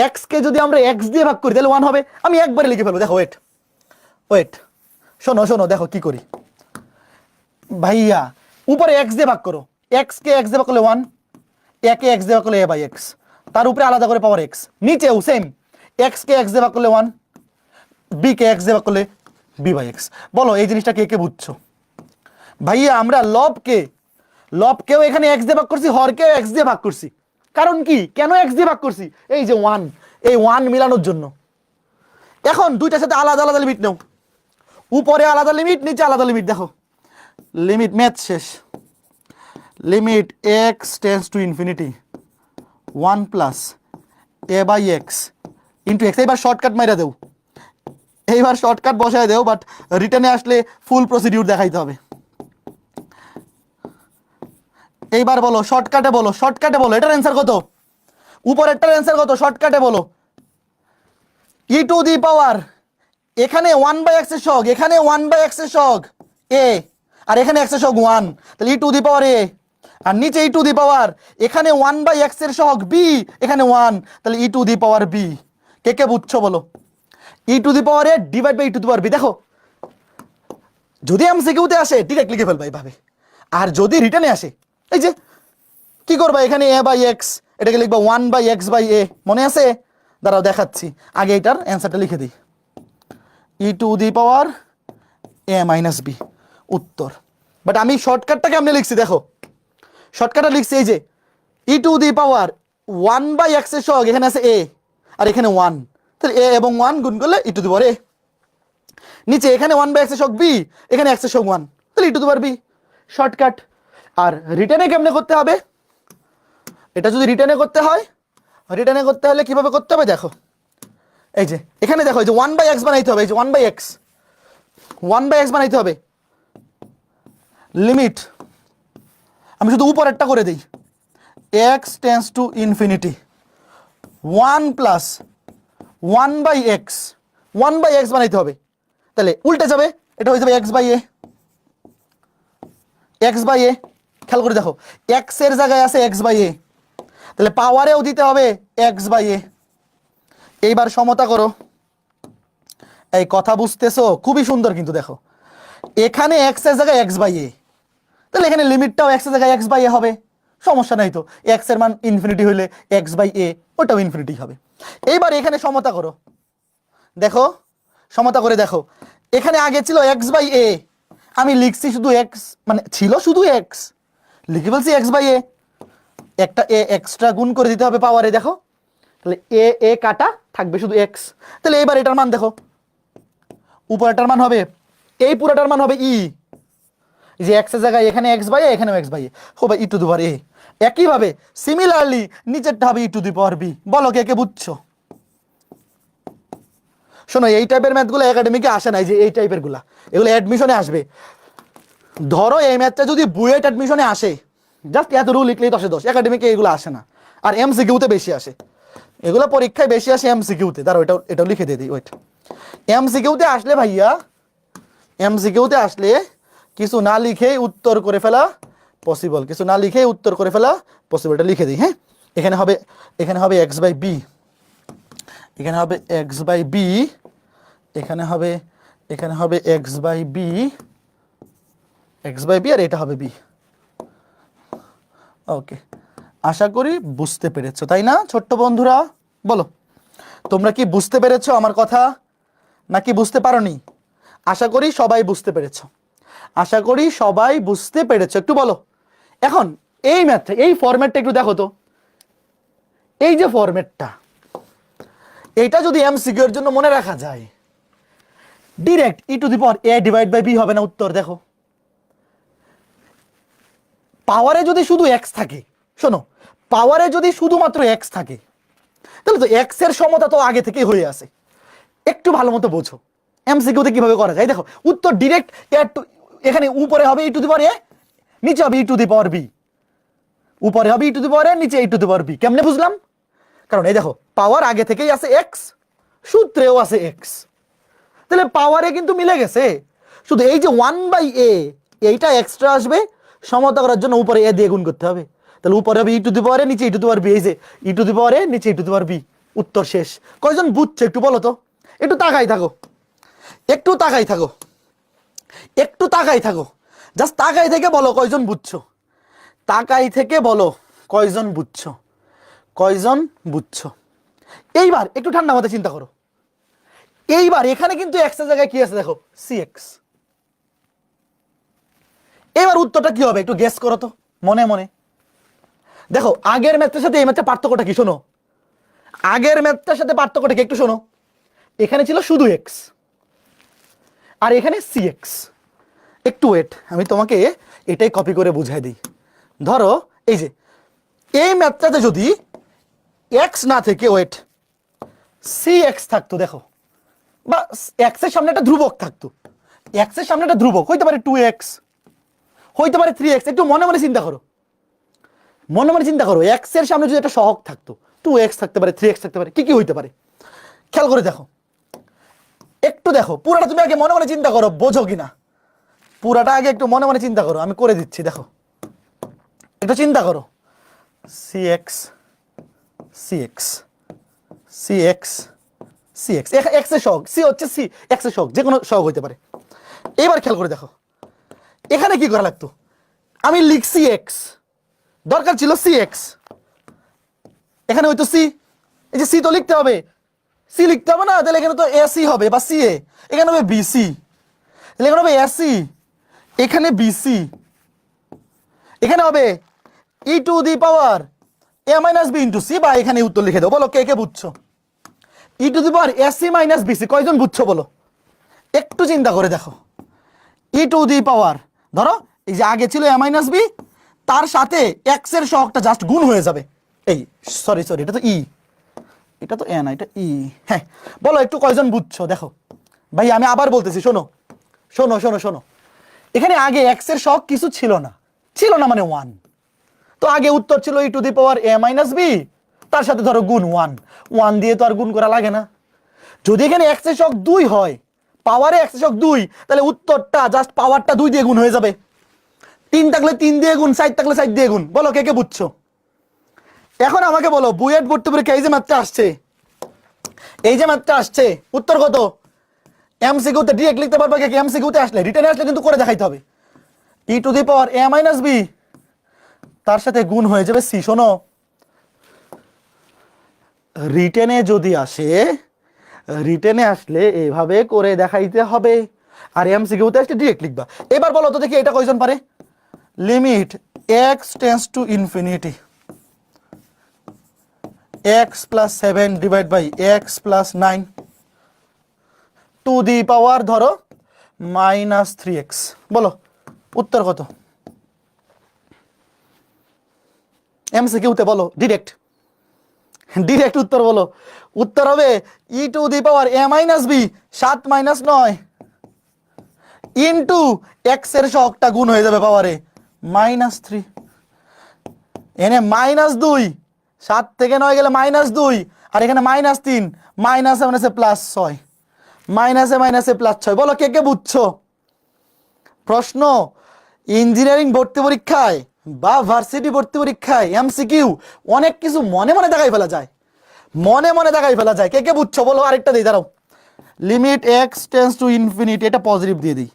এক্স কে যদি আমরা এক্স দিয়ে ভাগ করি তাহলে 1 হবে। আমি একবারে লিখে ফেলবো, দেখো ওয়েট ওয়েট, শোনো শোনো দেখো কি করি ভাইয়া, উপরে এক্স দিয়ে ভাগ করো, এক্স কে এক্স দিয়ে ভাগ করলে 1, একে এক্স দিয়ে ভাগ করলে এ বাই এক্স, তার উপরে আলাদা করে পাওয়ার এক্স, নিচেও সেম, এক্স কে এক্স দিয়ে ভাগ করলে 1, বি কে এক্স দিয়ে ভাগ করলে বি বাই এক্স। বলো এই জিনিসটা কে কে বুঝছো? ভাইয়া আমরা লবকেও এখানে এক্স দিয়ে ভাগ করছি, হরকেও এক্স দিয়ে ভাগ করছি, কারণ কি কেন এক্স দিয়ে ভাগ করছি? এই যে 1, এই 1 মিলানোর জন্য। এখন দুইটার সাথে আলাদা আলাদা লিমিট নাও, উপরে আলাদা লিমিট নিচে আলাদা লিমিট, দেখো লিমিট ম্যাথ শেষ, limit x tends to infinity 1 plus a by x into x. এইবার শর্টকাট মাইরা দেও, এইবার শর্টকাট বসায় দেও, বাট রিটার্নে আসলে ফুল প্রসিডিউর দেখাইতে হবে। এইবার বলো শর্টকাটে বলো, শর্টকাটে বলো এটার অ্যান্সার কত? উপরেরটার অ্যান্সার কত? শর্টকাটে বলো। ই টু দি পাওয়ার, এখানে 1 বাই এক্স এর সহগ, এখানে 1 বাই এক্স এর সহগ এ, আর এখানে এক্স এর সহগ 1, তাহলে ই টু দি পাওয়ার এ, আর নিচে ই টু দি পাওয়ার এখানে 1 বাই এক্স এর সহগ বি, এখানে 1, তাহলে E to the power B. কে কে বুঝছো বলো? E to the power A divide by E to the power B. দেখো যদি এমসিকিউতে আসে ডিরেক্ট লিখে ফেলবা এইভাবে, আর যদি রিটার্নে আসে এই যে কি করবা, এখানে এ বাই এক্স, এটাকে লিখবা 1 বাই এক্স বাই এ, মনে আছে? দাঁড়াও দেখাচ্ছি, আগে এটার অ্যান্সারটা লিখে দিই, E to the power A minus B উত্তর। বাট আমি শর্টকাটটা কেমনে লিখছি দেখো, শর্টকাটটা লিখছি এই যে ই to the power 1 by X এর সহগ এখানে আছে এ, আর এখানে 1, তাহলে এ এবং 1 গুণ করলে ই টু দি পাওয়ার এ, নিচে এখানে 1 বাই এক্স এর সহগ বি, এখানে এক্স এর সহগ 1, তাহলে E to the power B. Shortcut. আর রিটার্নে কেমনে করতে হবে, এটা যদি রিটার্নে করতে হয়, রিটার্নে করতে হলে কিভাবে করতে হবে দেখো, এই যে এখানে দেখো এই যে 1 বাই এক্স বানাইতে হবে, এই যে 1 বাই এক্স, 1 বাই এক্স বানাইতে হবে, লিমিট আমি শুধু উপরেরটা করে দিই, X tends to infinity 1 plus 1 by X, 1 by X বানাইতে হবে, তাহলে উল্টে যাবে, এটা হয়ে যাবে X by A, X by A. খেয়াল করে দেখো এক্স এর জায়গায় আছে এক্স বাই এ, তাহলে পাওয়ারেও দিতে হবে এক্স বাই এ। এইবার সমতা করো, এই কথা বুঝতেছো? খুবই সুন্দর কিন্তু দেখো এখানে এক্স এর জায়গায় এক্স বাই এ, তাহলে এখানে লিমিটটাও এক্স এর জায়গায় এক্স বাই এ হবে, সমস্যা নাই তো, এক্স এর মান ইনফিনিটি হইলে এক্স বাই এ ওটাও ইনফিনিটি হবে। এইবার এখানে সমতা করো, দেখো সমতা করে দেখো, এখানে আগে ছিল এক্স বাই এ, আমি লিখছি শুধু এক্স, মানে ছিল শুধু এক্স, লিখে বলছি এক্স বাই এ, একটা এ এক্সট্রা গুণ করে দিতে হবে পাওয়ারে, দেখো তাহলে এ এ কাটা থাকবে শুধু এক্স। তাহলে এবার এটার মান দেখো, উপরেটার মান হবে এই পুরোটার মান হবে ই, এই যে এক্স এর জায়গায় এখানে এক্স বাই এ, এখানেও এক্স বাই এ, হবে ই টু দি পাওয়ার এ। একইভাবে সিমিলারলি নিচেরটা হবে E to the power B. বলো কে কে বুঝছো? শোনো, এই টাইপের ম্যাথগুলো একাডেমিকে আসে না, এই যে এই টাইপের গুলা, এগুলো অ্যাডমিশনে আসবে। ধরো এই ম্যাথটা যদি বুয়েট অ্যাডমিশনে আসে, জাস্ট এত রুল লিখলেই 10 এ 10, একাডেমিকে এগুলো আসে না। আর এমসিকিউতে বেশি আসে, এগুলো পরীক্ষায় বেশি আসে এমসিকিউতে। দাঁড়াও এটাও লিখে দিয়ে দিই, ওয়েট। এমসিকিউতে আসলে ভাইয়া, এমসিকিউতে আসলে কিছু না লিখেই উত্তর করে ফেলা পসিবল, কিছু না লিখেই উত্তর করে ফেলা পসিবল। এটা লিখে দিই, হ্যাঁ। এখানে হবে এক্স বাই বি, এখানে হবে এক্স বাই বি, এখানে হবে এক্স বাই বি, আর এটা হবে বি। ওকে, আশা করি বুঝতে পেরেছো, তাই না ছোট্ট বন্ধুরা? বলো তোমরা কি বুঝতে পেরেছো আমার কথা, নাকি বুঝতে পারোনি? আশা করি সবাই বুঝতে পেরেছো, আশা করি সবাই বুঝতে পেরেছো। একটু বলো এখন এই ম্যাথটা, এই ফরম্যাটটা একটু দেখো তো। এই যে ফরম্যাটটা, এইটা যদি এমসিকিউ এর জন্য মনে রাখা যায়, direct e to the power A divide by b হবে না উত্তর? দেখো, পাওয়ারে যদি শুধু এক্স থাকে, শোনো, পাওয়ারে যদি শুধুমাত্র এক্স থাকে, তাহলে তো এক্স এর সমতা তো আগে থেকেই হয়ে আছে। একটু ভালো মতো বোঝো এমসিকিউতে কিভাবে করা যায়। দেখো উত্তর ডিরেক্ট এখানে উপরে হবে ই টু দি পাওয়ার এ, নিচে হবে E to the power B. উপরে হবে ই টু দি পাওয়ার এ, নিচে ই টু দি পাওয়ার বি। কেমনে বুঝলাম? কারণ এই দেখো পাওয়ার আগে থেকেই আছে এক্স, সূত্রেও আছে এক্স, তাহলে পাওয়ারে কিন্তু মিলে গেছে। শুধু এই যে 1/a, এইটা এক্সট্রা আসবে, সমতা করার জন্য উপরে এ দিয়ে গুণ করতে হবে। তাহলে উপরে হবে ই টু দি পাওয়ার এ, নিচে ই টু দি পাওয়ার বি। এই যে ই টু দি পাওয়ার এ, নিচে ই টু দি পাওয়ার বি। উত্তর শেষ। কয়জন বুঝছো একটু বলো তো? একটু তাকাই থাকো, একটু তাকাই থাকো, একটু তাকাই থাকো, জাস্ট তাকাই থেকে বলো কয়জন বুঝছো। তাকাই থেকে বলো কয়জন বুঝছো, কয়জন বুঝছো। এইবার একটু ঠান্ডা মাথায় চিন্তা করো। এইবার এখানে কিন্তু এক্স এর জায়গায় কি আছে দেখো, সি এক্স। এবার উত্তরটা কি হবে একটু গেস করো তো মনে মনে। দেখো আগের ম্যাথের সাথে এই ম্যাথের পার্থক্যটা কি শোনো, আগের ম্যাথটার সাথে পার্থক্যটা কি একটু শোনো। এখানে ছিল শুধু এক্স, আর এখানে সি এক্স। একটু ওয়েট, আমি তোমাকে এটাই কপি করে বুঝাই দিই। ধরো এই যে এই ম্যাথটাতে যদি এক্স না থেকে, ওয়েট, সি এক্স থাকতো, দেখো, বা এক্স এর সামনে একটা ধ্রুবক থাকতো, এক্স এর সামনে একটা ধ্রুবক হইতে পারে 2x, হইতে পারে 3x। একটু মনে মনে চিন্তা করো, মনে মনে চিন্তা করো, এক্স এর সামনে যদি একটা সহগ থাকতো, 2x থাকতে পারে, 3x থাকতে পারে, কি কি হইতে পারে খেয়াল করে দেখো। একটু দেখো পুরাটা, তুমি আগে মনে মনে চিন্তা করো, বোঝো কিনা পুরাটা আগে একটু মনে মনে চিন্তা করো, আমি করে দিচ্ছি। দেখো একটু চিন্তা করো, cx cx cx cx, x এর সহগ, সি হচ্ছে সি এক্স এর সহগ, যে কোনো সহগ হইতে পারে। এবার খেয়াল করে দেখো এখানে কি করা লাগতো, আমি লিখছি এক্স, দরকার ছিল সি এক্স, এখানে হয়তো সি, এই যে সি তো লিখতে হবে, সি লিখতে হবে না, তাহলে এখানে তো এ সি হবে বা সি এ, এখানে হবে বিসি, তাহলে এখানে হবে এসি, এখানে বিসি, এখানে হবে E to the power A minus B into C, বা এখানে উত্তর লিখে দাও। বলো কে কে বুঝছো? E to the power AC minus BC, কয়জন বুঝছো বলো? একটু চিন্তা করে দেখো। ই টু দি পাওয়ার, ধরো এই যে আগে ছিল এ মাইনাস বি, তার সাথে এক্স এর সহগটা জাস্ট গুণ হয়ে যাবে। এই সরি এটা তো ই, এটা তো এ না, এটা ই। হ্যাঁ বলো একটু কয়জন বুঝছো? দেখো ভাই আমি আবার বলতেছি, শোনো শোনো শোনো শোনো, এখানে আগে এক্স এর সহগ কিছু ছিল না, ছিল না মানে 1, তো আগে উত্তর ছিল E to the power A minus B, তার সাথে ধরো গুণ 1 দিয়ে তো আর গুণ করা লাগে না। যদি এখানে এক্স এর সহগ 2 হয়, পাওয়ারে এক্স এর সহগ 2, তাহলে উত্তরটা জাস্ট পাওয়ারটা 2 দিয়ে গুণ হয়ে যাবে। 3 থাকলে 3 দিয়ে গুণ, 4 থাকলে 4 দিয়ে গুণ। বলো কে কে বুঝছো? এখন আমাকে বলো বুয়েট ভর্তি পরীক্ষা এই যে ম্যাথটা আসছে, এই যে ম্যাথটা আসছে, উত্তর কত? এমসিকিউতে ডিরেক্ট লিখতে পারবে কে? এমসিকিউতে আসলে, রিটেনে আসলে কিন্তু করে দেখাইতে হবে। E to the power A minus B, তার সাথে গুণ হয়ে যাবে সি। শোনো রিটেনে যদি আসে, রিটেনে আসলে এভাবে করে দেখাইতে হবে, আর এমসিকিউতে আসলে ডিরেক্ট লিখবা। এবার বলো তো দেখি এটা কয়জন পারে? Limit x tends to infinity, X plus 7 divide by X plus 9 to the power ধরো মাইনাস 3x। বলো উত্তর কত? এমসিকিউতে বলো, ডিরেক্ট ডিরেক্ট উত্তর বলো। উত্তর হবে E to the power A minus B 7 minus 9 into X এর সহগটা গুণ হয়ে যাবে পাওয়ারে -3। এনে -2, 7 থেকে 9 গেলে -2, আর এখানে -3, মাইনাসে মাইনাসে +6, মাইনাসে মাইনাসে +6। বলো কে কে বুঝছো? প্রশ্ন ইঞ্জিনিয়ারিং ভর্তি পরীক্ষায় বা ভার্সিটি ভর্তি পরীক্ষায় এমসিকিউ অনেক কিছু মনে মনে দেখাই ফেলা যায়, মনে মনে দেখাই ফেলা যায়। কে কে বুঝছো বলো? আরেকটা দিই, দাঁড়াও। Limit x tends to infinity, এটা পজিটিভ দিয়ে দিই।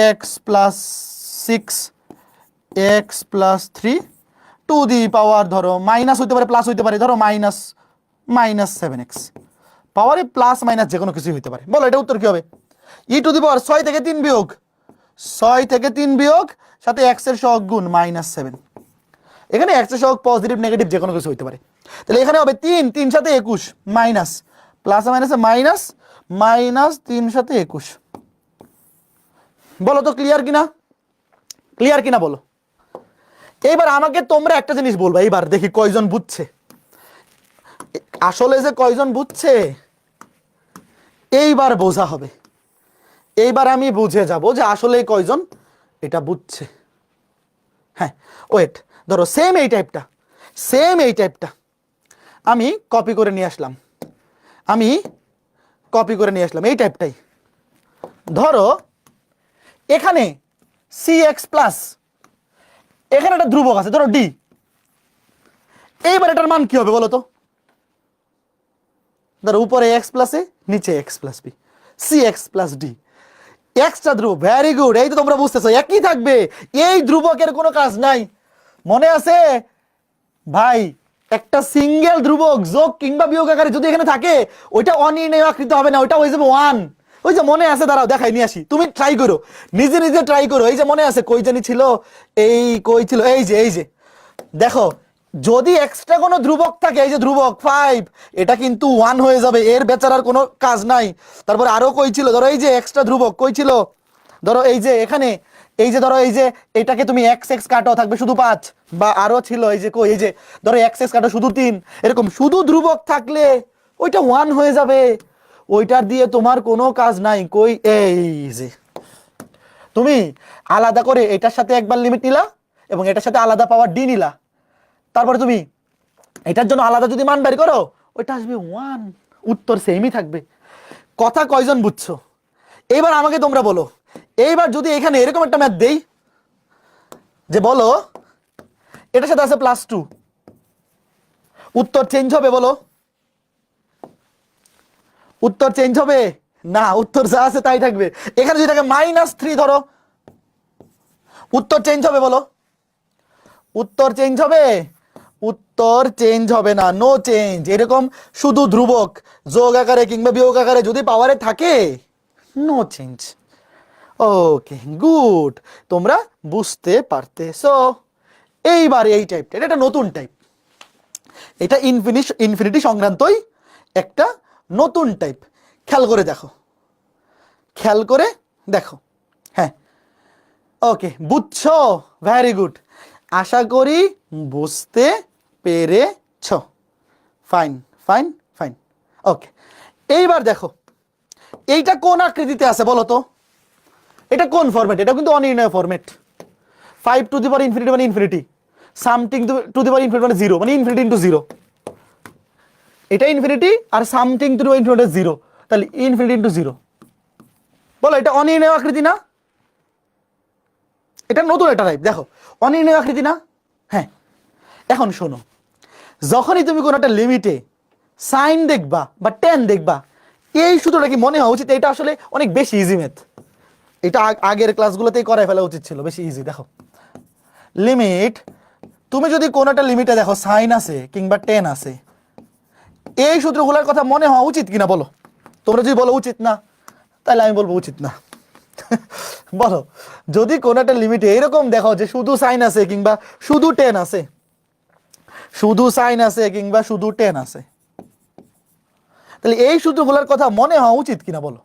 X plus 6 X plus 3 to the power, ধরো মাইনাস হইতে পারে প্লাস হইতে পারে, ধরো -7x পাওয়ারে প্লাস মাইনাস যে কোনো কিছুই হইতে পারে। বলো এটা উত্তর কি হবে? ই টু দি পাওয়ার 6 থেকে 3 বিয়োগ, 6 থেকে 3 বিয়োগ, সাথে এক্স এর সহগ গুণ -7। এখানে এক্স এর সহগ পজিটিভ নেগেটিভ যে কোনো কিছু হইতে পারে। তাহলে এখানে হবে 3, 3 সাথে 21, মাইনাস প্লাস মাইনাসে মাইনাস, -3 সাথে 21। বলো তো ক্লিয়ার কিনা? ক্লিয়ার কিনা বলো। এইবার আমাকে তোমরা একটা জিনিস বলবা, এইবার দেখি কয়জন বুঝছে। আসলে যে কয়জন বুঝছে এইবার বোঝা হবে। এইবার আমি বুঝে যাব যে আসলে কয়জন এটা বুঝছে। হ্যাঁ ওয়েট, ধরো সেম এই টাইপটা আমি কপি করে নিয়ে আসলাম, এই টাইপটাই। ধরো এখানে cx প্লাস, এখানে একটা ধ্রুবক আছে ধরো ডি। এইবার এটার মান কি হবে বলো তো? ধরো উপরে এক্স প্লাস এ, নিচে x plus b, cx plus d. Extra ধ্রুবক, ভেরি গুড। এই তো তোমরা বুঝতেছো, একই থাকবে, এই ধ্রুবকের কোনো কাজ নাই। মনে আছে ভাই, একটা সিঙ্গেল ধ্রুবক যোগ কিংবা বিয়োগ আকারে যদি এখানে থাকে, ওইটা অনির্ণয় আকৃতি হবে না, ওইটা হয়ে যাবে 1। ওই যে মনে আছে, দাঁড়াও দেখাই নিয়ে আসি, তুমি ট্রাই করো, নিজে নিজে ট্রাই করো। এই যে মনে আছে, কই জানি ছিল, কই ছিল, এই যে দেখো, যদি এক্সট্রা কোনো ধ্রুবক থাকে, এই যে ধ্রুবক 5, এটা কিন্তু 1 হয়ে যাবে, এর বেচারার কোনো কাজ নাই। তারপর আরো কই ছিল, ধরো এই যে এক্সট্রা ধ্রুবক কই ছিল, ধরো এই যে এখানে, এই যে ধরো এই যে এটাকে তুমি x x কাটো, থাকবে শুধু 5, বা আরো ছিল এই যে কই, এই যে ধরো x x কাটো শুধু 3, এরকম শুধু ধ্রুবক থাকলে ওইটা 1 হয়ে যাবে, ওইটার দিয়ে তোমার কোনো কাজ নাই। কই, এই যে তুমি আলাদা করে এটার সাথে একবার লিমিট নিলা এবং এটার সাথে আলাদা পাওয়ার ডি নিলা, তারপরে তুমি এটার জন্য আলাদা যদি মান বের করো, ওইটা আসবে 1, উত্তর সেমই থাকবে। কথা কয়জন বুঝছো? এইবার আমাকে তোমরা বলো, এইবার যদি এখানে এরকম একটা ম্যাথ দেই যে বলো এটার সাথে আছে +2, উত্তর চেঞ্জ হবে? বলো উত্তর চেঞ্জ হবে না, উত্তর যা আছে তাই থাকবে। এখানে যদি থাকে -3 ধরো, উত্তর চেঞ্জ হবে? বলো উত্তর চেঞ্জ হবে? উত্তর চেঞ্জ হবে না, নো চেঞ্জ। এরকম শুধু ধ্রুবক যোগ আকারে কিংবা বিয়োগ আকারে যদি পাওয়ারে থাকে, নো চেঞ্জ। ওকে গুড, তোমরা বুঝতে পারতেছো। এইবার এই টাইপটা, এটা নতুন টাইপ, এটা ইনফিনিটি সংক্রান্তই একটা নতুন টাইপ। খেয়াল করে দেখো, হ্যাঁ ওকে বুঝছো, ভেরি গুড, আশা করি বুঝতে পেরেছো। ফাইন ফাইন ফাইন, ওকে। এইবার দেখো এইটা কোন আকৃতিতে আছে বলো তো? এটা কোন ফরম্যাট? এটা কিন্তু অনির্ণয় format. 5 to the power infinity মানে infinity, something to the power infinity মানে 0, মানে ইনফিনিটি ইনটু 0। এটা ইনফিনিটি আর something to the power infinity 0, তাহলে ইনফিনিটি ইনটু 0। বলো এটা অনির্ণয় আকৃতি না? এটা নতুন একটা টাইপ, দেখো অনির্ণয় আকৃতি না? হ্যাঁ। এখন শোনো, যখনই তুমি কোনো একটা লিমিটে সাইন দেখবা বা টেন দেখবা, এই সূত্রটা কি মনে হওয়া উচিত এটা আসলে অনেক বেশি ইজি ম্যাথ। এটা আগের ক্লাসগুলোতেই করাই ফেলা উচিত ছিল, বেশি ইজি। দেখো লিমিট, তুমি যদি কোনো একটা লিমিটে দেখো সাইন আছে কিংবা টেন আছে, এই সূত্রগুলোর কথা মনে হওয়া উচিত কিনা বলো? তোমরা যদি বলো উচিত না, তাহলে আমি বলবো উচিত না। বলো, যদি কোনো একটা লিমিটে এরকম দেখো যে শুধু সাইন আছে কিংবা শুধু টেন আছে, শুধু সাইন আছে কিংবা শুধু টেন আছে, তাহলে এই সূত্রগুলোর কথা মনে হওয়া উচিত কিনা বলো?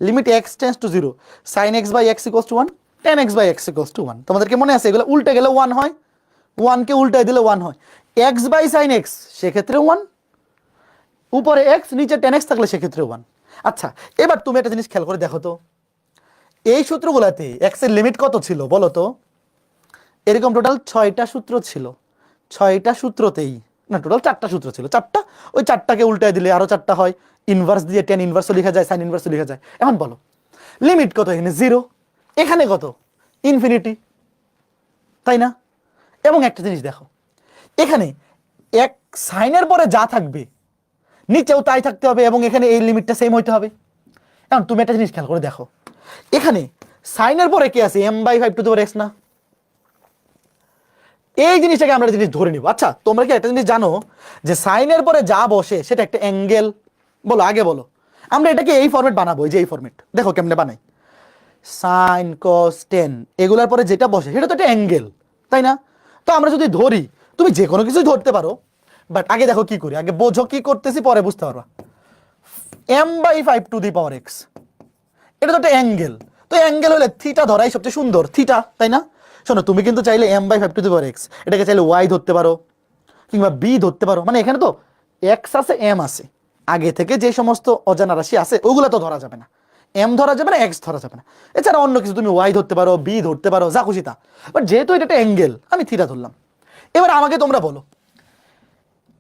Limit x tends to zero sine x by x equals to one, tan x by x equals to one. তোমাদেরকে মনে আছে এগুলো উল্টে গেলে ওয়ান হয়, ওয়ানকে উল্টায় দিলে ওয়ান হয়। এক্স বাই সাইন এক্স সেক্ষেত্রে ওয়ান, উপরে এক্স নিচে টেন এক্স থাকলে সেক্ষেত্রে ওয়ান। আচ্ছা এবার তুমি একটা জিনিস খেয়াল করে দেখো তো, এই সূত্রগুলোতে এক্স এর লিমিট কত ছিল বলো তো? এরকম টোটাল 6টা সূত্র ছিল, 6টা সূত্রতেই না টোটাল 4টা সূত্র ছিল, 4টা, ওই 4টাকে উল্টায় দিলে আরো 4টা হয়, ইনভার্স দিয়ে টেন ইনভার্সও লেখা যায়, সাইন ইনভার্সও লেখা যায়। এখন বলো লিমিট কত? এখানে জিরো, এখানে কত? ইনফিনিটি, তাই না? এবং একটা জিনিস দেখো, এখানে এক সাইনের পরে যা থাকবে নিচেও তাই থাকতে হবে, এবং এখানে এই লিমিটটা সেম হইতে হবে। এখন তুমি একটা জিনিস খেয়াল করে দেখো, এখানে সাইনের পরে কি আছে? M by five to the power x না? এই জিনিসটাকে আমরা জিনিস ধরে নিব। আচ্ছা তোমরা কি একটা জিনিস জানো যে সাইনের পরে যা বসে সেটা একটা অ্যাঙ্গেল? বলো আগে বলো। আমরা এটাকে এই ফরম্যাট বানাবো, এই যে এই ফরম্যাট দেখো কেমনে বানাই। সাইন কস টেন এগুলোর পরে যেটা বসে সেটা তো একটা অ্যাঙ্গেল, তাই না? তো আমরা যদি ধরি, তুমি যে কোনো কিছু ধরতে পারো, বাট আগে দেখো কি করি, আগে বোঝো কি করতেছি, পরে বুঝতে পারবা। M by five to the power x, এটা তো একটা অ্যাঙ্গেল, তো অ্যাঙ্গেল হলে থিটা ধরাই সবচেয়ে সুন্দর, থিটা, তাই না? শোনো তুমি কিন্তু চাইলে m by five to the power x এটাকে চাইলে ওয়াই ধরতে পারো কিংবা বি ধরতে পারো, মানে এখানে তো এক্স আছে এম আছে, আগে থেকে যে সমস্ত অজানা রাশি আছে ওগুলো তো ধরা যাবে না, এম ধরা যাবে না, এক্স ধরা যাবে না। এছাড়া অন্য কিছু তুমি ওয়াই ধরতে পারো, বি ধরতে পারো, যা খুশি তা, বাট যেহেতু এটা একটা অ্যাঙ্গেল আমি থিটা ধরলাম। এবার আমাকে তোমরা বলো,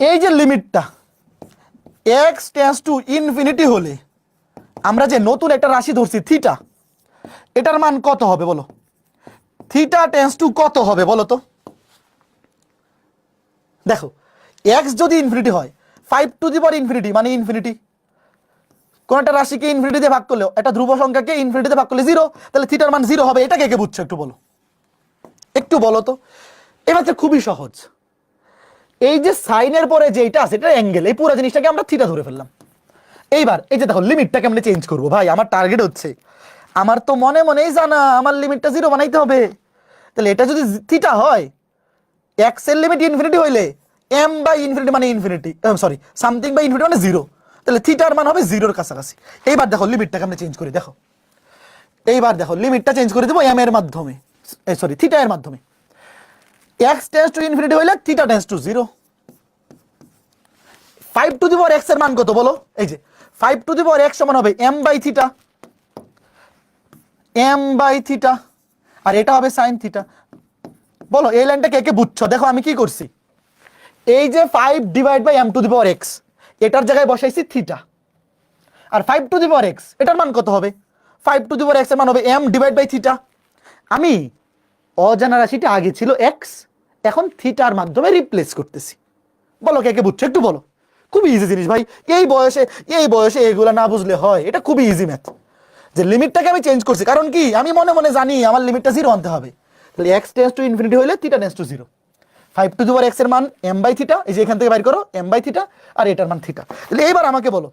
এই যে লিমিটটা এক্স টেন্স টু ইনফিনিটি হলে আমরা যে নতুন একটা রাশি ধরছি থিটা, এটার মান কত হবে বলো? থিটা টেন্স টু কত হবে বলো তো? দেখো এক্স যদি ইনফিনিটি হয়, five to the power infinity মানে ইনফিনিটি, কোন একটা রাশিকে ইনফিনিটিতে ভাগ করলেও, একটা ধ্রুব সংখ্যাকে ইনফিনিটিতে ভাগ করলে জিরো, তাহলে থিটার মান জিরো হবে। এটা কে কে বুঝছো একটু বলো, একটু বলো তো। এবার তো খুবই সহজ, এই যে সাইনের পরে যেটা আছে এটা অ্যাঙ্গেল, এই পুরো জিনিসটাকে আমরা থিটা ধরে ফেললাম। এইবার এই যে দেখো লিমিটটাকে আমরা চেঞ্জ করবো। ভাই আমার টার্গেট হচ্ছে, আমার তো মনে মনেই জানা আমার লিমিটটা জিরো বানাইতে হবে, তাহলে এটা যদি থিটা হয়, এক্স এর লিমিট ইনফিনিটি হইলে এম বাই ইনফিনিটি মানে infinity, sorry something by infinity মানে জিরো, তাহলে থিটার মান হবে জিরোর কাছাকাছি। এইবার দেখো লিমিটটাকে আমরা চেঞ্জ করি, দেখো এইবার দেখো লিমিটটা চেঞ্জ করে দেবো এম এর মাধ্যমে, সরি থিটা এর মাধ্যমে। এক্স টেন্স টু ইনফিনিটি হইলে theta tends to zero. Five to the power x এর মান কত বলো? এই যে five to the power X সমান হবে M by theta, M by theta, আর এটা হবে সাইন থিটা। বলো এই লাইনটা কে কে বুঝছো? দেখো আমি কি করছি, এই যে five divide by m to the power x এটার জায়গায় বসাইছি থিটা, আর five to the power x এটার মান কত হবে? Five to the power x এর মান হবে এম ডিভাইড বাই থিটা। আমি অজানা রাশিটা আগে ছিল এক্স, এখন থিটার মাধ্যমে রিপ্লেস করতেছি। বলো কে কে বুঝছো একটু বলো। খুবই ইজি জিনিস ভাই, এই বয়সে এগুলা না বুঝলে হয়? এটা খুবই ইজি ম্যাথ, যে লিমিটটাকে আমি চেঞ্জ করছি, কারণ কি আমি মনে মনে জানি আমার লিমিটটা জিরো আনতে হবে, তাহলে এক্স টেন্স টু ইনফিনিটি হলে theta tends to zero. Five to the power x এর মান এম বাই থিটা, এই যে এখান থেকে বাইর করো এম বাই থিটা, আর এটার মান থিটা। তাহলে এইবার আমাকে বলো,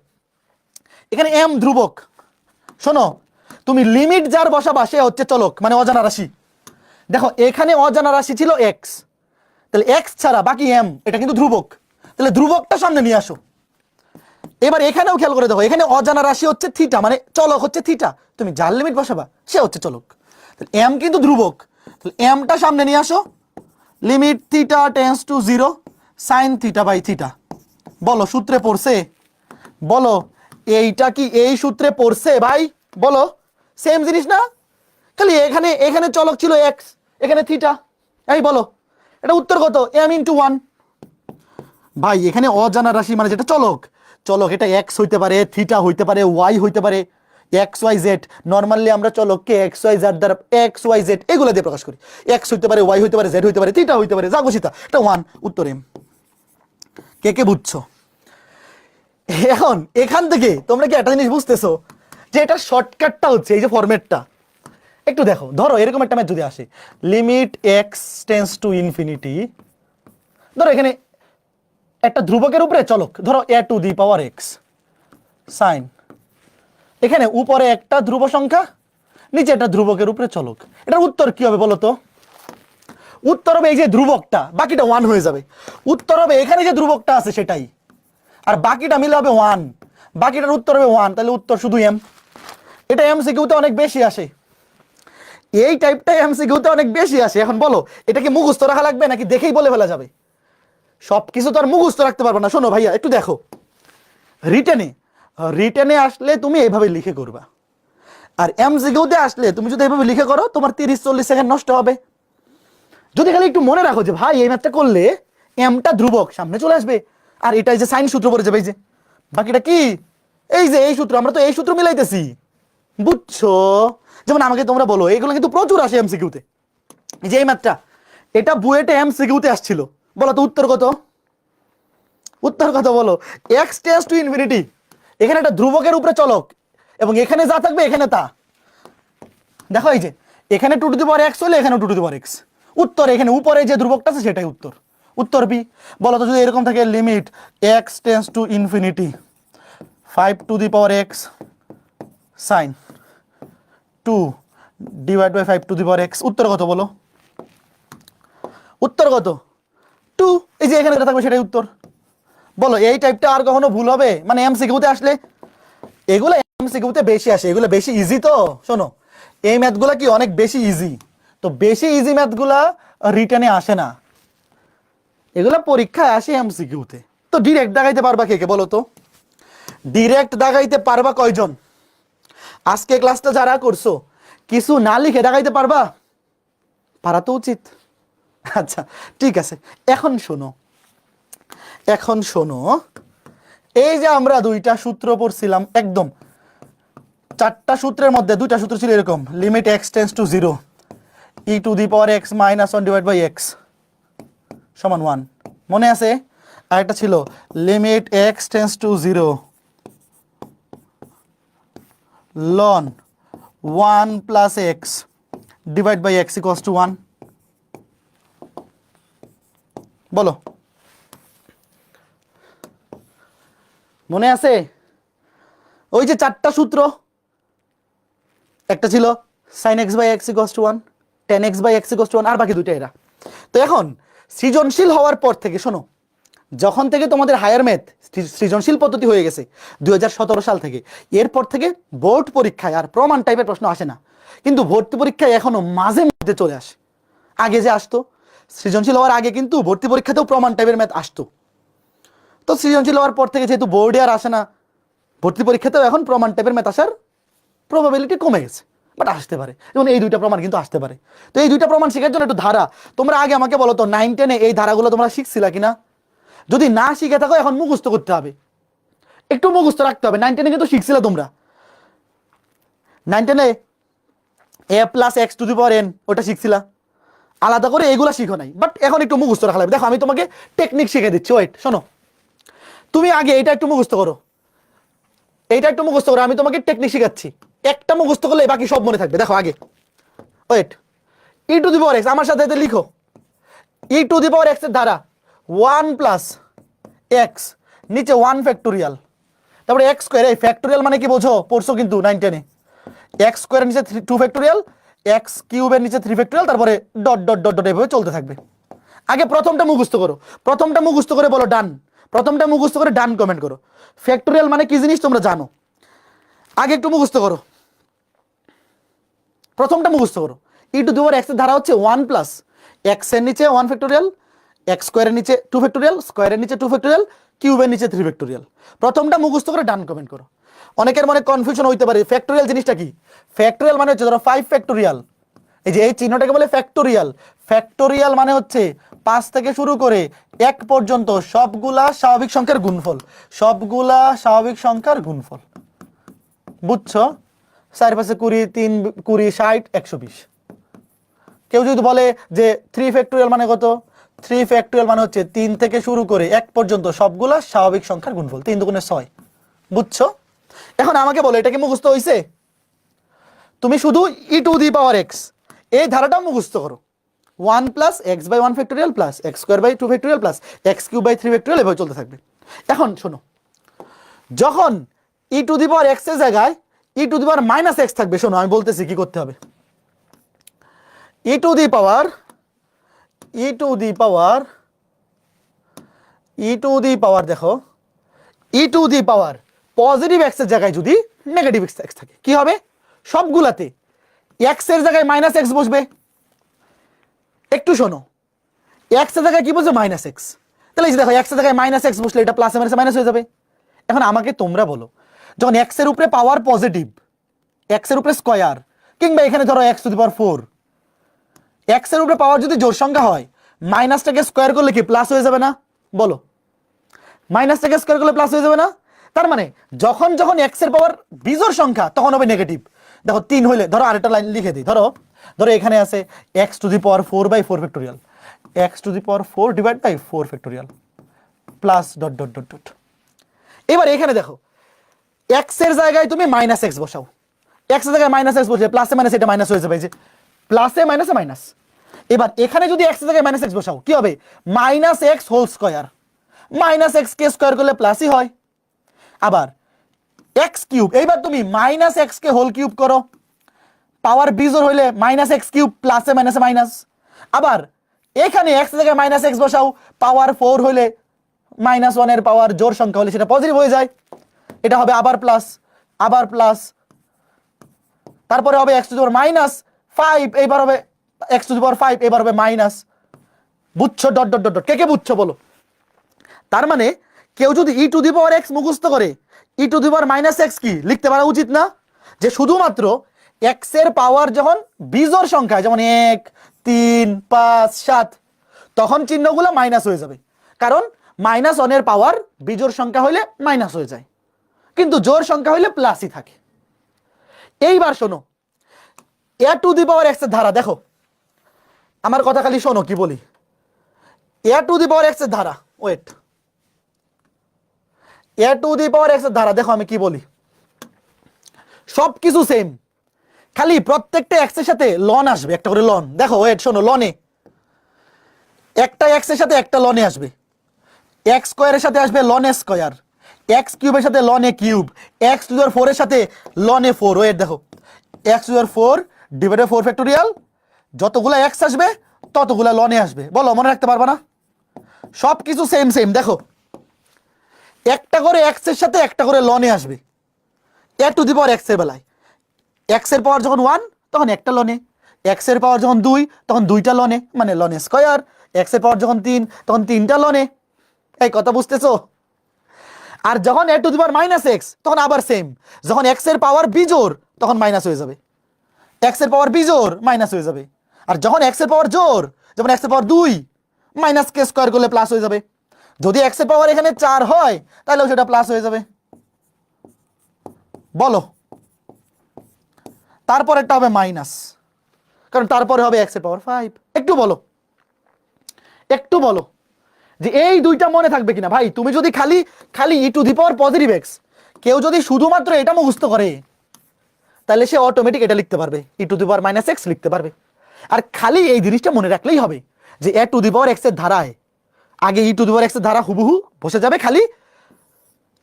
এখানে এম ধ্রুবক, শোনো তুমি লিমিট যার বসাবা সে হচ্ছে চলক মানে অজানা রাশি। দেখো এখানে অজানা রাশি ছিল এক্স, তাহলে এক্স ছাড়া বাকি এম, এটা কিন্তু ধ্রুবক, তাহলে ধ্রুবকটা সামনে নিয়ে আসো। এবার এখানেও খেয়াল করে দেখো, এখানে অজানা রাশি হচ্ছে থিটা মানে চলক হচ্ছে থিটা, তুমি যার লিমিট বসাবা সে হচ্ছে চলক, তাহলে এম কিন্তু ধ্রুবক, তাহলে এমটা সামনে নিয়ে আসো। Limit theta tends to zero sine theta by theta. বলো সূত্রে পড়ছে? বলো এইটা কি এই সূত্রে পড়ছে ভাই? বলো সেম জিনিস না, খালি এখানে এখানে চলক ছিল এক্স, এখানে থিটা। এই বলো এটা উত্তর কত? M into one. ভাই এখানে অজানা রাশি মানে যেটা চলক, চলক এটা এক্স হইতে পারে, থিটা হইতে পারে, ওয়াই হইতে পারে, এক্স ওয়াই জেড। নর্মালি আমরা চলককে এক্স ওয়াই জেড দ্বারা, এক্স ওয়াই জেড এগুলো দিয়ে প্রকাশ করি। এক্স হইতে পারে, ওয়াই হইতে পারে, জেড হইতে পারে, থিটা হইতে পারে, যা খুশি তা, এটা ওয়ান, উত্তর এম। কে কে বুঝছো? এখন এখান থেকে তোমরা কি একটা জিনিস বুঝতেছো যে এটা শর্টকাটটা হচ্ছে এই যে ফরম্যাটটা। একটু দেখো, ধরো এরকম একটা ম্যাথ যদি আসে, limit x tends to infinity, ধরো এখানে একটা ধ্রুবকের উপরে চলক, ধরো A to the power X sine, এখানে উপরে একটা ধ্রুব সংখ্যা, নিচে একটা ধ্রুবকের উপরে চলক, এটার উত্তর কি হবে বলো তো? উত্তর হবে এই যে ধ্রুবকটা, বাকিটা ওয়ান হয়ে যাবে। উত্তর হবে এখানে যে ধ্রুবকটা আছে সেটাই, আর বাকিটা মিলে হবে ওয়ান, বাকিটার উত্তর হবে ওয়ান, তাহলে উত্তর শুধু এম। এটা এমসিকিউতে অনেক বেশি আসে, এই টাইপটা এমসিকিউতে অনেক বেশি আসে। এখন বলো এটা কি মুখস্থ রাখা লাগবে নাকি দেখেই বলে ফেলা যাবে? সবকিছু তো আর মুখস্থ রাখতে পারবো না। শোনো ভাইয়া একটু দেখো, রিটেনে রিটেনে আসলে তুমি এইভাবে লিখে করবা, আর এমসিকিউতে আসলে তুমি যদি এইভাবে লিখে করো তোমার 30-40 সেকেন্ড নষ্ট হবে। যদি খালি একটু মনে রাখো যে ভাই এই ম্যাথটা করলে এমটা ধ্রুবক সামনে চলে আসবে, আর এটাই যে সাইন সূত্র পড়ে যাবে, এই যে বাকিটা কি, এই যে এই সূত্র, আমরা তো এই সূত্র মিলাইতেছি, বুঝছো? যেমন আমাকে তোমরা বলো, এইগুলো কিন্তু প্রচুর আসে এমসিকিউতে। এই যে এই ম্যাথটা, এটা বুয়েটে এমসিকিউতে আসছিল, বলো তো উত্তর কত? উত্তর কত বলো? এক্স টেন্ডস টু ইনফিনিটি, এখানে একটা ধ্রুবকের উপরে চলক, এবং এখানে যা থাকবে এখানে তা। দেখো এই যে এখানে 2 টু দি পাওয়ার x হলে এখানে 2 টু দি পাওয়ার x, উত্তর এখানে উপরে যে ধ্রুবকটা আছে সেটাই উত্তর। উত্তর বি। বলো তো যদি এরকম থাকে limit x tends to infinity 5 to the power x sin 2 divide by 5 to the power x, উত্তর কত বলো? উত্তর কত? 2। এই যে এখানে যেটা থাকবে সেটাই উত্তর। বলো এই টাইপটা আর কখনো ভুল হবে? মানে এমসিকিউতে আসলে এগুলো এমসিকিউতে বেশি আসে, এগুলো বেশি ইজি। তো শোনো এই ম্যাথগুলো কি অনেক বেশি ইজি, তো বেশি ইজি ম্যাথগুলা রিটেনে আসে না, এগুলো পরীক্ষায় আসে এমসিকিউতে। তো ডিরেক্ট দাগাইতে পারবা কে কে বলো তো? ডিরেক্ট দাগাইতে পারবা কয়জন? আজকে ক্লাসটা যারা করছো কিছু না লিখে দাগাইতে পারবা? পারা তো উচিত। আচ্ছা ঠিক আছে, এখন শোনো, এখন শোনো, এই যে আমরা দুইটা সূত্র পড়ছিলাম, একদম 4টা সূত্রের মধ্যে 2টা সূত্র ছিল এরকম, limit x tends to 0 e to the power x minus 1 divide by x সমান 1, মনে আছে? আর একটা ছিল limit x tends to 0 ln 1 plus x divide by x equals to 1। বলো মনে আছে? ওই যে 4টা সূত্র, একটা ছিল sin x বাই x equals to 1, tan x বাই x ইকুয়ালস টু 1, আর বাকি দুইটা এরা। তো এখন সৃজনশীল হওয়ার পর থেকে শোনো, যখন থেকে তোমাদের হায়ার ম্যাথ সৃজনশীল পদ্ধতি হয়ে গেছে 2017 সাল থেকে, এরপর থেকে বোর্ড পরীক্ষায় আর প্রমাণ টাইপের প্রশ্ন আসে না, কিন্তু ভর্তি পরীক্ষায় এখনো মাঝে মধ্যে চলে আসে। আগে যে আসতো সৃজনশীল হওয়ার আগে কিন্তু ভর্তি পরীক্ষাতেও প্রমাণ টাইপের ম্যাথ আসতো, তো সৃজনশীল হওয়ার পর থেকে যেহেতু বোর্ডে আর আসে না, ভর্তি পরীক্ষাতেও এখন প্রমাণ টাইপের ম্যাথ আসার প্রবাবিলিটি কমে গেছে, বাট আসতে পারে। যেমন এই দুইটা প্রমাণ কিন্তু আসতে পারে। তো এই দুইটা প্রমাণ শেখার জন্য একটু ধারা, তোমরা আগে আমাকে বলো তো 9-10-এ এই ধারাগুলো তোমরা শিখছিলা কিনা? যদি না শিখে থাকো এখন মুখস্থ করতে হবে, একটু মুখস্থ রাখতে হবে। 9-10-এ কিন্তু শিখছিলে তোমরা, 9-10-এ a plus x to the power n ওটা শিখছিলা, আলাদা করে এগুলা শিখো নাই, বাট এখন একটু মুখস্থ রাখা লাগবে। দেখো আমি তোমাকে টেকনিক শিখে দিচ্ছি, ওয়েট শোনো, তুমি আগে এইটা একটু মুখস্থ করো, এইটা একটু মুখস্থ করো, আমি তোমাকে টেকনিক শিখাচ্ছি, একটা মুখস্থ করলে বাকি সব মনে থাকবে। দেখো আগে wait, e to the power x, আমার সাথে লিখো, ই টু দি পাওয়ার এক্স এর ধারা 1 প্লাস এক্স, নিচে 1 ফ্যাক্টোরিয়াল, তারপরে এক্স স্কোয়ার। এই ফ্যাক্টোরিয়াল মানে কি বোঝো? পড়ছো কিন্তু 9-10-এ, এক্স স্কোয়ারের নিচে 2 ফ্যাক্টোরিয়াল, এক্স কিউবের নিচে 3 ফ্যাক্টোরিয়াল, তারপরে ডট ডট ডট ডট এভাবে চলতে থাকবে। আগে প্রথমটা মুখস্থ করো, প্রথমটা মুখস্থ করে বলো ডান, প্রথমটা মুখস্থ করে ডান কমেন্ট করো। ফ্যাক্টোরিয়াল মানে কি জিনিস তোমরা জানো, আগে একটু মুখস্থ করো, প্রথমটা মুখস্থ করো। ই টু দি পাওয়ার এক্স এর ধারা হচ্ছে 1 প্লাস এক্স এর নিচে 1 ফ্যাক্টোরিয়াল, এক্স স্কোয়ারের নিচে 2 ফ্যাক্টোরিয়াল, স্কোয়ারের নিচে 2 ফ্যাক্টোরিয়াল, কিউবের নিচে 3 ফ্যাক্টোরিয়াল। প্রথমটা মুখস্থ করে ডান কমেন্ট করো। অনেকের মনে কনফিউশন হইতে পারে ফ্যাক্টোরিয়াল জিনিসটা কি। ফ্যাক্টোরিয়াল মানে হচ্ছে ধরো 5 ফ্যাক্টোরিয়াল, এই যে এই চিহ্নটাকে বলে ফ্যাক্টোরিয়াল। ফ্যাক্টোরিয়াল মানে হচ্ছে 5 থেকে শুরু করে 1 পর্যন্ত সবগুলা স্বাভাবিক সংখ্যার গুণফল, সবগুলা স্বাভাবিক সংখ্যার গুণফল, বুঝছো? 4 5 20, 3 20, 60, 120। কেউ যদি বলে যে 3 ফ্যাক্টোরিয়াল মানে কত, 3 ফ্যাক্টোরিয়াল মানে হচ্ছে 3 থেকে শুরু করে 1 পর্যন্ত সবগুলা স্বাভাবিক সংখ্যার গুণফল, 3 দুগুণে 6, বুঝছো? এখন আমাকে বলো এটা কি মুখস্থ হইছে? তুমি শুধু ই টু দি পাওয়ার এক্স এই ধারাটা মুখস্থ করো, 1 plus x by 1 factorial plus x square by 2 factorial plus x cube by 3 factorial, এভাবে চলতে থাকবে। এখন শোনো, যখন ই টু দি পাওয়ার এক্স এর জায়গায় E to the power minus X থাকবে, শোনো আমি বলতেছি কি করতে হবে। E to the power E to the power E to the power দেখো, E to the power positive X এর জায়গায় যদি নেগেটিভ এক্স থাকে কি হবে? সবগুলাতে এক্স এর জায়গায় মাইনাস এক্স বসবে। একটু শোনো, এক্স এর জায়গায় কি বসবে? Minus x. তাহলে এই যে দেখো, এক্স এর জায়গায় মাইনাস এক্স বসলে এটা প্লাসে মাইনাসে মাইনাস হয়ে যাবে। এখন আমাকে তোমরা বলো, যখন এক্স এর উপরে পাওয়ার পজিটিভ, এক্স এর উপরে স্কয়ার, কিংবা এখানে ধরো x to the power 4, x এর উপরে পাওয়ার যদি জোড় সংখ্যা হয়, মাইনাসটাকে স্কয়ার করলে কি প্লাস হয়ে যাবে না? বলো, মাইনাসটাকে স্কয়ার করলে প্লাস হয়ে যাবে না? তার মানে যখন যখন এক্স এর পাওয়ার বিজোড় সংখ্যা তখন হবে নেগেটিভ। দেখো 3 হইলে, ধরো আরেকটা লাইন লিখে দিই, ধরো এখানে আছে x to the power 4/4 factorial, x to the power 4 divide by 4 factorial plus dot dot dot dot. এবার এখানে দেখো, এক্স এর জায়গায় তুমি মাইনাস এক্স বসাও, এক্স এর জায়গায় মাইনাস এক্স বসে প্লাসে মাইনাস এটা মাইনাস হয়ে যাবে, এই যে প্লাসে মাইনাসে মাইনাস। এবার এখানে যদি এক্স এর জায়গায় মাইনাস এক্স বসাও, কি হবে? Minus X whole square, minus X কে স্কয়ার করলে প্লাসই হয়। আবার এক্স কিউব, এইবার তুমি মাইনাস এক্স কে হোল কিউব করো, পাওয়ার বিজোড় হইলে মাইনাস এক্স কিউব প্লাসে মাইনাসে মাইনাস। আবার এখানে এক্স এর জায়গায় মাইনাস এক্স বসাও, পাওয়ার 4 হইলে -1 এর পাওয়ার জোড় সংখ্যা হলে সেটা পজিটিভ হয়ে যায়, এটা হবে আবার প্লাস, আবার প্লাস, তারপরে হবে এক্স টু দি পাওয়ার -5, এইবার হবে এক্স টু দি পাওয়ার 5, এবার হবে মাইনাস। বুঝছো? Dot dot dot dot. কে কে বুঝছো বলো? তার মানে কেউ যদি ই টু দি পাওয়ার এক্স মুখস্থ করে, E to the power minus X কি লিখতে পারা উচিত না? যে শুধুমাত্র এক্স এর পাওয়ার যখন বিজোড় সংখ্যা, যেমন 1, 3, 5, 7, তখন চিহ্নগুলো মাইনাস হয়ে যাবে, কারণ -1 এর পাওয়ার বিজোড় সংখ্যা হইলে মাইনাস হয়ে যায়, কিন্তু জোড় সংখ্যা হইলে প্লাসই থাকে। এইবার শোনো, এ টু দি পাওয়ার এক্স এর ধারা দেখো, আমার কথা খালি শোনো কি বলি। এ টু দি পাওয়ার এক্স এর ধারা, wait, e to the power x এর ধারা দেখো আমি কি বলি, সবকিছু সেম, খালি প্রত্যেকটা এক্স এর সাথে লন আসবে, একটা করে লন। দেখো ওয়েট, শোনো, লনে একটা এক্স এর সাথে একটা লনে আসবে, এক্স স্কয়ারের সাথে আসবে লন এ স্কয়ার, এক্স কিউবের সাথে লন A cube, X to the power 4 এর সাথে লন এ 4। ওয়েট দেখো, X to the power 4 divided 4 factorial, যতগুলা এক্স আসবে ততগুলা লনে আসবে। বলো, মনে রাখতে পারবা না? সবকিছু সেম সেম। দেখো, একটা করে এক্স এর সাথে একটা করে লনে আসবে, A to the power x এর বেলায় এক্স এর পাওয়ার যখন 1 তখন একটা লনে, এক্স এর পাওয়ার যখন 2 তখন 2টা লনে, মানে লনে স্কয়ার, এক্স এর পাওয়ার যখন 3 তখন 3টা লনে। এই কথা বুঝতেছো? আর যখন A to the power minus X তখন আবার সেম, যখন এক্স এর পাওয়ার বিজোড় তখন মাইনাস হয়ে যাবে, এক্স এর পাওয়ার বিজোড় মাইনাস হয়ে যাবে। আর যখন এক্স এর পাওয়ার জোড়, যেমন এক্স এর পাওয়ার 2, মাইনাস কে স্কয়ার করলে প্লাস হয়ে যাবে। যদি এক্স এর পাওয়ার এখানে 4 হয় তাহলে সেটা প্লাস হয়ে যাবে। বলো, তারপরেরটা হবে মাইনাস, কারণ তারপরে হবে এক্স এর পাওয়ার 5। একটু বলো, একটু বলো যে এই দুইটা মনে থাকবে কিনা? ভাই তুমি যদি খালি খালি E to the power positive X, কেউ যদি শুধুমাত্র এটা মুখস্থ করে তাহলে সে অটোমেটিক এটা লিখতে পারবে, E to the power minus X লিখতে পারবে। আর খালি এই জিনিসটা মনে রাখলেই হবে যে এ টু দি পাওয়ার এক্স এর ধারায় আগে ই টু দি পাওয়ার এক্স এর ধারা হুবহু বসে যাবে, খালি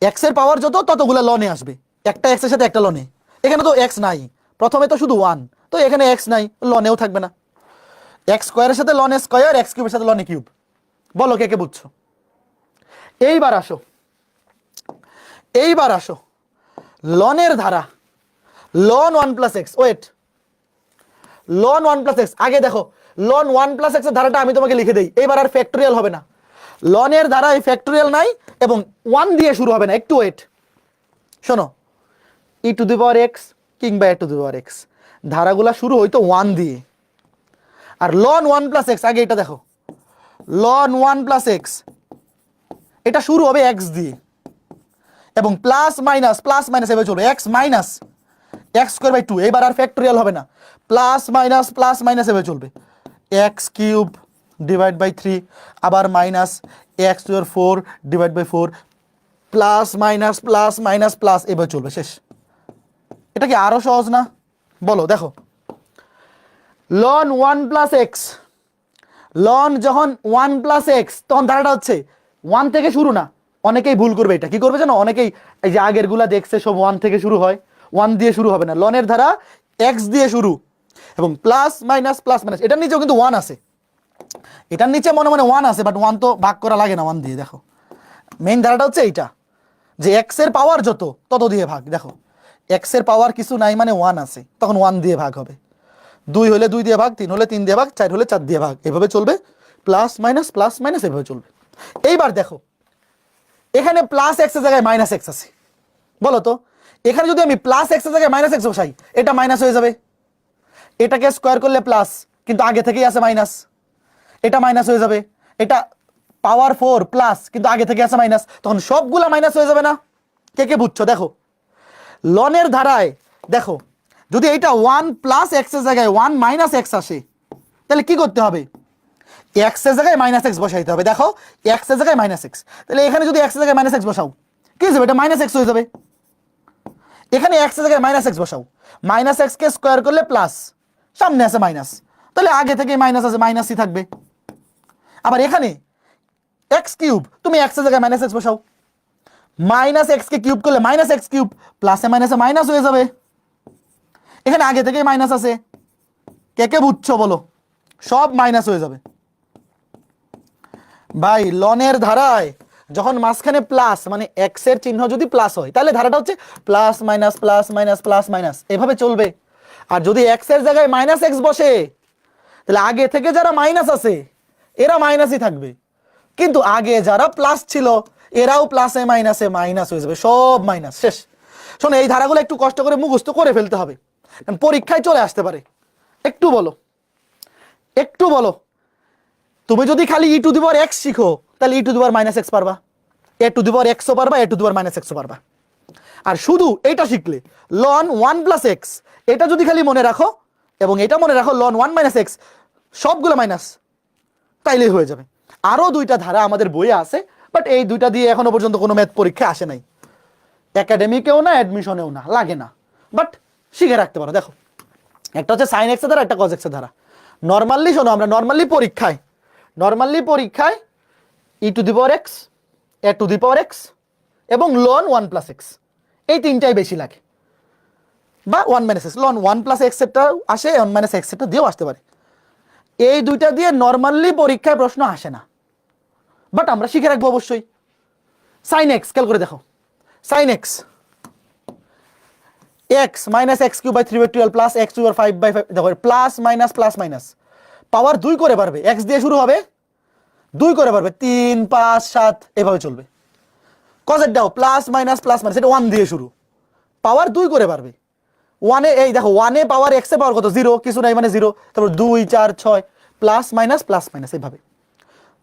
এক্স এর পাওয়ার যত ততগুলো লনে আসবে, একটা এক্স এর সাথে একটা লনে। এখানে তো এক্স নাই, প্রথমে তো শুধু 1, তো এখানে এক্স নাই, লনেও থাকবে না। এক্স স্কয়ারের সাথে লন স্কয়ার, এক্স কিউবের সাথে লন কিউব। বলো কে কে বুঝছো? এইবার আসো, এইবার আসো লনের ধারা, লন 1 প্লাস এক্স। ওয়েট, লন 1 প্লাস এক্স, আগে দেখো লন 1 প্লাস এক্স এর ধারাটা আমি তোমাকে লিখে দেই, এইবার আর ফ্যাক্টোরিয়াল হবে না, লনের ধারায় ফ্যাক্টোরিয়াল নাই এবং 1 দিয়ে শুরু হবে না। একটু ওয়েট, শোনো, ই টু দি পাওয়ার এক্স কিংবা এ টু দি পাওয়ার এক্স ধারাগুলা শুরু হইতো 1 দিয়ে, আর লন 1 প্লাস এক্স, আগে এটা দেখো, লন 1 প্লাস এক্স এটা শুরু হবে এক্স দিয়ে, এবং প্লাস মাইনাস এভাবে চলবে, x minus x square by 2, এবার আর ফ্যাক্টোরিয়াল হবে না, প্লাস মাইনাস এভাবে চলবে, এক্স কিউব ডিভাইড বাই 3, আবার minus x to the power 4 divide by 4, plus minus plus এভাবে চলবে, শেষ। এটা কি আরো সহজ না? বলো, দেখো, লন 1 প্লাস এক্স, লন যখন 1 প্লাস এক্স তখন ধারাটা হচ্ছে 1 থেকে শুরু না। অনেকেই ভুল করবে, এটা কি করবে জানো? অনেকেই এই যে আগের গুলা দেখছে সব 1 থেকে শুরু হয়, 1 দিয়ে শুরু হবে না, লনের ধারা এক্স দিয়ে শুরু, এবং প্লাস মাইনাস এটার নিচেও কিন্তু 1 আছে, এটার নিচে মনে মনে 1 আছে, বাট 1 তো ভাগ করা লাগে না 1 দিয়ে। দেখো মেইন ধারাটা হচ্ছে এইটা, যে এক্স এর পাওয়ার যত তত দিয়ে ভাগ। দেখো এক্স এর পাওয়ার কিছু নাই মানে 1 আছে, তখন 1 দিয়ে ভাগ হবে। 2 হলে 2 দিয়ে ভাগ, 3 হলে 3 দিয়ে ভাগ, 4 হলে 4 দিয়ে ভাগ, এভাবে চলবে। প্লাস মাইনাস এভাবে চলবে। এইবার দেখো এখানে প্লাস এক্স এর জায়গায় মাইনাস এক্স আছে, বলো তো এখানে যদি আমি প্লাস এক্স এর জায়গায় মাইনাস এক্স বসাই, এটা মাইনাস হয়ে যাবে। এটাকে স্কোয়ার করলে প্লাস, কিন্তু আগে থেকেই আছে মাইনাস, এটা মাইনাস হয়ে যাবে। এটা পাওয়ার 4 প্লাস, কিন্তু আগে থেকে আছে মাইনাস, তখন সবগুলা মাইনাস হয়ে যাবে না? কে কে বুঝছো? দেখো লনের ধারায় দেখো যদি এইটা 1 প্লাস এক্স এর জায়গায় 1 মাইনাস এক্স আসে, তাহলে কি করতে হবে? এক্স এর জায়গায় মাইনাস এক্স বসাইতে হবে। দেখো এক্স এর জায়গায় মাইনাস এক্স, তাহলে এখানে যদি এক্স এর জায়গায় মাইনাস এক্স বসাও, কি হয়ে যাবে? এটা মাইনাস এক্স হয়ে যাবে। এখানে এক্স এর জায়গায় মাইনাস এক্স বসাও, মাইনাস এক্স কে স্কোয়ার করলে প্লাস, সামনে আছে মাইনাস, তাহলে আগে থেকে মাইনাস আছে, মাইনাসই থাকবে। আবার এখানে এক্স কিউব, তুমি এক্স এর জায়গায় মাইনাস এক্স বসাও, মাইনাস এক্স কে কিউব করলে মাইনাস এক্স কিউব, প্লাসে মাইনাসে মাইনাস হয়ে যাবে। এখানে আগে থেকেই মাইনাস আছে, কে কে বুঝছো বলো? সব মাইনাস হয়ে যাবে ভাই। লনের ধারায় যখন মাঝখানে প্লাস মানে এক্স এর চিহ্ন যদি প্লাস হয়, তাহলে ধারাটা হচ্ছে plus minus plus minus plus minus, এভাবে চলবে। আর যদি এক্স এর জায়গায় মাইনাস এক্স বসে, তাহলে আগে থেকে যারা মাইনাস আছে এরা মাইনাসই থাকবে, কিন্তু আগে যারা প্লাস ছিল এরাও প্লাসে মাইনাসে মাইনাস হয়ে যাবে, সব মাইনাস, শেষ। শোনো এই ধারাগুলো একটু কষ্ট করে মুখস্থ করে ফেলতে হবে, কারণ পরীক্ষায় চলে আসতে পারে। একটু বলো, একটু বলো, তুমি যদি খালি E to the power X শিখো, তাহলে E to the power minus X পারবা, এ টু দি পাওয়ার এক্সও পারবা, A to the power minus এক্সও পারবা। আর শুধু এটা শিখলে লন 1 প্লাস এক্স, এটা যদি খালি মনে রাখো এবং এটা মনে রাখো লন 1 মাইনাস এক্স, সবগুলো মাইনাস, তাইলেই হয়ে যাবে। আরো দুইটা ধারা আমাদের বইয়ে আছে, বাট এই দুইটা দিয়ে এখনো পর্যন্ত কোনো ম্যাথ পরীক্ষা আসে নাই, একাডেমিকেও না অ্যাডমিশনেও না, লাগে না, বাট শিখে রাখতে পারো। দেখো একটা হচ্ছে সাইন এক্স এর ধারা, একটা কজ এক্স এর ধারা। নর্মালি শোনো, আমরা নর্মালি পরীক্ষায় E to the power X, A to the power X এবং লন 1 প্লাস এক্স, এই তিনটাই বেশি লাগে, বা 1 মাইনাস এক্স, লন 1 প্লাস এক্স এরটা আসে, 1 মাইনাস এক্স এরটা দিয়েও আসতে পারে। এই দুইটা দিয়ে নর্মালি পরীক্ষায় প্রশ্ন আসে না, বাট আমরা শিখে রাখবো অবশ্যই। সাইন এক্স খেয়াল করে দেখো, sine x x minus x cube by 3 factorial plus x to the power 5 by 5, দেখো প্লাস মাইনাস পাওয়ার 2 করে পারবে, এক্স দিয়ে শুরু হবে, 2 করে পারবে, 3 5 7 এভাবে চলবে। কজের দাও প্লাস মাইনাস এটা 1 দিয়ে শুরু, পাওয়ার 2 করে পারবে। 1 এ এই দেখো 1 এ পাওয়ার এক্স এ পাওয়ার কত? 0, কিছু নাই মানে 0, তারপর 2 4 6 প্লাস মাইনাস এইভাবে।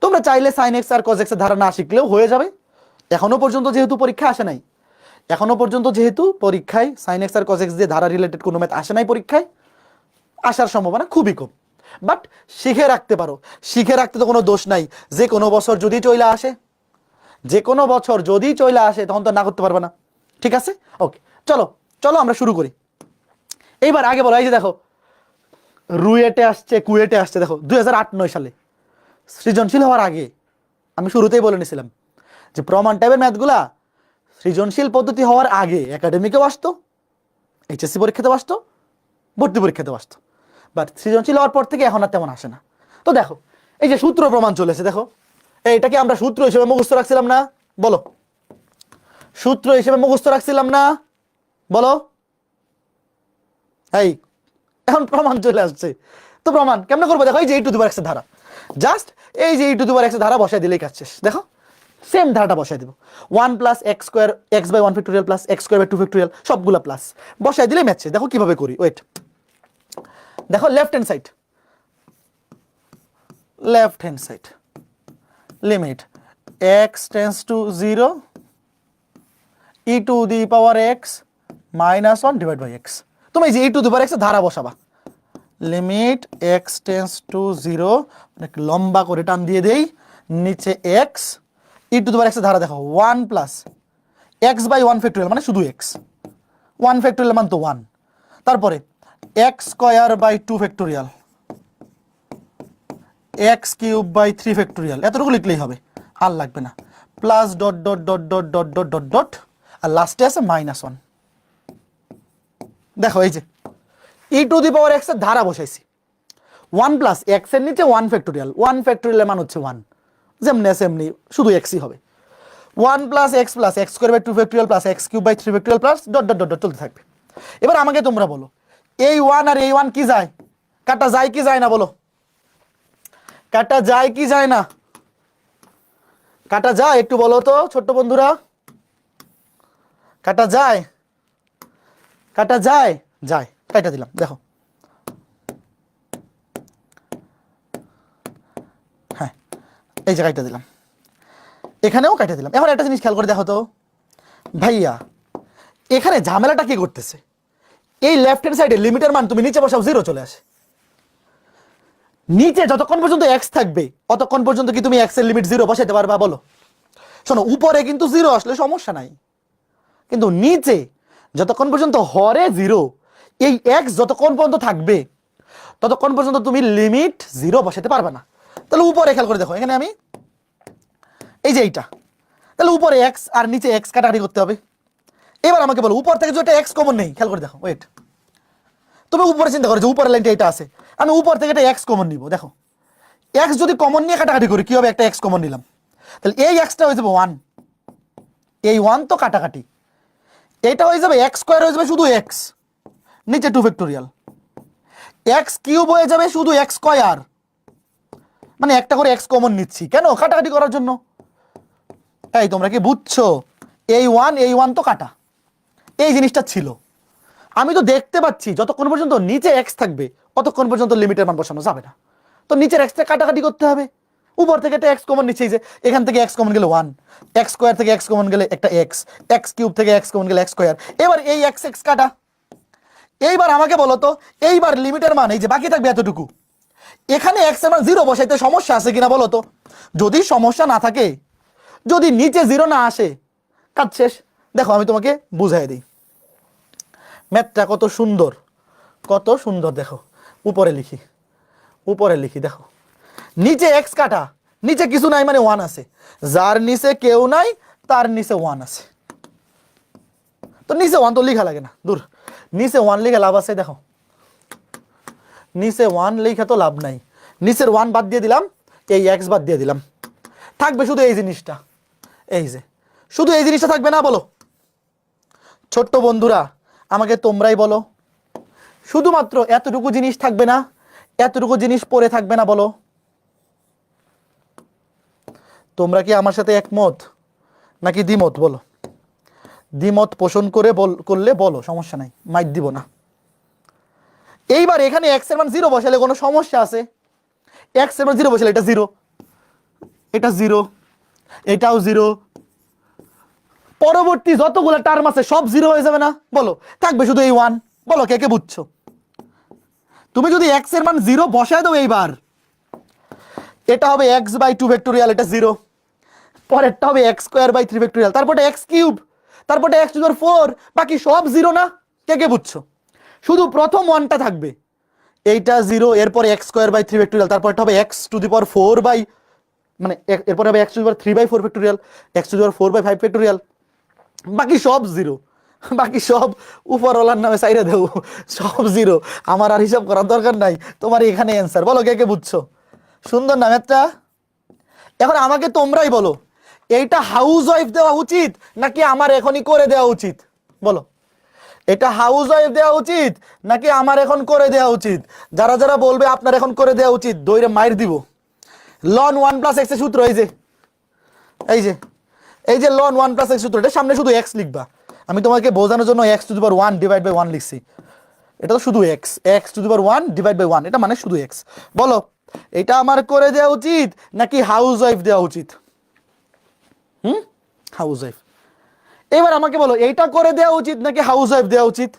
তোমরা চাইলে সাইন এক্স আর কজ এক্স এর ধারা না শিখলেও হয়ে যাবে। এখনো পর্যন্ত যেহেতু পরীক্ষা আসে নাই, পরীক্ষায় সাইন এক্স আর কজ এক্স দিয়ে ধারা রিলেটেড কোনো ম্যাথ আসে নাই, পরীক্ষায় আসার সম্ভাবনা খুবই কম, বাট শিখে রাখতে পারো। শিখে রাখতে তো কোনো দোষ নাই, যে কোনো বছর যদি চলে আসে তখন তো না করতে পারবে না, ঠিক আছে? ওকে, চলো আমরা শুরু করি। এইবার আগে বলো, এই যে দেখো রুয়েটে আসছে, কুয়েটে আসছে, দেখো 2008-9 সালে সৃজনশীল হওয়ার আগে আমি শুরুতেই বলে নিয়েছিলাম যে প্রমাণ টাইপের ম্যাথগুলা সৃজনশীল পদ্ধতি হওয়ার আগে একাডেমিকেও আসতো, এইচএসসি পরীক্ষাতেও আসতো, ভর্তি পরীক্ষাতেও আসতো, বাট সৃজনশীল হওয়ার পর থেকে এখন আর তেমন আসে না। তো দেখো এই যে সূত্র প্রমাণ চলেছে, দেখো এইটাকে আমরা সূত্র হিসেবে মুখস্থ রাখছিলাম না? বলো, সূত্র হিসেবে মুখস্থ রাখছিলাম না? বলো। এই এখন প্রমাণ চলে আসছে, তো প্রমাণ কেমনে করবো? দেখো এই যে ই টু দি পাওয়ার এক্স এর ধারা, জাস্ট এই যে ই টু দি পাওয়ার এক্স এর ধারা বসাই দিলেই কাজ শেষ। দেখো সেম ধারাটা বসাই দিব, 1 plus x square x by 1 factorial plus x square by 2 factorial, সবগুলা প্লাস বসাই দিলে ম্যাচ। দেখো কিভাবে করি, ওয়েট, দেখো left hand side limit x tends to 0 e to the power x minus 1 divide by x. তুমি যে ই টু দি পাওয়ার এক্স ধারা বসাবা, লিমিট এক্স টেন্স টু 0, লম্বা করে টান দিয়ে দেই, নিচে x, E to the power x ধারা দেখো 1 প্লাস এক্স বাই 1 ফ্যাক্টোরিয়াল মানে শুধু এক্স, 1 ফ্যাক্টোরিয়াল মান তো 1, তারপরে X square by 2 factorial X cube by 3 factorial, এতটুকু লিখলেই হবে, আর লাগবে না, plus dot dot dot dot dot dot dot dot, আর লাস্টে আছে -1। দেখো এই যে ই টু দি পাওয়ার এক্স এর ধারা বসাইছি, 1 প্লাস এক্স এর নিচে 1 ফ্যাক্টোরিয়াল, 1 ফ্যাক্টোরিয়ালের মান হচ্ছে 1, যেমনি শুধু এক্সই হবে, 1 plus x square by 2 factorial plus x cube by 3 factorial plus dot dot dot dot চলতে থাকবে। এবার আমাকে তোমরা বলো, এই ওয়ান আর এই ওয়ান কি যায়? কাটা যায় কি যায় না বলো? কাটা যায় কি যায় না? কাটা যায় একটু বলো তো ছোট্ট বন্ধুরা, কাটা যায়? কাটা যায়? যায়, কাটা দিলাম দেখো। হ্যাঁ, এই যে কাটা দিলাম, এখানেও কাটা দিলাম। এখন একটা জিনিস খেয়াল করে দেখো তো ভাইয়া, এখানে ঝামেলাটা কি করতেছে? এই লেফট হ্যান্ড সাইডে লিমিটের মান তুমি নিচে বসাও, জিরো চলে আসে। নিচে যতক্ষণ পর্যন্ত এক্স থাকবে অতক্ষণ পর্যন্ত কি তুমি এক্স এর লিমিট জিরো বসাইতে পারবা বলো? শোনো, উপরে কিন্তু জিরো আসলে সমস্যা নাই, কিন্তু নিচে যতক্ষণ পর্যন্ত হরে জিরো, এই এক্স যতক্ষণ পর্যন্ত থাকবে ততক্ষণ পর্যন্ত তুমি লিমিট জিরো বসাতে পারবে না। তাহলে উপরে খেয়াল করে দেখো, এখানে আমি এই যে এইটা, তাহলে উপরে এক্স আর নিচে এক্স কাটাকাটি করতে হবে। এবার আমাকে বলো, উপর থেকে যেটা এক্স কমন নেই, খেয়াল করে দেখো, ওয়েট, তুমি উপরে চিন্তা করো যে উপরের লাইনটা এটা আছে, আমি উপর থেকে একটা এক্স কমন নিব। দেখো, এক্স যদি কমন নিয়ে কাটাকাটি করি কি হবে? একটা এক্স কমন নিলাম, তাহলে এই এক্সটা হয়ে যাবে ওয়ান, এই ওয়ান তো কাটাকাটি, এইটা হয়ে যাবে এক্স স্কোয়ার হয়ে যাবে শুধু এক্স, নিচে টু ফ্যাক্টোরিয়াল, এক্স কিউব হয়ে যাবে শুধু এক্স স্কোয়ার, মানে একটা করে এক্স কমন নিচ্ছি কেন? কাটাকাটি করার জন্য। এই তোমরা কি বুঝছো? এই ওয়ান তো কাটা, এই জিনিসটা ছিল। আমি তো দেখতে পাচ্ছি যতক্ষণ পর্যন্ত নিচে এক্স থাকবে অতক্ষণ পর্যন্ত লিমিটের মান বসানো যাবে না, তো নিচের এক্সটা কাটাকাটি করতে হবে। উপর থেকে একটা এক্স কমন নিচ্ছে, যে এখান থেকে এক্স কমন গেলে ওয়ান, এক্স স্কোয়ার থেকে এক্স কমন গেলে একটা এক্স, এক্স কিউব থেকে এক্স কমন গেলে এক্স স্কোয়ার। এবার এই এক্স এক্স কাটা। এইবার আমাকে বলো তো, এইবার লিমিটের মান এই যে বাকি থাকবে এতটুকু, এখানে এক্স এর মান জিরো বসাইতে সমস্যা আছে কিনা বলো তো? যদি সমস্যা না থাকে, যদি নিচে জিরো না আসে, কাজ শেষ। দেখো আমি তোমাকে বুঝাই দিই, ম্যাথটা কত সুন্দর, কত সুন্দর। দেখো উপরে লিখি, উপরে লিখি, দেখো নিচে এক্স কাটা, নিচে কিছু নাই মানে ওয়ান আছে, যার নিচে কেউ নাই তার নিচে ওয়ান আছে, তো নিচে ওয়ান তো লিখা লাগে না, দূর, নিচে ওয়ান লিখে লাভ আছে? দেখো নিচে ওয়ান লিখে তো লাভ নাই, নিচের ওয়ান বাদ দিয়ে দিলাম, এই এক্স বাদ দিয়ে দিলাম, থাকবে শুধু এই জিনিসটা, এই যে শুধু এই জিনিসটা থাকবে না বলো? ছোট্ট বন্ধুরা আমাকে তোমরাই বলো, শুধুমাত্র এতটুকু জিনিস থাকবে না? এতটুকু জিনিস পড়ে থাকবে না বলো? তোমরা কি আমার সাথে একমত নাকি দ্বিমত? বলো, দ্বিমত পোষণ করে করলে বলো, সমস্যা নাই, মাইক দিব না। এইবার এখানে এক্স এর মান জিরো বসালে কোনো সমস্যা আছে? এক্স এর মান জিরো বসালে এটা জিরো, এটা জিরো, এটাও জিরো, পরবর্তী যতগুলো টার্ম আছে সব জিরো হয়ে যাবে না বলো? থাকবে শুধু এই ওয়ান। বলো কে কে বুঝছো? তুমি যদি এক্স এর মান জিরো বসায় দাও, এইবার এটা হবে এক্স বাই টু ভেক্টোরিয়াল, এটা জিরো, পরেরটা হবে এক্স স্কোয়ার বাই থ্রি ভেক্টোরিয়াল, তারপরে এক্স কিউব, তারপরে x to the power four, বাকি সব জিরো না? কে কে বুঝছো? শুধু প্রথম ওয়ানটা থাকবে, এইটা জিরো, এরপরে x square by three factorial, তারপরটা হবে x to the power four by, মানে এরপরে হবে x to the power three by four factorial, x to the power four by five factorial, বাকি সব জিরো, বাকি সব উপরওয়ালার নামে চাইরে দেও, সব জিরো, আমার আর হিসাব করার দরকার নাই, তোমার এখানে অ্যান্সার। বলো কে কে বুঝছো? সুন্দর না ম্যাথটা? এখন আমাকে তোমরাই বলো, এইটা হাউস ওয়াইফ দেওয়া উচিত নাকি আমার এখনই করে দেওয়া উচিত? বলো, এটা হাউস ওয়াইফ দেওয়া উচিত নাকি আমার এখন করে দেওয়া উচিত? যারা যারা বলবে আপনার এখন করে দেওয়া উচিত, দইরে মাইর দিব। লন ওয়ান প্লাস এক্স এর সূত্র এই যে, এই যে, এই যে লন ওয়ান প্লাস এক্স সূত্র, এটা সামনে শুধু এক্স লিখবা, আমি তোমাকে বোঝানোর জন্য x to the power one divide by one লিখছি, এটা তো শুধু x, x to the power one divide by one, এটা মানে শুধু এক্স। বলো এটা আমার করে দেওয়া উচিত নাকি হাউস ওয়াইফ দেওয়া উচিত? House wife. এবার আমাকে বলো, এইটা করে দেওয়া উচিত নাকি হাউস ওয়াইফ দেওয়া উচিত?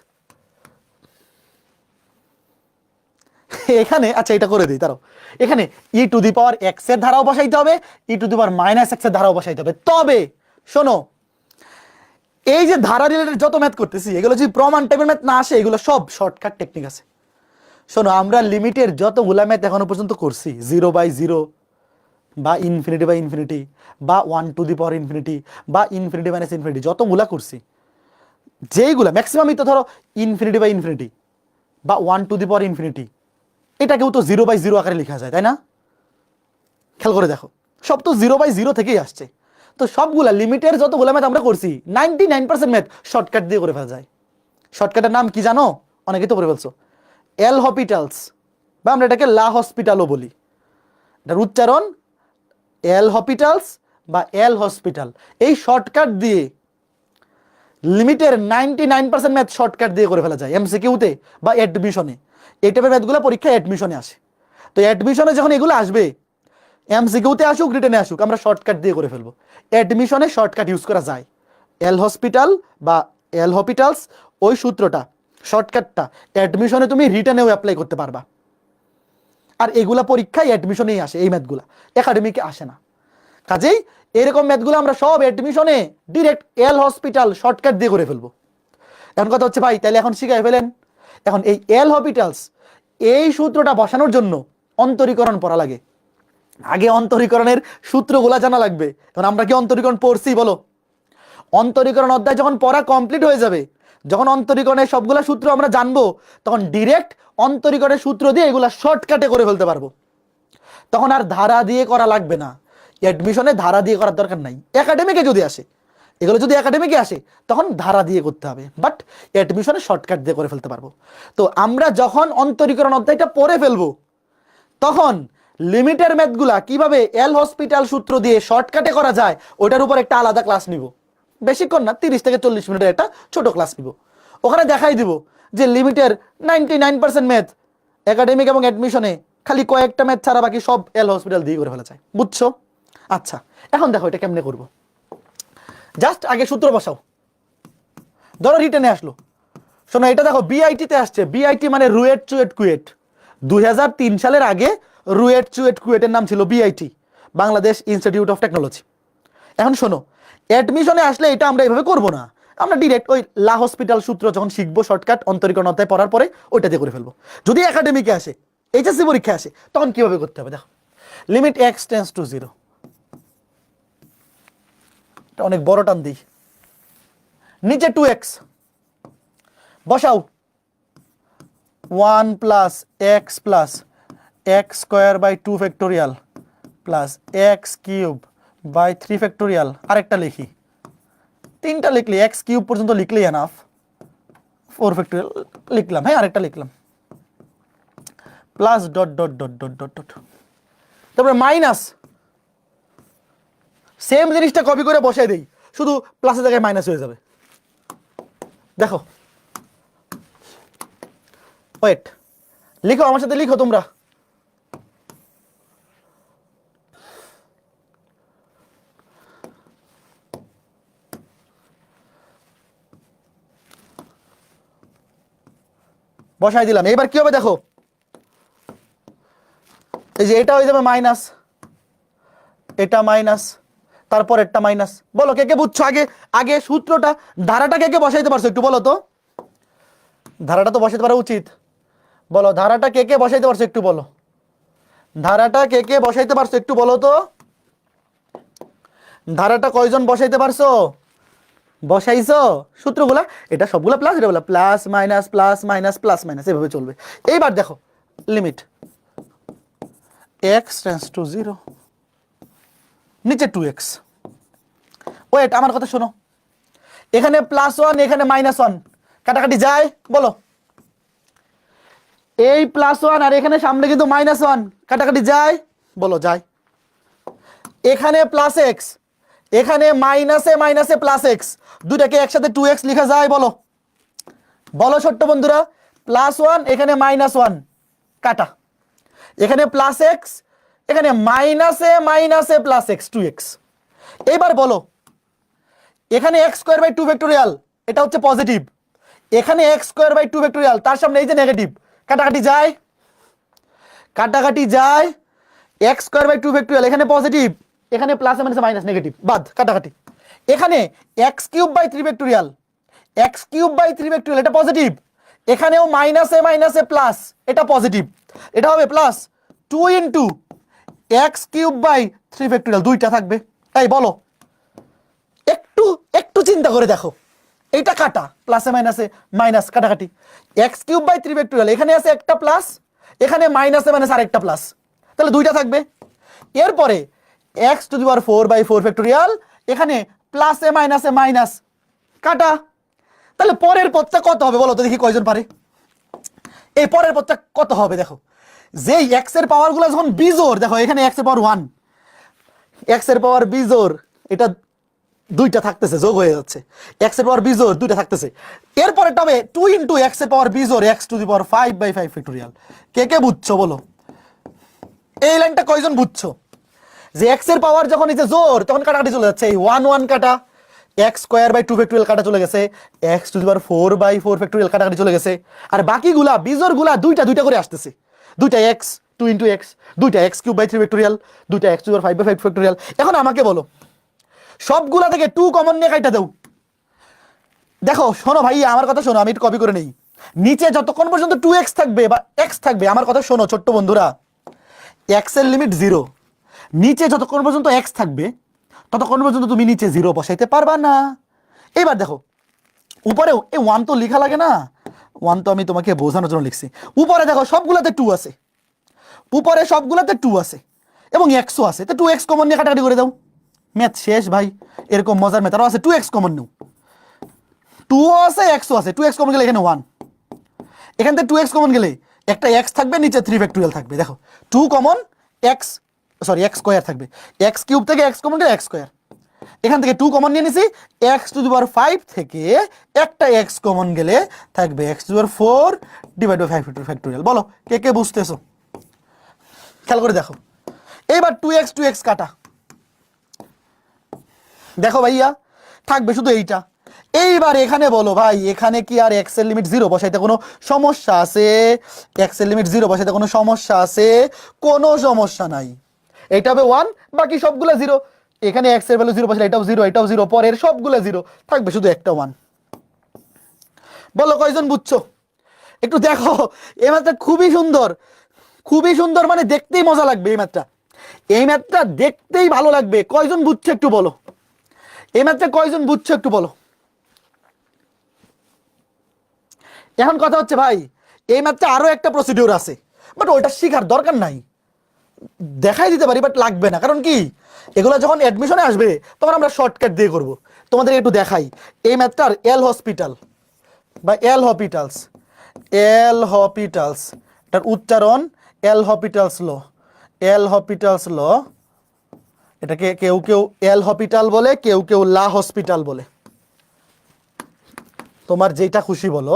এখানে আচ্ছা এটা করে দিই, তারও এখানে ই টু দি পাওয়ার এক্স এর ধারাও বসাইতে হবে, E to the power minus X এর ধারাও বসাইতে হবে। তবে শোনো, এই যে ধারা রিলেটেড যত ম্যাথ করতেছি, এগুলো যদি প্রমাণ টাইপের ম্যাথ না আসে, এগুলো সব শর্টকাট টেকনিক আছে। শোনো, আমরা লিমিটের যতগুলা ম্যাথ এখনো পর্যন্ত করছি, জিরো বাই জিরো বা ইনফিনিটি বাই ইনফিনিটি বা one two the power infinity বা ইনফিনিটি মাইনাস ইনফিনিটি, যতগুলা করছি, যেইগুলা ম্যাক্সিমামই তো ধরো ইনফিনিটি বাই ইনফিনিটি বা one two the power infinity, এটাকেও তো জিরো বাই জিরো আকারে লেখা যায়, তাই না? খেয়াল করে দেখো, সব তো জিরো বাই জিরো থেকেই আসছে। তো সবগুলা লিমিটের যতগুলা ম্যাথ আমরা করছি, 99% ম্যাথ শর্টকাট দিয়ে করে ফেলা যায়, শর্টকাটের নাম কি জানো? অনেকে তো পড়ে বলছো, এল হসপিটালস, বা আমরা এটাকে লা হসপিটালও বলি। এটার উচ্চারণ এল হসপিটালস বা এল হসপিটাল। এই শর্টকাট দিয়ে লিমিটের 99% ম্যাথ শর্টকাট দিয়ে করে ফেলা যায় এমসিকিউতে বা অ্যাডমিশনে। এই টাইপের ম্যাথগুলো পরীক্ষায় অ্যাডমিশনে আসে। তো অ্যাডমিশনে যখন এগুলো আসবে, এমসিকিউতে আসুক রিটেনে আসুক, আমরা শর্টকাট দিয়ে করে ফেলবো। অ্যাডমিশনে শর্টকাট ইউজ করা যায়। এল হসপিটাল বা এল হসপিটালস, ওই সূত্রটা, শর্টকাটটা অ্যাডমিশনে তুমি রিটেনেও অ্যাপ্লাই করতে পারবা। আর এগুলা পরীক্ষায় অ্যাডমিশনেই আসে, এই ম্যাথগুলা একাডেমিকে আসে না। কাজেই এরকম ম্যাথগুলো আমরা সব অ্যাডমিশনে ডিরেক্ট এল হসপিটাল শর্টকাট দিয়ে করে ফেলবো। এখন কথা হচ্ছে ভাই, তাহলে এখন শিখাই ফেলেন। এখন এই এল হসপিটালস, এই সূত্রটা বসানোর জন্য অন্তরীকরণ পড়া লাগে। আগে অন্তরীকরণের সূত্রগুলা জানা লাগবে। কারণ আমরা কি অন্তরীকরণ পড়ছি বলো? অন্তরীকরণ অধ্যায় যখন পড়া কমপ্লিট হয়ে যাবে, যখন অন্তরীকরণের সবগুলা সূত্র আমরা জানবো, তখন ডিরেক্ট অন্তরীকরণের সূত্র দিয়ে এগুলা শর্টকাটে করে ফেলতে পারবো। তখন আর ধারা দিয়ে করা লাগবে না। অ্যাডমিশনে ধারা দিয়ে করার দরকার নাই। একাডেমিকে যদি আসে, এগুলো যদি একাডেমিকে আসে, তখন ধারা দিয়ে করতে হবে, বাট অ্যাডমিশনে শর্টকাট দিয়ে করে ফেলতে পারবো। তো আমরা যখন অন্তরীকরণ অধ্যায়টা পড়ে ফেলবো, তখন লিমিটের ম্যাথগুলা কিভাবে এল হসপিটাল সূত্র দিয়ে শর্টকাটে করা যায়, ওটার উপর একটা আলাদা ক্লাস নিব। বেশিক্ষণ না, 30 থেকে 40 মিনিটের একটা ছোট ক্লাস নিব। ওখানে দেখাই দিব যে লিমিটের 99% ম্যাথ একাডেমিক এবং অ্যাডমিশনে খালি কয়েকটা ম্যাথ ছাড়া বাকি সব এল হসপিটাল দিয়ে করে ফেলা যায়। বুঝছো? আচ্ছা, এখন দেখো এটা কেমনে করব। জাস্ট আগে সূত্র বসাও। ধরো রিটেনে আসলো, শোনো এটা দেখো বিআইটিতে আসছে। বিআইটি মানে রুয়েট চুয়েট কুয়েট। 2003 সালের আগে রুয়েট চুয়েট কুয়েটের নাম ছিল BIT, Bangladesh institute of technology. এখন শোনো, অ্যাডমিশনে আসলে এটা আমরা এইভাবে করবো না। আমরা ডিরেক্ট ওই লা হসপিটাল সূত্র যখন শিখবো শর্টকাট অন্তরীকরণ অধ্যায় পড়ার পরে, ওইটা দিয়ে করে ফেলবো। যদি একাডেমিকে আসে, এইচএসসি পরীক্ষায় আসে, তখন কিভাবে করতে হবে দেখো। লিমিট এক্স টেন্স টু 0, এটা অনেক বড় টান দিই, নিচে 2x বসাও। 1 plus x plus x square by 2 factorial plus x cube by 3 factorial. আরেকটা লিখি, 3টা লিখলি, এক্স কিউব পর্যন্ত লিখলেই এনাফ। 4 ফ্যাক্টোরিয়াল লিখলাম, হ্যাঁ আরেকটা লিখলাম, plus dot dot dot dot dot dot, তারপরে মাইনাস। সেম জিনিসটা কপি করে বসাই দেই, শুধু প্লাসের জায়গায় মাইনাস হয়ে যাবে। দেখো, ওয়েট, লিখো আমার সাথে, লিখো তোমরা। বসাই দিলাম। এবার কি হবে দেখো, এই যে এটা হয়ে যাবে মাইনাস, এটা মাইনাস, তারপর একটা মাইনাস। বলো কে কে বুঝছো? আগে আগে সূত্রটা, ধারাটা কে কে বসাইতে পারছো একটু বলো তো। ধারাটা তো বসাইতে পারা উচিত। বলো ধারাটা কে কে বসাইতে পারছো একটু বলো। ধারাটা কে কে বসাইতে পারছো একটু বলো তো। ধারাটা কয়জন বসাইতে পারছো? বসাইছো সূত্রগুলা? এটা সবগুলা প্লাস, এটা বলা plus minus plus minus plus minus, এভাবে চলবে। এইবার দেখো লিমিট এক্স টেন্স টু 0, নিচে 2x। ওয়েট, আমার কথা শোনো, এখানে +1 এখানে -1 কাটাকাটি যায় বলো। এই +1 আর এখানে সামনে কিন্তু -1 কাটাকাটি যায় বলো, যায়। এখানে +x, এখানে মাইনাসে মাইনাসে +x, দুটাকে একসাথে 2x লেখা যায় বলো। বলো ছোট্ট বন্ধুরা, +1 এখানে -1 কাটা, এখানে +x এখানে মাইনাসে মাইনাসে +x 2x। এবার বলো, এখানে x স্কয়ার বাই 2 ফ্যাক্টোরিয়াল, এটা হচ্ছে পজিটিভ। এখানে x স্কয়ার বাই 2 ফ্যাক্টোরিয়াল, তার সামনে এই যে নেগেটিভ, কাটাকাটি যায়, কাটাকাটি যায়। x স্কয়ার বাই 2 ফ্যাক্টোরিয়াল এখানে পজিটিভ, এখানে প্লাস মাইনাস মাইনাস নেগেটিভ, বাদ, কাটাকাটি। এখানে x cube by 3 factorial, x cube by 3 factorial এটা পজিটিভ, এখানেও মাইনাসে মাইনাসে প্লাস, এটা পজিটিভ, এটা হবে plus 2 into x cube by 3 factorial, দুইটা থাকবে। তাই বলো, একটু একটু চিন্তা করে দেখো, এইটা কাটা, প্লাসে মাইনাসে মাইনাস, কাটাকাটি। x কিউব বাই 3 ফ্যাক্টোরিয়াল, এখানে আছে একটা প্লাস, এখানে মাইনাসে মাইনাস আরেকটা প্লাস, তাহলে দুইটা থাকবে। এরপরে x to the power 4 by 4 factorial, এখানে প্লাসে মাইনাসে মাইনাস, কাটা, তাহলে পরের পদটা কত হবে বলো তো দেখি, কয়জন পারে? এই পরের পদটা কত হবে দেখো, যে এক্স এর পাওয়ার গুলো যখন বিজোড়, দেখো এখানে এক্স এর পাওয়ার 1, এক্স এর পাওয়ার বিজোড়, এটা দুইটা থাকতেছে, যোগ হয়ে যাচ্ছে, এক্স এর পাওয়ার বিজোড় দুইটা থাকতেছে। এরপরে হবে 2 ইন্টু এক্স এর পাওয়ার বিজোড় X to the power 5/5 factorial. কে কে বুঝছো বলো? এই লাইনটা কয়জন বুঝছো? যে এক্স এর পাওয়ার যখন এই যে জোর, তখন কাটাকাটি চলে যাচ্ছে, এই 1 1 কাটা, এক্স স্কোয়ার বাই 2 ফ্যাক্টোরিয়াল কাটা চলে গেছে, x to the power 4/4 factorial কাটাকাটি চলে গেছে, আর বাকিগুলা বিজোর গুলা দুইটা দুইটা করে আসতেছে, দুইটা এক্স 2 ইন্টু এক্স, দুইটা এক্স কিউব বাই 3 ফ্যাক্টোরিয়াল, দুইটা x to the power 5/5 factorial. এখন আমাকে বলো সবগুলা থেকে 2 কমন নিয়ে কাইটা দাও। দেখো শোনো ভাই, আমার কথা শোনো, আমি একটু কপি করে নেই। নিচে যতক্ষণ পর্যন্ত 2x থাকবে বা x থাকবে, আমার কথা শোনো ছোট্ট বন্ধুরা, x এর লিমিট 0, নিচে যতক্ষণ পর্যন্ত x থাকবে ততক্ষণ পর্যন্ত তুমি নিচে 0 বসাইতে পারবা না। এবার দেখো উপরেও এই 1 তো লেখা লাগে না, 1 তো আমি তোমাকে বোঝানোর জন্য লিখছি। উপরে দেখো সবগুলাতে 2 আছে, উপরে সবগুলাতে 2 আছে এবং x ও আছে, তো 2x কমন নিয়ে কাটাকাটি করে দাও, ম্যাথ শেষ ভাই। এরকম মজার ম্যাথ আরও আছে, 2x কমন নিও, 2 আছে x ও আছে, 2x কমন গেলে এখানে 1, এখান থেকে 2x কমন গেলে একটা x থাকবে, নিচে 3 ফ্যাক্টোরিয়াল থাকবে। দেখো 2 common x, sorry x square থাকবে, x কিউব থেকে x কমন গেলে x স্কয়ার, এখান থেকে 2 কমন নিয়ে নিছি, x টু দি পাওয়ার 5 থেকে একটা x কমন গেলে থাকবে x to the power 4 divide by 5 factorial. বলো কে কে বুঝতেছো? খেয়াল করে দেখো, এইবার 2x কাটা, দেখো ভাইয়া থাকবে শুধু এইটা। এইবার এখানে বলো ভাই, এখানে কি আর x এর লিমিট 0 বসাইতে কোনো সমস্যা আছে? x এর লিমিট 0 বসাইতে কোনো সমস্যা আছে? কোনো সমস্যা নাই। এটা হবে 1, বাকি সবগুলো 0। এখানে x এর ভ্যালু 0 বসাইলে এটাও 0, এটাও 0, পরের সবগুলো 0, থাকবে শুধু একটা 1। বলো কয়জন বুঝছো? একটু দেখো, এই ম্যাথটা খুবই সুন্দর, খুবই সুন্দর, মানে দেখতেই মজা লাগবে এই ম্যাথটা, এই ম্যাথটা দেখতেই ভালো লাগবে। কয়জন বুঝছো একটু বলো, এই ম্যাথটা কয়জন বুঝছো একটু বলো। এখন কথা হচ্ছে ভাই, এই ম্যাথটা আরো একটা প্রসিডিউর আছে, বাট ওইটা শেখার দরকার নাই, দেখাই দিতে পারি বাট লাগবে না। কারণ কি, এগুলো যখন অ্যাডমিশনে আসবে তখন আমরা শর্টকাট দিয়ে করব। তোমাদের একটু দেখাই এই ম্যাথটার এল হসপিটাল বা এল হপিটালস, এল হপিটালস, এটার উচ্চারণ এল হপিটালস ল, এল হপিটালস ল, এটাকে কেউ কেউ এল হপিটাল বলে, কেউ কেউ লা হসপিটাল বলে, তোমার যেটা খুশি বলো।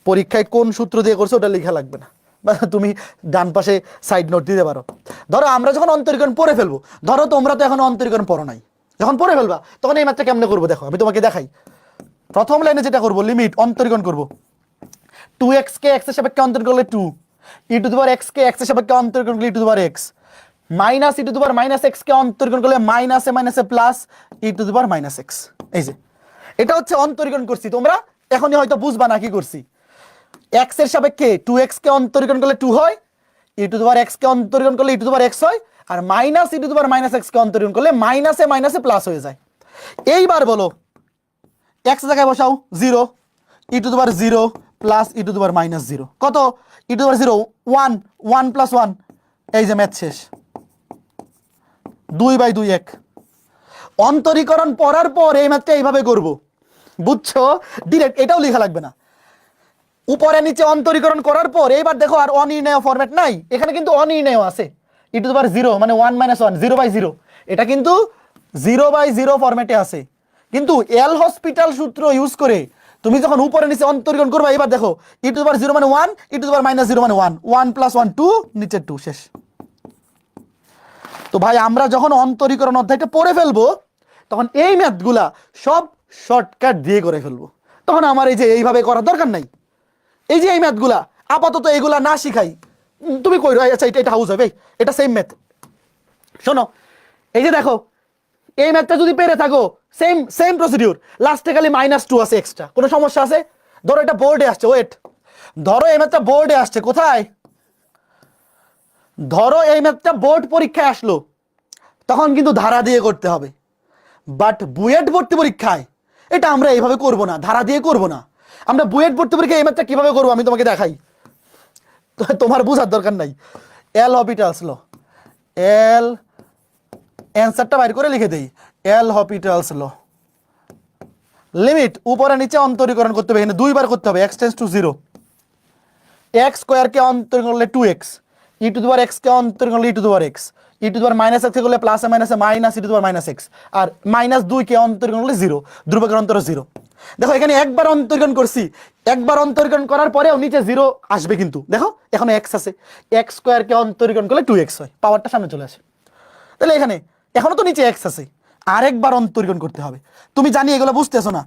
পরীক্ষায় কোন সূত্র দিয়ে করছো ওটা লেখা লাগবে না, বা তুমি ডান পাশে সাইড নোট দিতে পারো। ধরো আমরা যখন অন্তরীকরণ পড়ে ফেলবো, ধরো তোমরা তো এখন অন্তরীকরণ পড়ো নাই, যখন পড়ে ফেলবা তখন এই ম্যাথটা কেমনে করবো দেখো, আমি তোমাকে দেখাই। প্রথম লাইনে যেটা করবো, লিমিট অন্তরীকরণ করবো, 2x কে x এর সাপেক্ষে অন্তরীকরণ করলে 2, e to the power x K x এর সাপেক্ষে অন্তরীকরণ করলে e to the power x, minus e to the power minus x কে অন্তরীকরণ করলে মাইনাসে মাইনাসে plus e to the power minus x। এই যে এটা হচ্ছে অন্তরীকরণ করছি, তোমরা এখনই হয়তো বুঝবা না কি করছি। x এর সাপেক্ষে 2x কে অন্তরীকরণ করলে 2 হয়, e to the power x কে অন্তরীকরণ করলে e to the power x হয়, আর minus e to the power minus x কে অন্তরীকরণ করলে মাইনাসে মাইনাসে প্লাস হয়ে যায়। এইবার বলো x জায়গায় বসাও 0, e to the power 0 plus e to the power minus 0, কত e to the power 0 1, 1 plus 1, এই যে ম্যাথ শেষ, 2/2 1। অন্তরীকরণ পড়ার পর এই ম্যাথটা এইভাবে করব, বুঝছো? ডিরেক্ট এটাও লেখা লাগবে না, উপরে নিচে অন্তরীকরণ করার পর এইবার দেখো আর অনির্ণেয় ফরম্যাট নাই, এখানে কিন্তু অনির্ণেয় আছে, e টু দি পাওয়ার 0 মানে 1 - 1, 0/0, এটা কিন্তু 0/0 ফরম্যাটে আছে। কিন্তু এল হসপিটাল সূত্র ইউজ করে তুমি যখন উপরে নিচে অন্তরীকরণ করবে, এবার দেখো e টু দি পাওয়ার 0 মানে 1, e to the power minus 0 মানে 1, 1 + 1 2, নিচে 2, শেষ। তো ভাই আমরা যখন অন্তরীকরণ অধ্যায়টা পড়ে ফেলবো তখন এই ম্যাথগুলা সব শর্টকাট দিয়ে করে ফেলবো, তখন আমার এই যে এইভাবে করার দরকার নাই। এই যে এই ম্যাথগুলা আপাতত এগুলা না শিখাই, তুমি কই রো, আচ্ছা এটা হাউস হবে, এটা সেম ম্যাথ। শোনো এই যে দেখো, এই ম্যাথটা যদি পেরে থাকো, সেম সেম প্রসিডিউর, লাস্টে খালি -2 আছে এক্সট্রা, কোনো সমস্যা আছে? ধরো এটা বোর্ডে আসছে, ওয়েট, ধরো এই ম্যাথটা বোর্ডে আসছে, কোথায়? ধরো এই ম্যাথটা বোর্ড পরীক্ষায় আসলো, তখন কিন্তু ধারা দিয়ে করতে হবে। বাট বুয়েট ভর্তি পরীক্ষায় এটা আমরা এইভাবে করব না, ধারা দিয়ে করব না। আমরা বুয়েট ভর্তি পরীক্ষায় এই ম্যাথটা কিভাবে করবো আমি তোমাকে দেখাই, তোমার বোঝার দরকার নাই। এল হপিটালস ল, এল অ্যান্সারটা বাইর করে লিখে দেই, এল হপিটালস ল, লিমিট উপরে নিচে অন্তরীকরণ করতে হবে, এখানে দুইবার করতে হবে। x টেন্ডস টু 0, এক্স স্কোয়ারকে অন্তরীকরণ করলে 2x, E to the power x কে অন্তরীকরণ করলে E to the power X, E to the power minus X করলে প্লাসে মাইনাসে minus E to the power minus X, আর -2 কে অন্তরীকরণ করলে 0, ধ্রুবকের অন্তর 0। দেখো এখানে একবার অন্তরীকরণ করছি, একবার অন্তরীকরণ করার পরেও নিচে 0 আসবে, কিন্তু দেখো এখানে x আছে, এক্স স্কোয়ারকে অন্তরীকরণ করলে 2x হয়, পাওয়ারটা সামনে চলে আসে। তাহলে এখানে এখনো তো নিচে x আছে, আরেকবার অন্তরীকরণ করতে হবে। তুমি জানি এগুলো বুঝতেছো না,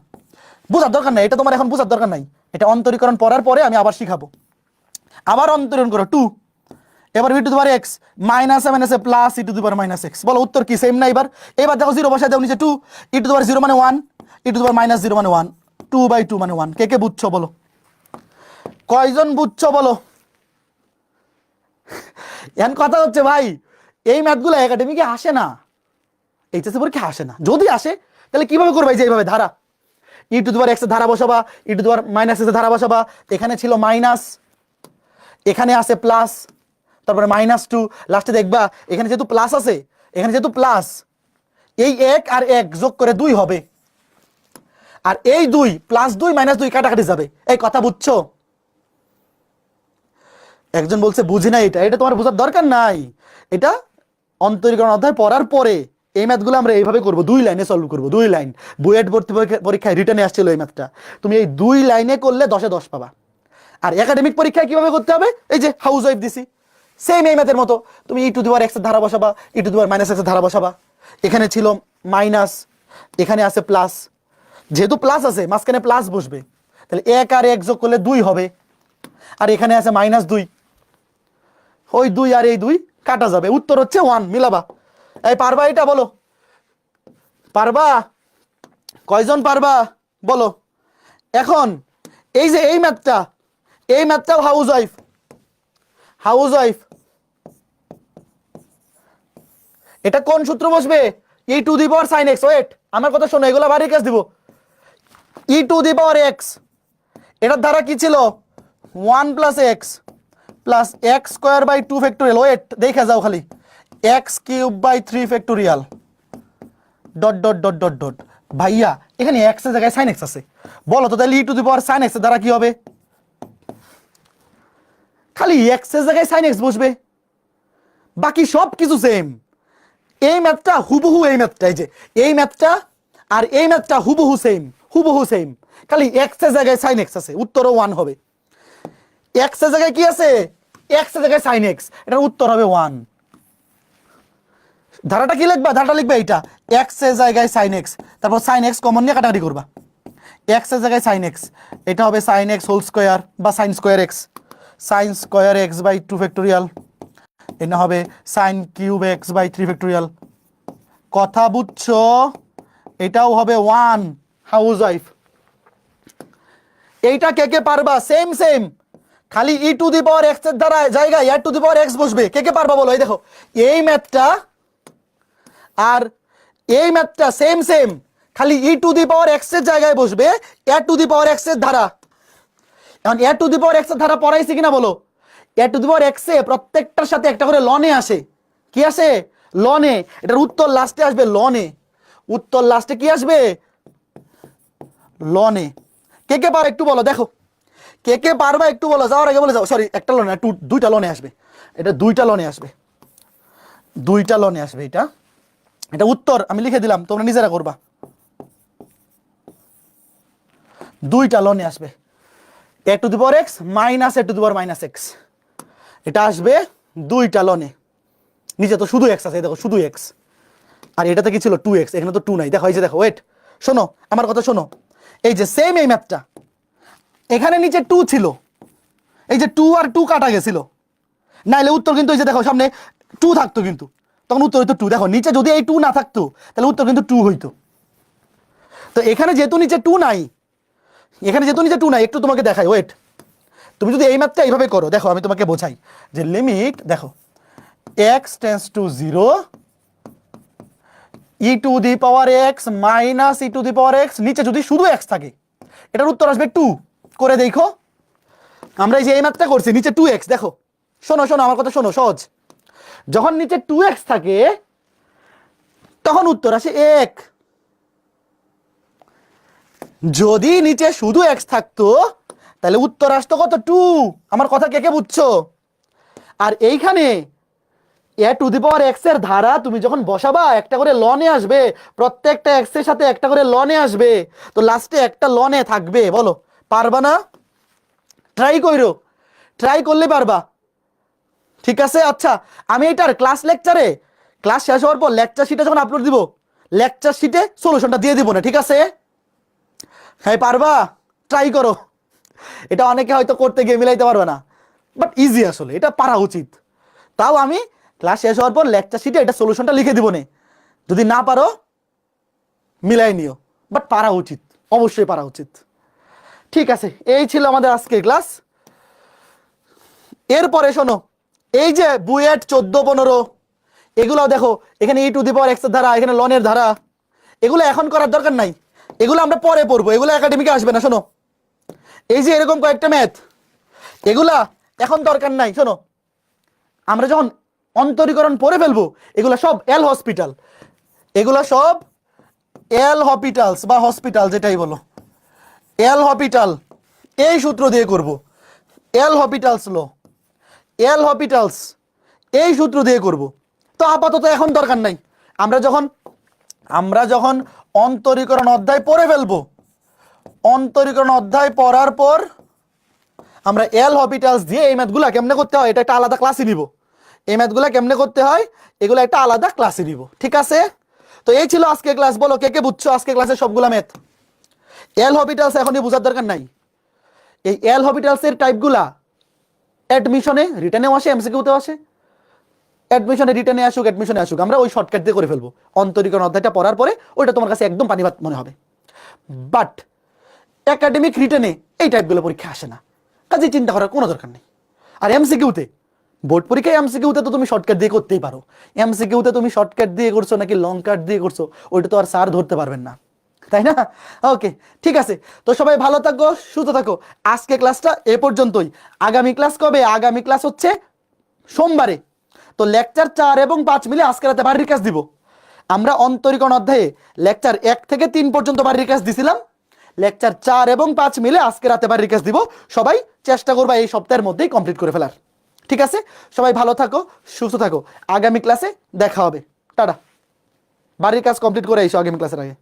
বোঝার দরকার নাই, এটা তোমার এখন বোঝার দরকার নাই, এটা অন্তরীকরণ পড়ার পরে আমি আবার শিখাবো। আবার অন্তরীকরণ করো 2, এবার ই টু দি পাওয়ার এক্স মাইনাসে মাইনাসে plus E to the power minus x, বলো উত্তর কি? সেম না? এবার এবার দেখো 0 বসায় দাও নিচে 2, ই টু দি পাওয়ার 0 মানে 1, ই টু দি পাওয়ার মাইনাস 0 মানে 1, 2/2 মানে 1। কে কে বুঝছো বলো, কয়জন বুঝছো বলো? এখন কথা হচ্ছে ভাই, এই ম্যাথগুলো একাডেমিকে আসে না, এইচএসসি পরীক্ষা আসে না। যদি আসে তাহলে কিভাবে করবে? যে এইভাবে ধারা, ই টু দি পাওয়ার এক্স এর ধারা বসাবা, E to the power minus X এর ধারা বসাবা, এখানে ছিল মাইনাস, এখানে আছে প্লাস, তারপরে -2, লাস্টে দেখবা এখানে যেহেতু প্লাস আছে, এখানে যেহেতু প্লাস, এই 1 আর 1 যোগ করে 2 হবে, আর এই 2 +2 -2 কাটাকাটি যাবে। এই কথা বুঝছো? একজন বলছে বুঝি না, এটা এটা তোমার বোঝার দরকার নাই, এটা অন্তরীকরণ অধ্যায় পড়ার পরে এই ম্যাথগুলো আমরা এইভাবে করব, 2 লাইনে সলভ করব, 2 লাইন। বুয়েট ভর্তি পরীক্ষায় রিটার্নে আসছিল এই ম্যাথটা, তুমি এই 2 লাইনে করলে 10-এ 10 পাবা। আর একাডেমিক পরীক্ষায় কিভাবে করতে হবে? এই যে হাউস ওয়াইফ দিছি, সেম এই ম্যাথের মতো, তুমি ই টু দি পাওয়ার এক্স এর ধারা বসাবা, E to the power minus X এর ধারা বসাবা, এখানে ছিল মাইনাস, এখানে আছে প্লাস, যেহেতু প্লাস আছে মাঝখানে প্লাস বসবে, তাহলে 1 আর 1 যোগ করলে 2 হবে, আর এখানে আছে -2, ওই 2 আর এই 2 কাটা যাবে, উত্তর হচ্ছে 1। মিলাবা? এই পারবা এটা? বলো পারবা? কয়জন পারবা বলো? এখন এই যে এই ম্যাথটা, এই ম্যাথটাও হাউস ওয়াইফ, হাউস ওয়াইফ, এটা কোন সূত্র বসবে? E to the power sine X. Wait, আমার কথা শোনো, এগুলো বাড়ি কাজ দিব। ই টু দি পাওয়ার এক্স, এটার দ্বারা কি ছিল? 1 + x plus x square by 2 factorial. Wait, দেখে যাও খালি, x³/3 factorial dot dot dot dot dot. ভাইয়া এখানে x এর জায়গায় সাইন এক্স আছে, বলো তো তাহলে E to the power sine X এর দ্বারা কি হবে? খালি x এর জায়গায় সাইন এক্স বসবে, বাকি সব কিছু সেম। এই ম্যাথটা হুবহু এই ম্যাথটা, এই যে এই ম্যাথটা আর এই ম্যাথটা হুবহু সেম, হুবহু সেম, খালি x এর জায়গায় সাইন এক্স আছে, উত্তরও 1 হবে। x এর জায়গায় কি আছে? x এর জায়গায় সাইন এক্স, এটার উত্তর হবে 1। ধারাটা কি লিখবা? ধারাটা লিখবা এইটা, x এর জায়গায় সাইন এক্স, তারপর সাইন এক্স কমন নিয়ে কাটাকাটি করবা, x এর জায়গায় সাইন এক্স, এটা হবে সাইন এক্স হোল স্কোয়ার বা sine square x, sine square x/2 factorial, এটা হবে sin³ x/3 ফ্যাক্টোরিয়াল। কথা বুঝছো? এটাও হবে 1। হাউস ওয়াইফ, এইটা কে কে পারবা? সেম সেম, খালি E to the power x এর দ্বারা জায়গায় এ টু দি পাওয়ার এক্স বসবে। কে কে পারবা বলো? এই দেখো, এই ম্যাথটা আর এই ম্যাথটা সেম সেম, খালি E to the power x এর জায়গায় বসবে এ টু দি পাওয়ার এক্স এর ধারা। এখন এ টু দি পাওয়ার এক্স এর ধারা পড়াইছি কিনা বলো? এ টু দি পাওয়ার এক্স এ প্রত্যেকটার সাথে একটা করে লনে আসে, কি আসে? লনে। এটার উত্তর লাস্টে আসবে লনে, উত্তর লাস্টে কি আসবে? লনে। কে কে পারো একটু বলো, দেখো কে কে পারবা একটু বলো, যাওয়ার আগে বলে যাও। সরি, একটা লনে, দুইটা লনে আসবে, এটা দুইটা লনে আসবে, দুইটা লনে আসবে। এটা এটা উত্তর আমি লিখে দিলাম, তোমরা নিজেরা করবা। দুইটা লনে আসবে, A to the power x minus A to the power minus X, এটা আসবে দুইটা লনে। নিচে তো শুধু এক্স আছে, দেখো শুধু এক্স, আর এটাতে কি ছিল 2x, এখানে তো 2 নাই। দেখো এই যে দেখো, ওয়েট শোনো আমার কথা শোনো, এই যে সেম এই ম্যাথটা, এখানে নিচে 2 ছিল, এই যে 2 আর 2 কাটা গেছিল, নাইলে উত্তর কিন্তু এই যে দেখো সামনে 2 থাকতো, কিন্তু তখন উত্তর হইতো 2। দেখো নিচে যদি এই 2 না থাকতো তাহলে উত্তর কিন্তু 2 হইতো। তো এখানে যেহেতু নিচে 2 নাই, এখানে যেহেতু নিচে 2 নাই, একটু তোমাকে দেখাই, ওয়েট। তুমি যদি এই ম্যাথটা এইভাবে করো, দেখো আমি তোমাকে বোঝাই, যে লিমিট দেখো x tends to 0, e to the power x minus E to the power x, নিচে যদি শুধু এক্স থাকে এটার উত্তর আসবে 2। করে দেখো, আমরা এই যে এই ম্যাথটা করছি, নিচে 2x, দেখো শোনো শোনো আমার কথা শোনো, সহজ। যখন নিচে 2x থাকে তখন উত্তর আসে 1, যদি নিচে শুধু এক্স থাকতো তাহলে উত্তর আসতো কত 2। আমার কথা কে কে বুঝছো? আর এইখানে এ টু দি পাওয়ার এক্স এর ধারা তুমি যখন বসাবা একটা করে লনে আসবে, প্রত্যেকটা এক্স এর সাথে একটা করে লনে আসবে, তো লাস্টে একটা লনে থাকবে। বলো পারবা না? ট্রাই কইরো, ট্রাই করলে পারবা। ঠিক আছে, আচ্ছা আমি এটার ক্লাস শেষ হওয়ার পর লেকচার শিটে যখন আপলোড দিব, লেকচার শিটে সলিউশনটা দিয়ে দিব না, ঠিক আছে? হ্যাঁ পারবা, ট্রাই করো। এটা অনেকে হয়তো করতে গিয়ে মিলাইতে পারবে না, বাট ইজি, আসলে এটা পারা উচিত। তাও আমি ক্লাস শেষ হওয়ার পর লেকচার শিটে এটা সলিউশনটা লিখে দিব না, যদি না পারো মিলাই নিও, বাট পারা উচিত, অবশ্যই পারা উচিত। ঠিক আছে, এই ছিল আমাদের আজকের ক্লাস। এরপরে শোনো, এই যে বুয়েট 14-15 এগুলো দেখো, এখানে ই টু দি পাওয়ার এক্স এর ধারা, এখানে লনের ধারা, এগুলো এখন করার দরকার নাই, এগুলো আমরা পরে পড়বো, এগুলো একাডেমিকে আসবে না। শোনো, এই যে এরকম কয়েকটা ম্যাথ, এগুলা এখন দরকার নাই। শোনো, আমরা যখন অন্তরীকরণ পড়ে ফেলবো, এগুলো সব এল হসপিটাল, এগুলো সব এল হসপিটালস বা হসপিটাল যেটাই বলো, এল হসপিটাল এই সূত্র দিয়ে করব। এল হসপিটালস লো, এল হসপিটালস এই সূত্র দিয়ে করব। তো আপাতত এখন দরকার নাই। আমরা যখন অন্তরীকরণ অধ্যায় পড়ে ফেলবো, অন্তরীকরণ অধ্যায় পড়ার পর আমরা এল হসপিটালস দিয়ে এই ম্যাথগুলা কেমনে করতে হয় এটা একটা আলাদা ক্লাসে নিব। এই ম্যাথগুলা কেমনে করতে হয় এগুলো একটা আলাদা ক্লাসে নিব, ঠিক আছে? তো এই ছিল আজকে ক্লাস। বলো কে কে বুঝছো আজকে ক্লাসে সবগুলা ম্যাথ? এল হসপিটালস এখনই বোঝার দরকার নাই। এই এল হসপিটালস এর টাইপগুলা অ্যাডমিশনে রিটেনেও আসে, এমসিকিউতেও আসে। অ্যাডমিশনে রিটেনে আসুক, অ্যাডমিশনে আসুক, আমরা ওই শর্টকাট দিয়ে করে ফেলবো। অন্তরীকরণ অধ্যায়টা পড়ার পরে ওইটা তোমার কাছে একদম পানিভাত মনে হবে। বাট একাডেমিক রিটেনে এই টাইপগুলো পরীক্ষা আসে না, কাজে চিন্তা করার কোনো দরকার নেই। আর এমসিকিউতে, বোর্ড পরীক্ষায় এমসিকিউতে তো তুমি শর্টকাট দিয়ে করতেই পারো। এমসিকিউতে তুমি শর্টকাট দিয়ে করছো নাকি লং কাট দিয়ে করছো ওইটা তো আর স্যার ধরতে পারবেন না, তাই না? ওকে, ঠিক আছে। তো সবাই ভালো থাকো, সুস্থ থাকো। আজকে ক্লাসটা এ পর্যন্তই। আগামী ক্লাস কবে? আগামী ক্লাস হচ্ছে সোমবারে। তো লেকচার 4 এবং 5 মিলে আজকে রাতে বাড়ির কাজ দিব। আমরা অন্তরীকরণ অধ্যায়ে লেকচার 1 থেকে 3 পর্যন্ত বাড়ির কাজ দিছিলাম, লেকচার 4 এবং 5 মিলে আজকে রাতে বাড়ির কাজ দিব। সবাই চেষ্টা করবা এই সপ্তাহের মধ্যেই কমপ্লিট করে ফেলার, ঠিক আছে? সবাই ভালো থাকো, সুস্থ থাকো। আগামী ক্লাসে দেখা হবে। টাটা। বাড়ির কাজ কমপ্লিট করে এসো আগামী ক্লাসের আগে।